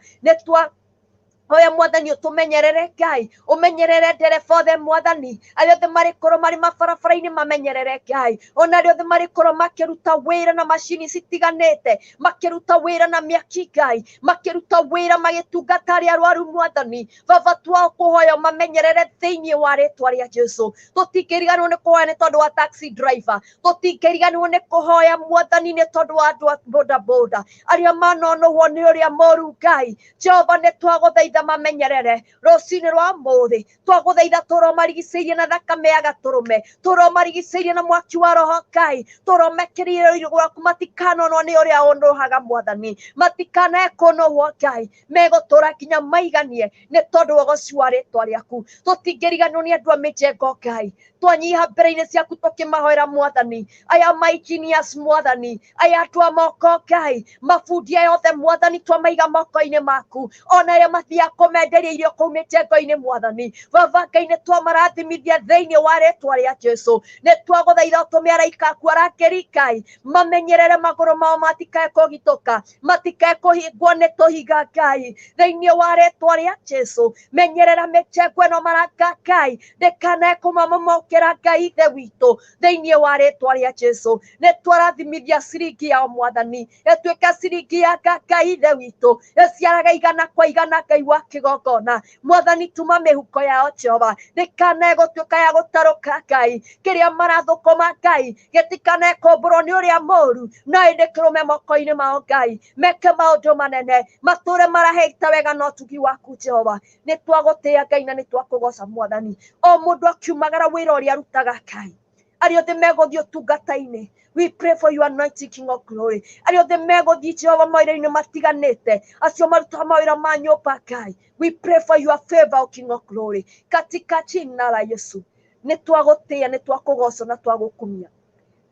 oya Mwathani ũtũmenyerere Ngai, ũmenyerere ndereba othe Mwathani, arĩa othe marĩkorwo marĩ mabarabara-inĩ mamenyerere Ngai, ona arĩa othe marĩkorwo makĩruta wĩra na macini citiganĩte, makĩruta wĩra na mĩaki Ngai, makĩruta wĩra magĩtungata arĩa arwaru Mwathani. Baba twakũhoya ũmamenyerere thĩinĩ wa rĩtwa rĩa Jesu. Tũtingĩriganĩrwo nĩ kũhoya nĩ tondũ wa taxi driver, tũtingĩriganĩrwo nĩ kũhoya Mwathani nĩ tondũ wa andũ a boda boda arĩa manonũhwo nĩ ũrĩa moru Ngai. Jehova nĩ twagũthaitha mamenyerere rũcinĩ rwa mũthĩ, twagũthaitha tũromarigicĩirie na thakame ya gatũrũme, tũromarigicĩirie na mwaki wa roho Ngai, tũromekĩrĩire rũirigo rwaku matikanonwo nĩ ũrĩa ũnũhaga Mwathani, matikanae kũnũhwo Ngai, megũtũũra nginya maiganie nĩ tondũ wa ũgoci wa rĩtwa rĩaku. Tũtingĩriganĩrwo nĩ andũ a mĩjengo Ngai, twanyiha mbere-inĩ ciaku tũkĩmahoera Mwathani, aya ma engineers Mwathani, aya andũ a moko Ngai, mabundi aya othe Mwathani twamaiga moko-inĩ maku, ona arĩa mathiaga kũmenderia irio kũu mĩjengo-inĩ Mwathani. Baba Ngai nĩ twamarathimithia thĩinĩ wa rĩtwa rĩa Jesu. Nĩ twagũthaitha ũtũme araika aku arangĩri Ngai mamenyerere magũrũ mao matikae kũgitũka, matikae kũhingwo nĩ tũhiga Ngai thĩinĩ wa rĩtwa rĩa Jesu. Menyerera mĩjengo ĩno maranga Ngai, ndĩkanae kũmamomokera Ngai ithe witũ thĩinĩ wa rĩtwa rĩa Jesu. Nĩ twarathimithia ciringi yao Mwathani ĩtuĩke ciringi ya Ngai ithe witũ, ĩciaraga igana kwa igana Ngai wa kĩgongona. Mwathani tuma mĩhuko yao Jehova ndĩkanae gũtuĩka ya gũtarũka Ngai, kĩrĩa marathũkũma Ngai gĩtikanae kũmbũrwo nĩ ũrĩa mũũru, no ĩndĩ kĩrũme moko-inĩ mao Ngai, meke maũndũ manene, matũũre maraheita wega na ũtugi waku Jehova. Nĩ twagũtĩa Ngai na nĩ twakũgoca Mwathani. O mũndũ akiumagara wĩra ũrĩa arutaga Ngai, arĩa othe megũthiĩ ũtungata-inĩ, we pray for your anointing King of glory. Arĩa othe megũthiĩ Jehova mawĩra-inĩ matiganĩte, acio marutaga mawĩra ma nyũmba Ngai, we pray for your favor King of glory, katika jina la Yesu. Nĩ twagũtĩa, nĩ twakũgoca na twagũkumia.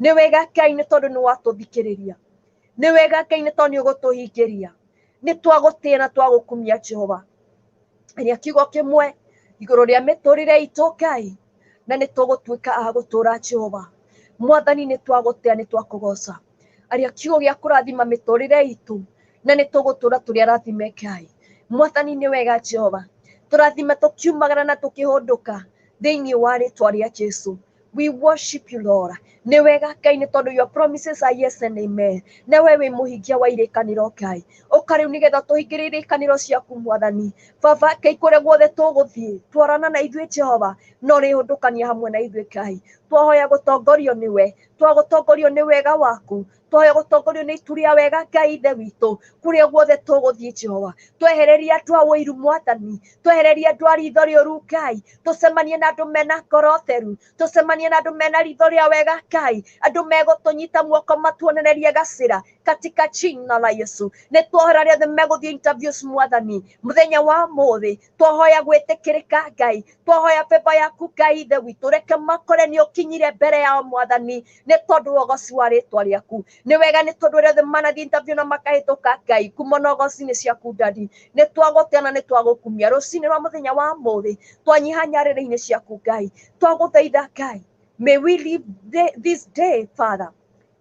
Nĩ wega Ngai nĩ tondũ nĩ watũthikĩrĩria, nĩ wega Ngai nĩ tondũ nĩ ũgũtũhingĩria. Nĩ twagũtĩa na twagũkumia Jehova. Arĩa kiugo kĩmwe igũrũ rĩa mĩtũrĩre itũ Ngai, na nĩ tũgũtuĩka a gũtũũra Jehova. Mwathani nĩ twagũtĩa, nĩ twakũgoca. Arĩa kiugo gĩa kũrathima mĩtũrĩre itũ, na nĩ tũgũtũũra tũrĩ arathime Ngai. Mwathani nĩ wega Jehova, tũrathime tũkiumagara na tũkĩhũndũka thĩinĩ wa rĩtwa rĩa Jesu. We worship you Lord. Nĩ wega Ngai nĩ tondũ your promises are yes and amen. Na we wĩ mũhingia wa irĩkanĩro Ngai, ũka rĩu nĩgetha tũhingĩre irĩkanĩro ciaku Mwathani. Baba Ngai kũrĩa guothe tũgũthiĩ twarana na ithuĩ Jehova, no rĩhũndũkania hamwe na ithuĩ Ngai. Twahoya gũtongorio nĩwe, twagotongorio nĩ wega waku, twoe gũtongorio nĩ itu rĩa wega Ngai ithe witũ, kũrĩa guothe tũgũthiĩ Jehova, twehererie andũ a ũiru Mwathani, twehererie andũ a ritho rĩũru Ngai, tũcemanie na andũ mena ngoro theru, tũcemanie na andũ mena ritho rĩa wega Ngai, andũ megũtũnyita guoko matuonererie gacĩra katika jina la Yesu. Nĩ twohora arĩa othe megũthiĩ interviews Mwathani mũthenya wa ũmũthĩ, twohoya gwĩtĩkĩrĩka Ngai, twohoya favor yaku Ngai ithe witũ, reke makore nĩ ũkinyire mbere yao Mwathani, nĩ tondũ wa ũgoci wa rĩtwa rĩaku. Nĩ wega nĩ tondũ arĩa othe manathiĩ interview na makahĩtũka Ngai, kuma na ũgoci-inĩ ciaku Ndari, nĩ twagũtĩa na nĩ twagũkumia rũcinĩ rwa mũthenya wa ũmũthĩ, twanyiha nyarĩrĩ-inĩ ciaku Ngai, twagũthaitha Ngai, may we live this day Father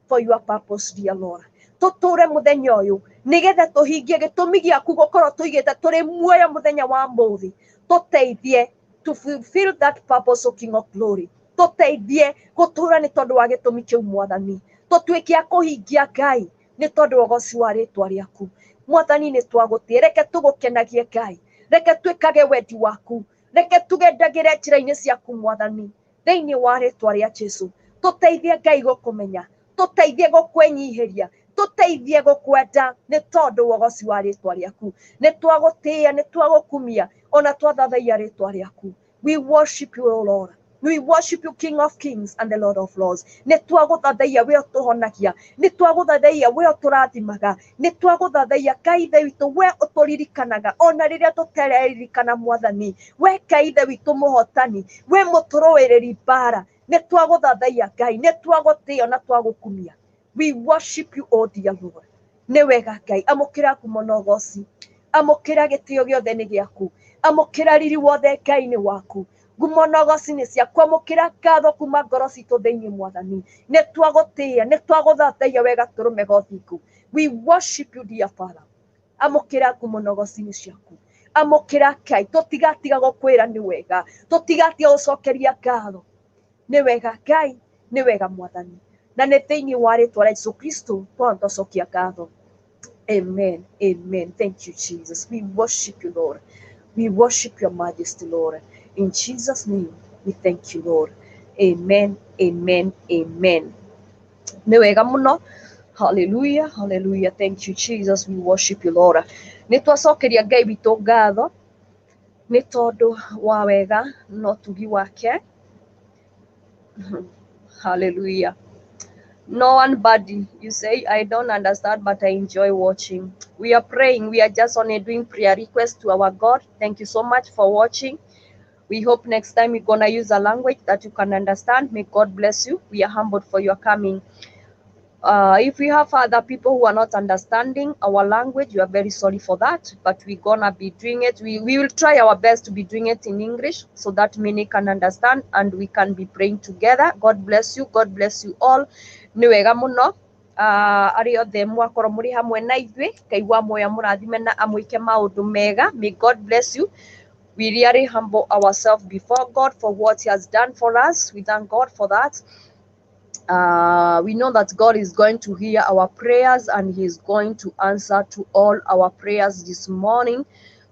for your purpose dear Lord. Tũtũre mũthenya ũyũ nĩgetha tũhingie gĩtũmi gĩaku gũkorwo tũigĩte tũrĩ muoyo mũthenya wa ũmũthĩ, tũteithie to fulfill that purpose, O King of Glory. Tũteithie gũtũra nĩ tondũ wa gĩtũmi kĩu Mwathani, tũtuĩke a kũhingia Ngai nĩ tondũ wa ũgoci wa rĩtwa rĩaku Mwathani. Nĩ twagũtĩĩa, reke tũgũkenagie Ngai, reke twĩkage wendi waku, reke tũgendagĩre njĩra-inĩ ciaku Mwathani, thĩinĩ wa rĩtwa rĩa Jesũ. Tũteithie Ngai gũkũmenya, tũteithie gũkwĩnyihĩria, tũteithie gũkwenda nĩ tondũ wa ũgoci wa rĩtwa rĩaku. Nĩ twagũtĩĩa, nĩ twagũkumia, ona twathathaia rĩtwa rĩaku. We worship you, O Lord. We worship you, King of Kings and the Lord of Lords. Nĩ twagũthathaia we ũtũhonagia, nĩ twagũthathaia we ũtũrathimaga, nĩ twagũthathaia Ngai ithe witũ we ũtũririkanaga ona rĩrĩa tũtereririkana Mwathani. We Ngai ithe witũ mũhotani, we mũtũrũĩrĩri mbara, nĩ twagũthathaia Ngai, nĩ twagũtĩĩa na twagũkumia. We worship you, O dear Lord. Nĩ wega Ngai, amũkĩra ngumo na ũgoci, amũkĩra gĩtĩo gĩothe nĩ gĩaku, amũkĩra riri wothe Ngai nĩ waku, ngumo na ũgoci nĩ ciaku, amũkĩra ngatho kuma ngoro citũ thĩinĩ Mwathani. Nĩ twagũtĩĩa, nĩ twagũthathaia wega tũrũme gothingu. We worship you dear Father. Amũkĩra ngumo na ũgoci nĩ ciaku, amũkĩra Ngai, tũtigatiga gũkwĩra nĩ wega, tũtigatiga gũcokeria ngatho. Nĩ wega Ngai, nĩ wega Mwathani, na nĩ thĩinĩ wa rĩtwa rĩa Jesũ Kristo twacokia ngatho. Amen. Amen. Thank you, Jesus. We worship you, Lord. We worship your majesty, Lord. In Jesus' name, we thank you, Lord. Amen. Amen. Amen. Nĩ wega mũno. Hallelujah. Hallelujah. Thank you, Jesus. We worship you, Lord. Nĩ twacokeria Ngai witũ ngatho nĩ tondũ wa wega no tugi wake. Hallelujah. No one body, you say, I don't understand, but I enjoy watching. We are praying. We are just only doing prayer requests to our God. Thank you so much for watching. We hope next time we're going to use a language that you can understand. May God bless you. We are humbled for your coming. If we have other people who are not understanding our language, we are very sorry for that, but we're gonna be doing it. We will try our best to be doing it in English so that many can understand and we can be praying together. God bless you. God bless you all. Nĩ wega mũno arĩ othe mwakorwo mũrĩ hamwe na ithuĩ, Ngai wa muoyo mũrathime na amwĩke maũndũ mega. May God bless you. We really humble ourselves before God for what he has done for us. We thank God for that. We know that God is going to hear our prayers and he is going to answer to all our prayers this morning.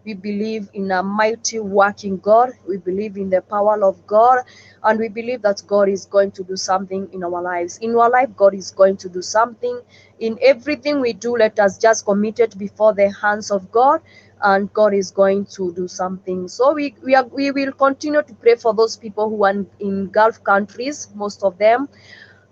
We believe in a mighty working God. We believe in the power of God, and we believe that God is going to do something in our lives. In our life, God is going to do something. In everything we do, let us just commit it before the hands of God, and God is going to do something. So we will continue to pray for those people who are in Gulf countries. Most of them,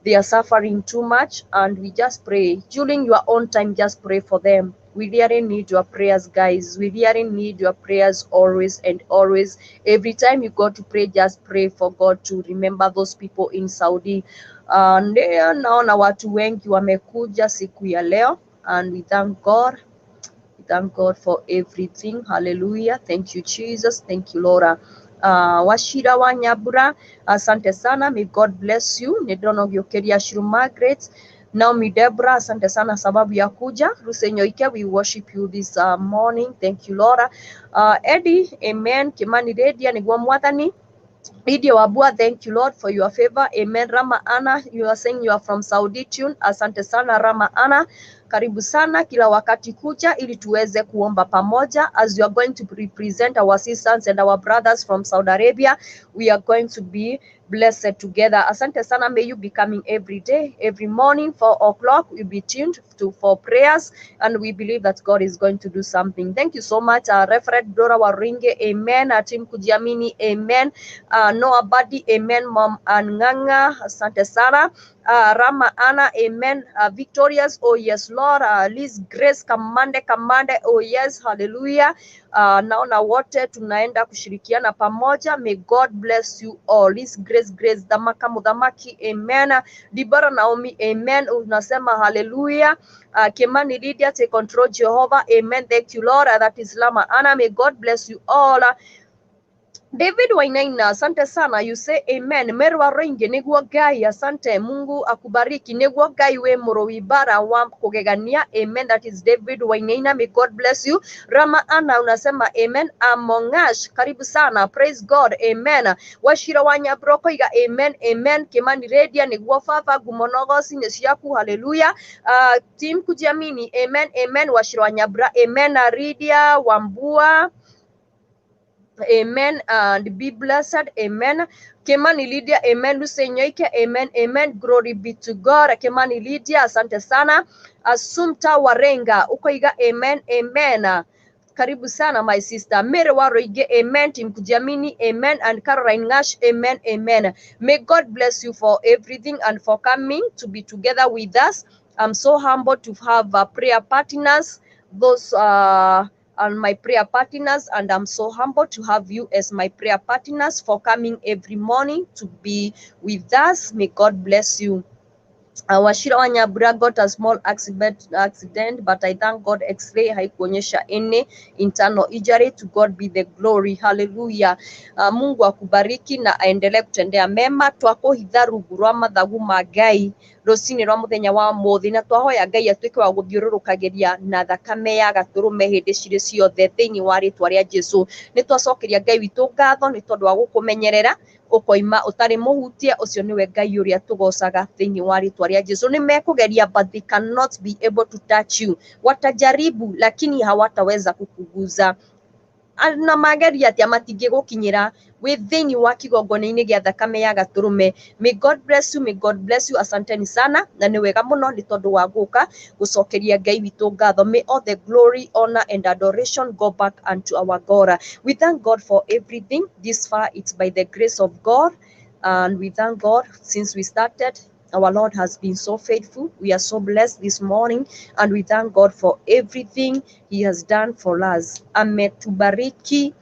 they are suffering too much, and we just pray. During your own time, just pray for them. We really need your prayers, guys. We really need your prayers always and always. Every time you go to pray, just pray for God to remember those people in Saudi. Naona watu wengi wamekuja siku ya leo, and we thank God. We thank God for everything. Hallelujah. Thank you, Jesus. Thank you, Lord. Washira wa Nyabura, asante sana. May God bless you. Nedono gyokeria Shiru Margaret. Naomi Deborah, asante sana sababu ya kuja. Rusenyoike, we worship you this morning. Thank you, Lord. Eddie, amen. Kimani Redia, Nigwa Mwathani. Lydia Wabua, thank you, Lord, for your favor. Amen. Rama Anna, you are saying you are from Saudi Tune. Asante sana, Rama Anna. Karibu sana kila wakati kuja ili tuweze kuomba pamoja. As you are going to represent our sisters and our brothers from Saudi Arabia, we are going to be blessed together. Asante sana. May you be coming every day, every morning, 4 o'clock. We'll be tuned for prayers, and we believe that God is going to do something. Thank you so much, Reverend Dora Waringe, amen. Team Kujiamini, amen. Noah Badi, amen. Mom Anganga, asante sana. Rama Anna, amen. Victorious, oh yes Lord. Liz Grace, Kamande, oh yes, hallelujah. Naona wote tunaenda kushirikiana pamoja. May God bless you all. Liz Grace, Damaka Mudamaki, amen. Dibara Naomi, amen. Unasema hallelujah. Kimani Lydia, take control Jehovah, amen. Thank you Lord. That is Lama Anna. May God bless you all. David Wainaina, asante sana. You say amen. Merwa Renge, negwa gai, asante. Mungu akubariki. Negwa gai we murowibara wa kugegania, amen. That is David Wainaina. May God bless you. Rama Anna unasema amen. Amongash, karibu sana. Praise God, amen. Washira wanya broko iga, amen, amen. Kimani Redia, negwa fafa, gumonogosi, neshiaku, hallelujah. Team Kujiamini, amen, amen. Washira wanya bra, amen. Ridia, Wambua, amen, and be blessed, amen. Kimani Lydia, amen. Lusenyoike, amen, amen. Glory be to God. Kimani Lydia, asante sana. Asumta Warenga, ukoiga, amen, amen. Karibu sana my sister. Mere Waroige, amen. Team Kujiamini, amen. And Caroline Nash, amen, amen. May God bless you for everything and for coming to be together with us. I'm so humbled to have prayer partners. Those and my prayer partners, and I'm so humbled to have you as my prayer partners for coming every morning to be with us. May God bless you. Washira Wanyabura got a small accident, but I thank God X-ray haikuonyesha any internal injury. To God be the glory. Hallelujah. Mungu akubariki na aendelee kutendea mema. Twako hitharu gurwa mathagu ma Ngai rũcinĩ rwa mũthenya wa mũthĩ, na twahoya Ngai atuĩke wa gũthiũrũrũkagĩria na thakame ya gatũrũme hĩndĩ cirĩ ciothe thĩinĩ wa rĩtwa rĩa Jesũ. Nĩ twacokeria Ngai witũ ngatho nĩ tondũ wa gũkũmenyerera ukoima utari muhutie. Ucio niwe Ngai uria tugocaga thiini wa ritwa ria Jesu. Ni mekugeria but they cannot be able to touch you. Watajaribu lakini hawataweza kukuguza. Na mageria atia matingĩgũkinyĩra wĩ thĩinĩ wa kĩgongona-inĩ gĩa thakame ya gatũrũme. May God bless you, may God bless you. Asanteni sana na nĩ wega mũno nĩ tondũ wa gũka gũcokeria Ngai witũ ngatho. May all the glory, honor and adoration go back unto our God. We thank God for everything. This far it's by the grace of God, and we thank God since we started. Our Lord has been so faithful. We are so blessed this morning, and we thank God for everything He has done for us. Ametubariki,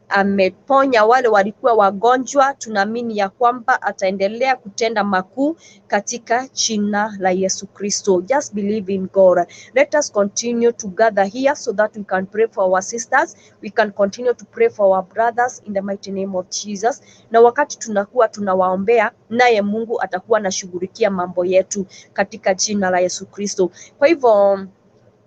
ameponya wale walikuwa wagonjwa. Tunaamini ya kwamba ataendelea kutenda makuu katika jina la Yesu Kristo. Just believe in God. Let us continue to gather here so that we can pray for our sisters. We can continue to pray for our brothers in the mighty name of Jesus. Na wakati tunakuwa tunawaombea, naye Mungu atakuwa anashughulikia mambo yetu katika jina la Yesu Kristo. Kwa hivyo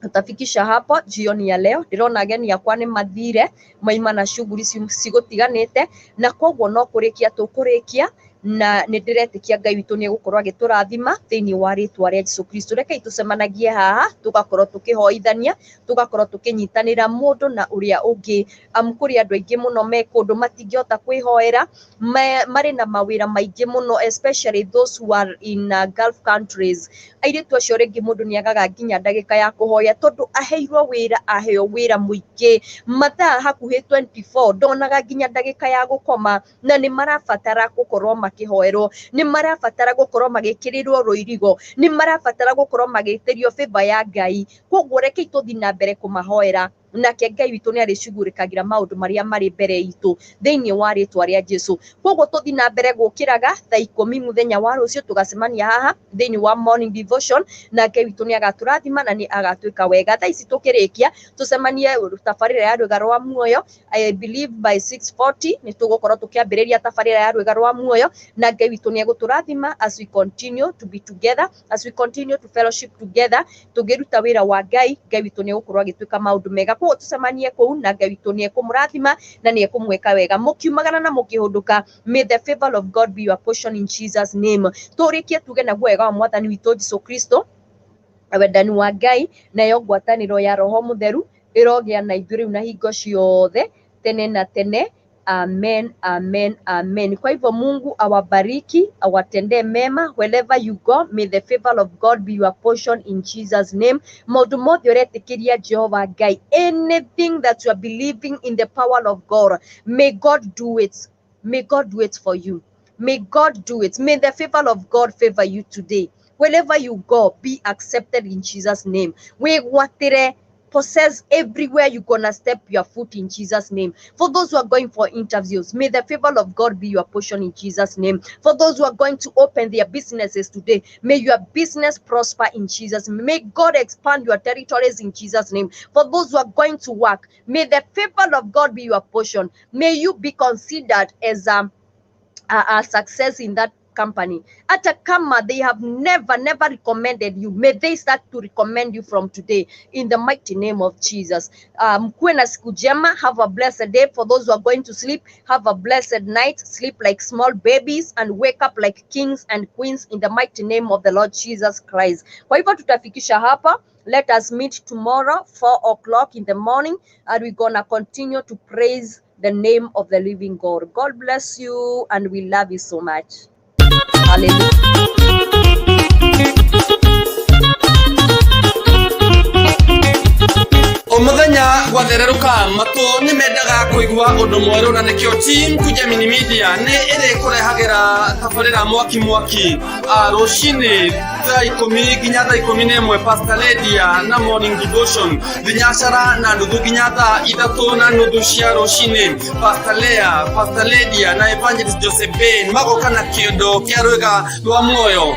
tutafikisha hapo jioni ya leo. Ndirona ageni yakwa ni mathire maima na shughuli cigutiganite, na koguo no kurikia tukurikia, na nĩ ndĩretĩkia Ngai witũ nĩ egũkorwo agĩtũrathima thĩinĩ wa rĩtwa rĩa Jesũ Kristo. Rekei tũcemanagie haha tugakorwo tũkĩhoithania, tugakorwo tũkĩnyitanĩra mũndũ na ũrĩa ũngĩ. Kũrĩ andũ aingĩ mũno me kũndũ matingĩhota kwĩhoera, marĩ na mawĩra maingĩ mũno, especially those who are in Gulf countries. Airĩtu acio rĩngĩ mũndũ nĩagaga nginya ndagĩka ya kũhoya tondũ aheirwo wĩra, aheo wĩra mũingĩ, mathaa hakuhĩ 24, ndonaga nginya ndagĩka ya gũkoma, na nĩ marabatara gũkorwo makĩhoerwo, nĩ marabatara gũkorwo magĩkĩrĩrwo rũirigo, nĩ marabatara gũkorwo magĩtĩrio favor ya Ngai. Koguo rekei tũthiĩ na mbere kũmahoera, nake Ngai witũ nĩ arĩcugurĩkagĩra maũndũ marĩa marĩ mbere itũ thĩinĩ wa rĩtwa rĩa Jesũ. Koguo tũthiĩ na mbere gũkĩraga thaa 10 mũthenya wa rũciũ tũgacemania haha thĩinĩ wa morning devotion, na Ngai witũ nĩ agatũrathima na nĩ agatuĩka wega. Thaa ici tũkĩrĩkia tũcemanie tabarĩra ya rwĩga rwa muoyo. I believe by 6:40 nĩ tũgũkorwo tũkĩambĩrĩria tabarĩra ya rwĩga rwa muoyo, na Ngai witũ nĩ agũtũrathima as we continue to be together, as we continue to fellowship together, tũngĩruta wĩra wa Ngai. Ngai witũ nĩ egũkorwo agĩtuĩka maũndũ mega. Koguo tũcemanie kũu na Ngai witũ nĩ ekũmũrathima na nĩ ekũmwĩka wega. Mũkiumagana na mũkĩhũndũka, may the favor of God be your portion in Jesus name. Tũrĩkie tuge naguo wega wa Mwathani witũ Jesũ Kristo wendani wa Ngai nayo ngwatanĩro ya Roho Mũtheru ĩrogĩa na ithuĩ rĩu na hingo ciothe tene na tene. Amen, amen, amen. Kwa hivyo Mungu awabariki, awatendee mema wherever you go. May the favor of God be your portion in Jesus name. Maundu mothe ũretĩkĩria Jehova Ngai, anything that you are believing in the power of God, may God do it. May God do it for you. May God do it. May the favor of God favor you today. Wherever you go, be accepted in Jesus name. We watire possess everywhere you're gonna step your foot in Jesus name. For those who are going for interviews, may the favor of God be your portion in Jesus name. For those who are going to open their businesses today, may your business prosper in Jesus name. May God expand your territories in Jesus name. For those who are going to work, may the favor of God be your portion. May you be considered as a success in that company. Hata kama they have never recommended you, may they start to recommend you from today in the mighty name of Jesus. Mkuwe na siku njema. Have a blessed day. For those who are going to sleep, have a blessed night. Sleep like small babies and wake up like kings and queens in the mighty name of the Lord Jesus Christ. Kwa hivyo tutafikisha hapa. Let us meet tomorrow 4 o'clock in the morning and we're gonna continue to praise the name of the living God. God bless you and we love you so much. Hallelujah. Omuthenya gwathereruka matu ni mendaga kuigua undu mweru na nikio team Kujamini Media ni iri kurehagira tabarira mwaki rucini thaa 10 nginya thaa 11 Pastor Lydia na morning devotion thinyashara na nuthu nginya thaa 3 na nuthu cia rucini Pastor Lea, Pastor Lydia na Evangelist Joseph Ben magoka na kiondo kia rwega rwa muoyo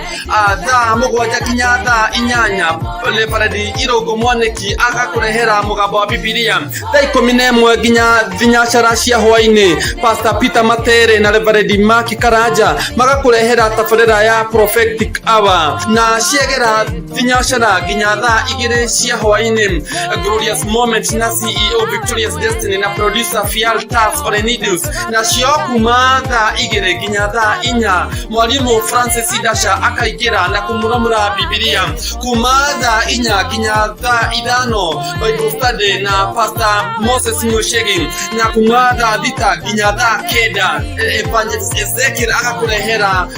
thaa 7 nginya thaa 8 Reverend Irogo Mwaniki agakurehera mugambo wa Biblia thaa 11 nginya thinyashara cia hwaini Pastor Peter Matere na Reverend Maki Karanja magakurehera tabarira ya prophetic hour na ciegera thinyashara nginya thaa 2 cia hwaini Glorious Moment na CEO Victorious Destiny na producer Fial Tas Orenidus na cio kuma thaa 2 nginya thaa 4 mwalimu Francis Idasha akaigira na kumuramura Biblia kuma thaa 4 nginya thaa 5 Bible study na Pastor Moses Mushegi na kuma thaa 6 nginya thaa 9 Evangelist Ezekiel akakurehera